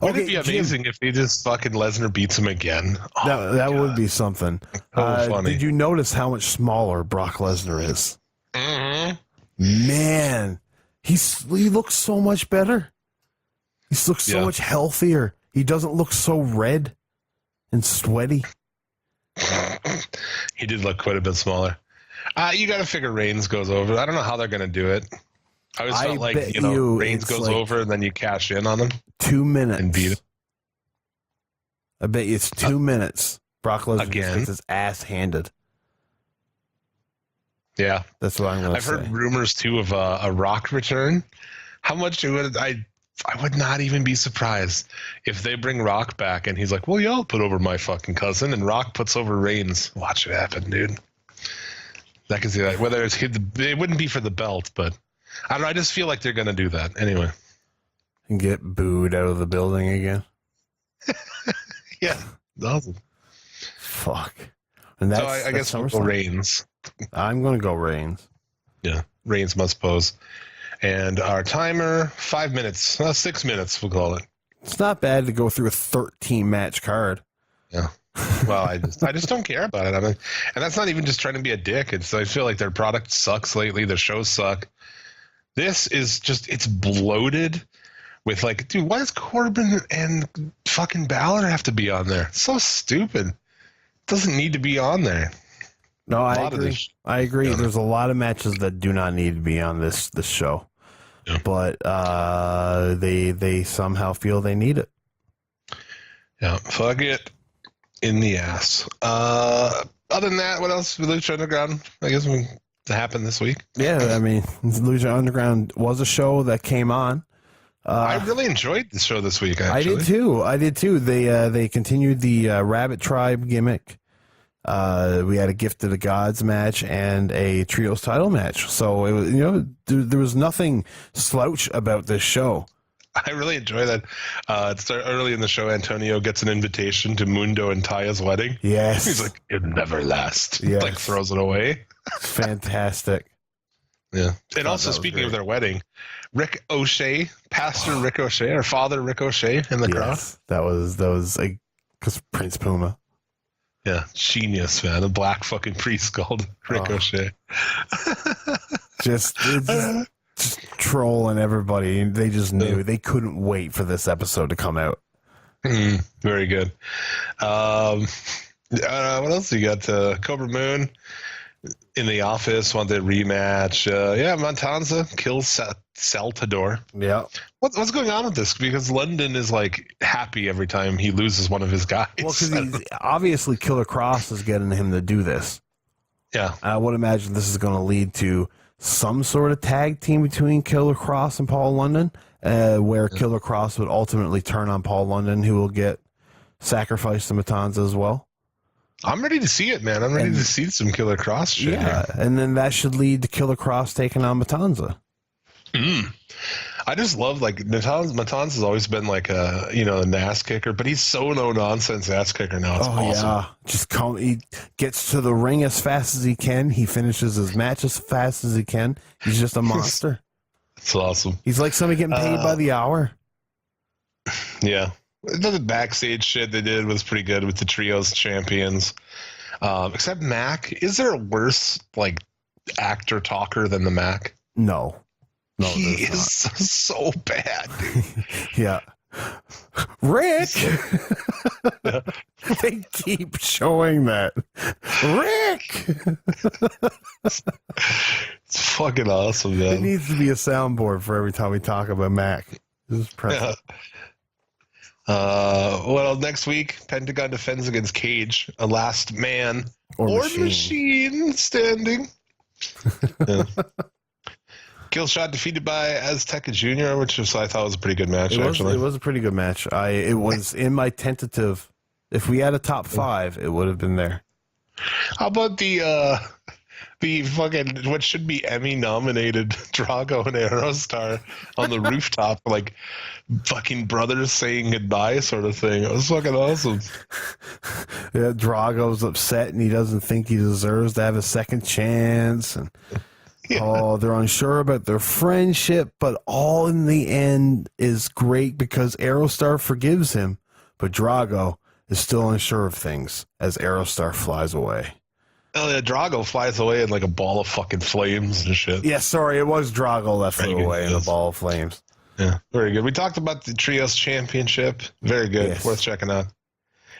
Wouldn't it be amazing if they just fucking Lesnar beats him again? Oh, that would be something. So funny. Did you notice how much smaller Brock Lesnar is? Mm-hmm. Man, he looks so much better. He looks so much healthier. He doesn't look so red and sweaty. He did look quite a bit smaller. You got to figure Reigns goes over. I don't know how they're going to do it. I always felt like, Reigns goes over and then you cash in on him. 2 minutes. And beat him. I bet you it's 2 minutes. Brock Lesnar Again? gets his ass handed. Yeah. That's what I'm going to say. I've heard rumors, too, of a Rock return. How much would I would not even be surprised if they bring Rock back and he's like, well, yeah, I'll put over my fucking cousin, and Rock puts over Reigns. Watch it happen, dude. I can see that. Whether it wouldn't be for the belt, but I don't know. I just feel like they're going to do that anyway. And get booed out of the building again. Yeah, awesome. Fuck. And that's, so I guess we'll go Reigns. I'm going to go Reigns. Yeah, Reigns must pose. And our timer, 5 minutes. 6 minutes, we'll call it. It's not bad to go through a 13-match card. Yeah. Well, I just don't care about it. I mean, and that's not even just trying to be a dick. I feel like their product sucks lately. Their shows suck. This is just, it's bloated with like, dude, why does Corbin and fucking Balor have to be on there? It's so stupid. It doesn't need to be on there. No, I agree. Yeah. There's a lot of matches that do not need to be on this show. Yeah. But they somehow feel they need it. Yeah, fuck it. In the ass. Other than that, what else with Lucha Underground? I guess happened this week. Yeah, I mean, Lucha Underground was a show that came on. I really enjoyed the show this week. Actually. I did too. They continued the Rabbit Tribe gimmick. We had a Gift of the Gods match and a trios title match. So it was, there was nothing slouch about this show. I really enjoy that. It started early in the show. Antonio gets an invitation to Mundo and Taya's wedding. Yes. He's like, "It'll never last." Yes. Like throws it away. Fantastic. Yeah. And also speaking of their wedding, Rick O'Shea, Pastor Rick O'Shea, or Father Rick O'Shea in the crowd. That was because Prince Puma. Yeah, genius, man. A black fucking priest called Rick O'Shea. Just trolling everybody. They just knew. They couldn't wait for this episode to come out. Very good. What else you got? Cobra Moon in the office wanted a rematch. Matanza kills Saltador. Yeah. What's going on with this? Because London is like happy every time he loses one of his guys. Well, because obviously Killer Cross is getting him to do this. Yeah. I would imagine this is going to lead to some sort of tag team between Killer Cross and Paul London, where Killer Cross would ultimately turn on Paul London, who will get sacrificed to Matanza as well. I'm ready to see it, man. I'm ready to see some Killer Cross shit. Yeah, and then that should lead to Killer Cross taking on Matanza. I just love, like, Matanza's always been like an ass kicker, but he's so no nonsense ass kicker now. It's awesome. He gets to the ring as fast as he can. He finishes his match as fast as he can. He's just a monster. It's awesome. He's like somebody getting paid by the hour. Yeah. The backstage shit they did was pretty good with the trios champions. Except Mac. Is there a worse like actor talker than the Mac? No, He there's is so bad, dude. not. Yeah. Rick! They keep showing that. Rick! It's fucking awesome, It man. needs to be a soundboard for every time we talk about Mac. This is perfect. Well, next week, Pentagon defends against Cage, a last man Or or machine. machine standing. Yeah. Killshot defeated by Azteca Jr., which I thought was a pretty good match, actually. It was a pretty good match. It was in my tentative. If we had a top 5, it would have been there. How about the fucking what should be Emmy nominated Drago and Aerostar on the rooftop, like fucking brothers saying goodbye sort of thing. It was fucking awesome. Yeah, Drago's upset and he doesn't think he deserves to have a second chance. And they're unsure about their friendship, but all in the end is great because Aerostar forgives him, but Drago is still unsure of things as Aerostar flies away. Oh yeah, Drago flies away in like a ball of fucking flames and shit. Yeah, sorry, it was Drago that flew Very good, away in a yes. ball of flames. Yeah, very good. We talked about the Trios Championship. Very good. Yes. Worth checking out.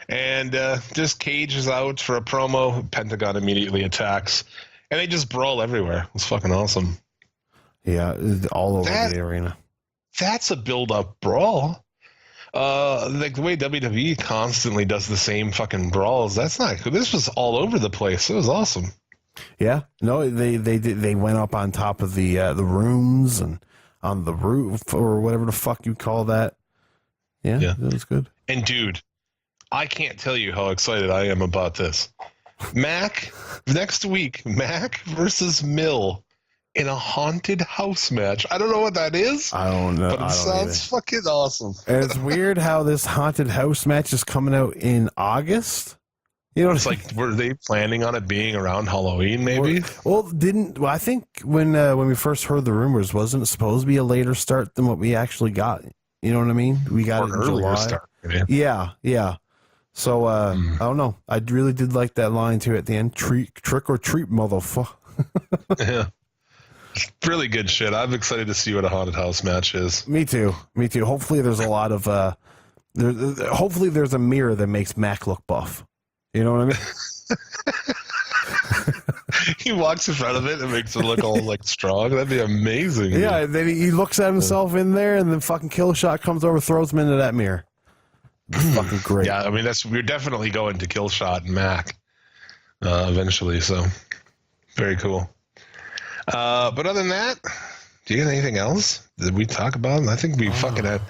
And just Cage is out for a promo. Pentagon immediately attacks. And they just brawl everywhere. It was fucking awesome. Yeah, all over That- the arena. That's a build-up brawl. Like the way WWE constantly does the same fucking brawls. That's not good. This was all over the place. It was awesome. Yeah, no, they went up on top of the rooms and on the roof or whatever the fuck you call that. Yeah, Yeah. it was good. And dude, I can't tell you how excited I am about this. Mac, next week, Mac versus Mill in a haunted house match. I don't know what that is, I don't know. but it I don't sounds fucking awesome. either. And it's weird how this haunted house match is coming out in August. You know, It's like, were they planning on it being around Halloween, maybe? Well, I think when we first heard the rumors, wasn't it supposed to be a later start than what we actually got? You know what I mean? We got Or it an in earlier July. start. Maybe. Yeah. So I don't know. I really did like that line too at the end. Trick or treat, motherfucker. Yeah. Really good shit. I'm excited to see what a haunted house match is. Me too. Hopefully, there's a lot of hopefully there's a mirror that makes Mac look buff. You know what I mean? He walks in front of it and makes it look all like strong. That'd be amazing. Yeah. And then he looks at himself in there, and then fucking Killshot comes over, throws him into that mirror. Fucking great. Yeah, I mean we're definitely going to Killshot and Mac eventually, so very cool. But other than that, do you have anything else that we talk about? I think we fucking had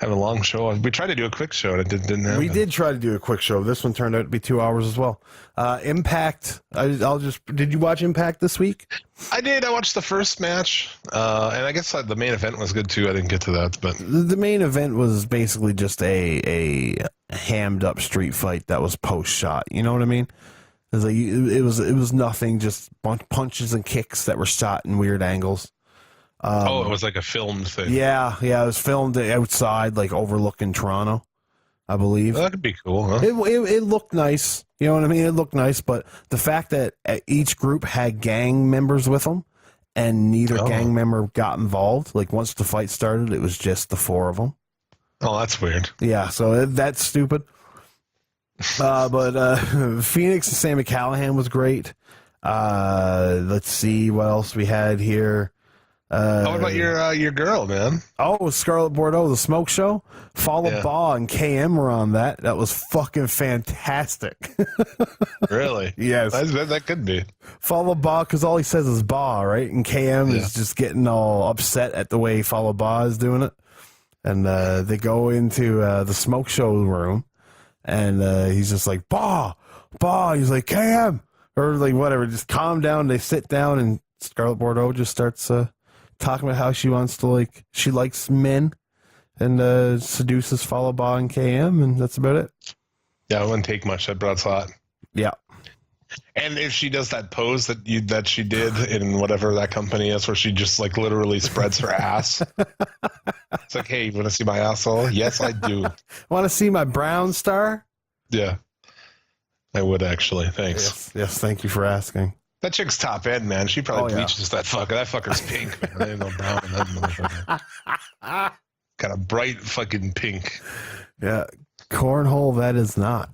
a long show. We tried to do a quick show and it didn't happen. We did try to do a quick show. This one turned out to be 2 hours as well. Impact. Did you watch Impact this week? I did. I watched the first match, and I guess the main event was good too. I didn't get to that, but The main event was basically just a hammed up street fight that was post shot. You know what I mean? It was nothing, just punches and kicks that were shot in weird angles. it was like a filmed thing. Yeah, it was filmed outside, like overlooking Toronto, I believe. Well, that could be cool, huh? It looked nice. You know what I mean? It looked nice, but the fact that each group had gang members with them and neither gang member got involved, like once the fight started, it was just the 4 of them. Oh, that's weird. Yeah, so that's stupid. But Phoenix and Sammy Callahan was great. Let's see what else we had here. How about your girl, man? Oh, Scarlett Bordeaux, the smoke show. Follow Baugh and KM were on that. That was fucking fantastic. Really? Yes. That could be. Follow Baugh, because all he says is Baugh, right? And KM is just getting all upset at the way Follow Baugh is doing it. And they go into the smoke show room, and he's just like, Baugh. He's like, KM. Or like whatever, just calm down. They sit down, and Scarlett Bordeaux just starts talking about how she likes men, and seduces Follow Baugh and KM, and that's about it. Yeah, it wouldn't take much. That broad's hot. Yeah. And if she does that pose that she did in whatever that company is, where she just like literally spreads her ass, it's like, hey, you want to see my asshole? Yes, I do. Want to see my brown star? Yeah. I would actually. Thanks. Yes, yes. Thank you for asking. That chick's top end, man. She probably Oh, yeah. bleaches that fucker. That fucker's pink, man. There ain't no brown in that motherfucker. Got a bright fucking pink. Yeah, cornhole. That is not.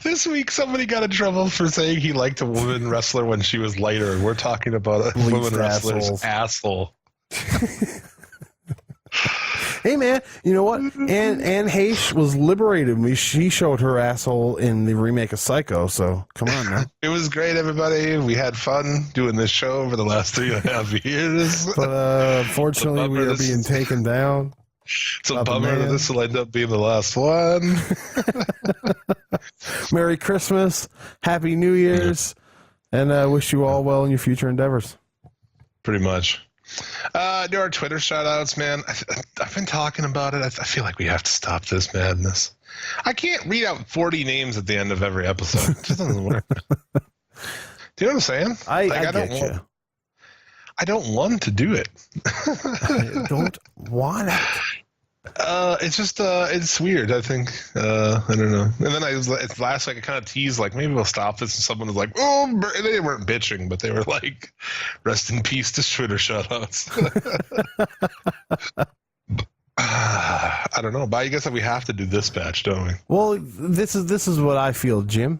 This week, somebody got in trouble for saying he liked a woman wrestler when she was lighter. And we're talking about a woman wrestler's asshole. Hey, man, you know what? Anne Heche was liberated when she showed her asshole in the remake of Psycho, so come on, man. It was great, everybody. We had fun doing this show over the last 3.5 years. But unfortunately, we are being taken down. It's a bummer that this will end up being the last one. Merry Christmas, Happy New Year's, and I wish you all well in your future endeavors. Pretty much. Do our Twitter shout-outs, man. I've been talking about it. I feel like we have to stop this madness. I can't read out 40 names at the end of every episode. It just doesn't work. Do you know what I'm saying? I get you. I don't want to do it. I don't want it. It's just it's weird. I think I don't know. And then it's last week I kind of teased like maybe we'll stop this, and someone was like, "Oh," they weren't bitching, but they were like, "Rest in peace to Twitter shoutouts." I don't know, but I guess that we have to do this batch, don't we? Well, this is what I feel, Jim.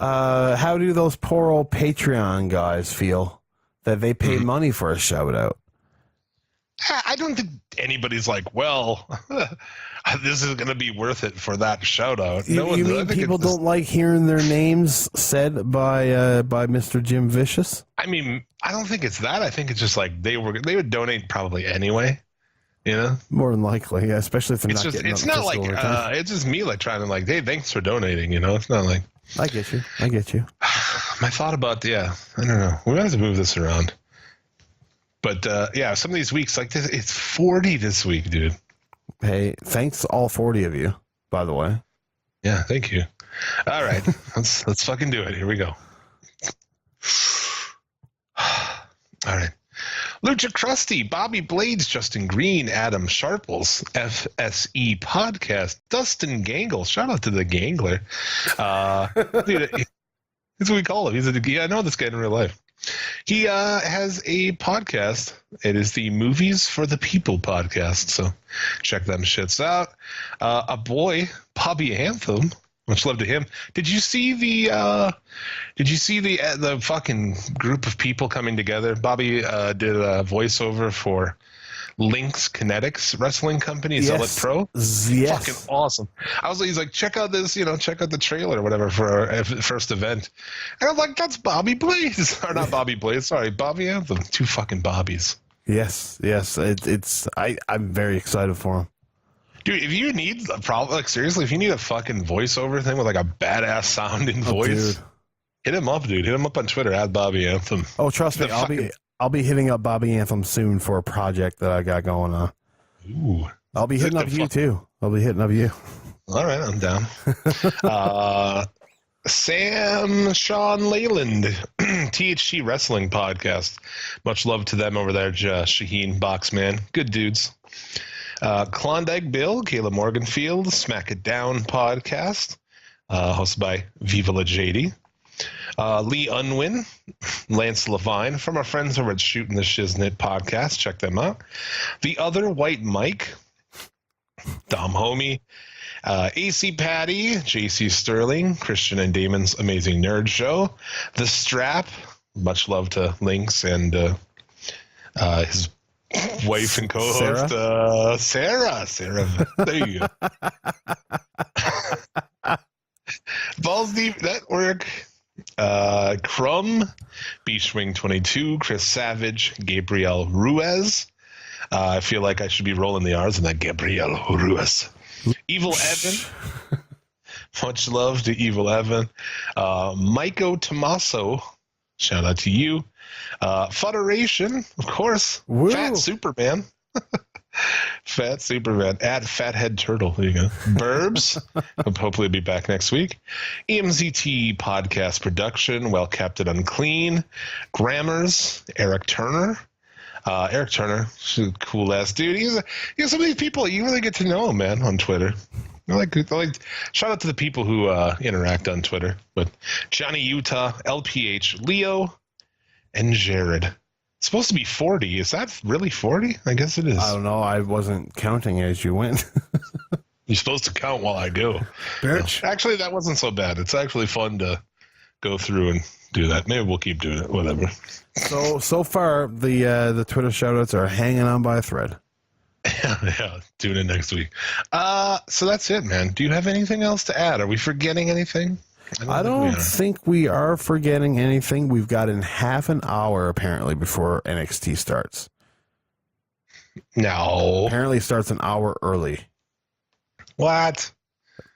How do those poor old Patreon guys feel that they pay money for a shout out? I don't think anybody's like, well, this is going to be worth it for that shout out. You mean people don't like hearing their names said by Mr. Jim Vicious? I mean, I don't think it's that. I think it's just like they would donate probably anyway. You know, more than likely, yeah. Especially if they're not getting. It's not like it's just me like trying to like, hey, thanks for donating. You know, it's not like. I get you. My thought about I don't know. We might have to move this around. But yeah, some of these weeks like this, it's 40 this week, dude. Hey, thanks to all 40 of you, by the way. Yeah, thank you. All right, let's fucking do it. Here we go. All right. Lucha Krusty, Bobby Blades, Justin Green, Adam Sharples, FSE Podcast, Dustin Gangle. Shout out to the Gangler. Dude, that's what we call him. I know this guy in real life. He has a podcast. It is the Movies for the People podcast. So check them shits out. A boy, Bobby Anthem. Much love to him. Did you see the fucking group of people coming together? Bobby did a voiceover for Lynx Kinetics Wrestling Company, Zealot Pro. Yes. Fucking awesome. He's like, check out this, check out the trailer or whatever for our first event. And I'm like, that's Bobby Blaze. Or not Bobby Blaze, sorry, Bobby Anthem. Two fucking Bobbies. Yes. I'm very excited for him. Dude, if you need seriously, if you need a fucking voiceover thing with like a badass sounding voice, hit him up, dude. Hit him up on Twitter at Bobby Anthem. Oh, trust me, I'll be hitting up Bobby Anthem soon for a project that I got going on. Ooh. I'll be hitting up you too. I'll be hitting up you. All right, I'm down. Sam Sean Leyland, THT Wrestling Podcast. Much love to them over there, Shaheen Boxman. Good dudes. Klondike Bill, Kayla Morganfield, Smack It Down Podcast, hosted by Viva La JD. Lee Unwin, Lance Levine, from our friends over at Shooting the Shiznit Podcast. Check them out. The Other White Mike, Dom Homie, AC Patty, JC Sterling, Christian and Damon's Amazing Nerd Show, The Strap, much love to Lynx and his wife and co-host Sarah. There you go. Balls Deep Network, Crumb, Beachwing 22, Chris Savage, Gabriel Ruiz. I feel like I should be rolling the R's in that. Gabriel Ruiz. Evil Evan. Much love to Evil Evan. Maiko Tommaso. Shout out to you. Federation, of course. Woo. Fat Superman. Fat Superman at Fathead Turtle. There you go. Burbs. He'll hopefully be back next week. EMZT Podcast Production. Well Kept and Unclean. Grammars. Eric Turner. Eric Turner, cool ass dude. He's some of these people you really get to know him, man, on Twitter. I like shout out to the people who interact on Twitter. But Johnny Utah, LPH, Leo, and Jared. It's supposed to be 40. Is that really 40? I guess it is. I don't know. I wasn't counting as you went. You're supposed to count while I go. Bitch. Actually, that wasn't so bad. It's actually fun to go through and do that. Maybe we'll keep doing it. Whatever. So far, the Twitter shoutouts are hanging on by a thread. Yeah, doing it next week. So that's it, man. Do you have anything else to add? Are we forgetting anything? I don't think we are forgetting anything. We've got in half an hour, apparently, before NXT starts. No. Apparently it starts an hour early. What?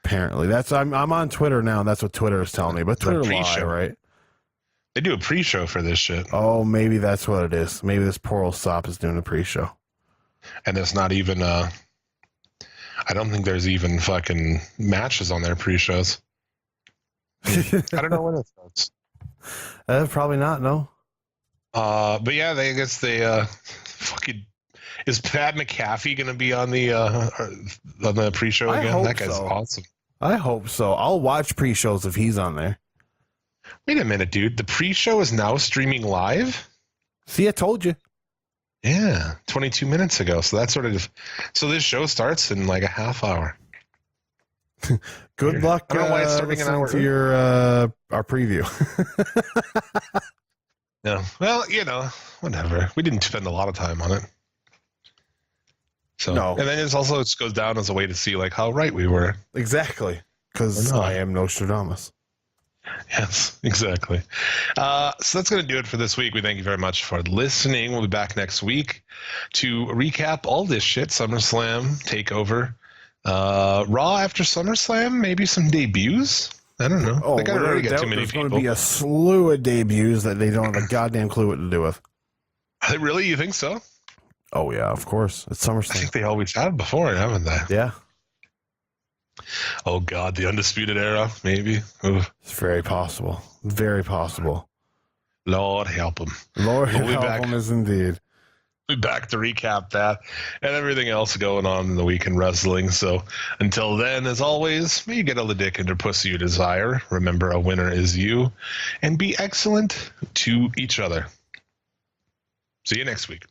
Apparently. I'm on Twitter now, and that's what Twitter is telling me. But Twitter lie, right? They do a pre-show for this shit. Oh, maybe that's what it is. Maybe this poor old sop is doing a pre-show. And it's not even, I don't think there's even fucking matches on their pre-shows. I don't know when it starts. Probably not, no. But yeah, I guess they fucking... Is Pat McAfee going to be on the pre-show again? That guy's awesome. I hope so. I'll watch pre-shows if he's on there. Wait a minute, dude. The pre-show is now streaming live? See, I told you. Yeah, 22 minutes ago. So that's sort of... So this show starts in like a half hour. Good luck I don't know why it's starting an hour to your our preview. No. Well, whatever. We didn't spend a lot of time on it. So, no. And then it goes down as a way to see like how right we were. Exactly. Because I am Nostradamus. Yes, exactly. So that's going to do it for this week. We thank you very much for listening. We'll be back next week to recap all this shit. SummerSlam, TakeOver, Raw after SummerSlam, maybe some debuts. I don't know. Oh, they got to really get too many there's people. There's going to be a slew of debuts that they don't have a goddamn clue what to do with. Really? You think so? Oh, yeah, of course. It's SummerSlam. I think they always have before, haven't they? Yeah. Oh, God, the Undisputed Era, maybe. Oof. It's very possible. Very possible. Lord help them. Lord help them is indeed. We'll be back to recap that and everything else going on in the week in wrestling. So until then, as always, may you get all the dick and pussy you desire. Remember, a winner is you. And be excellent to each other. See you next week.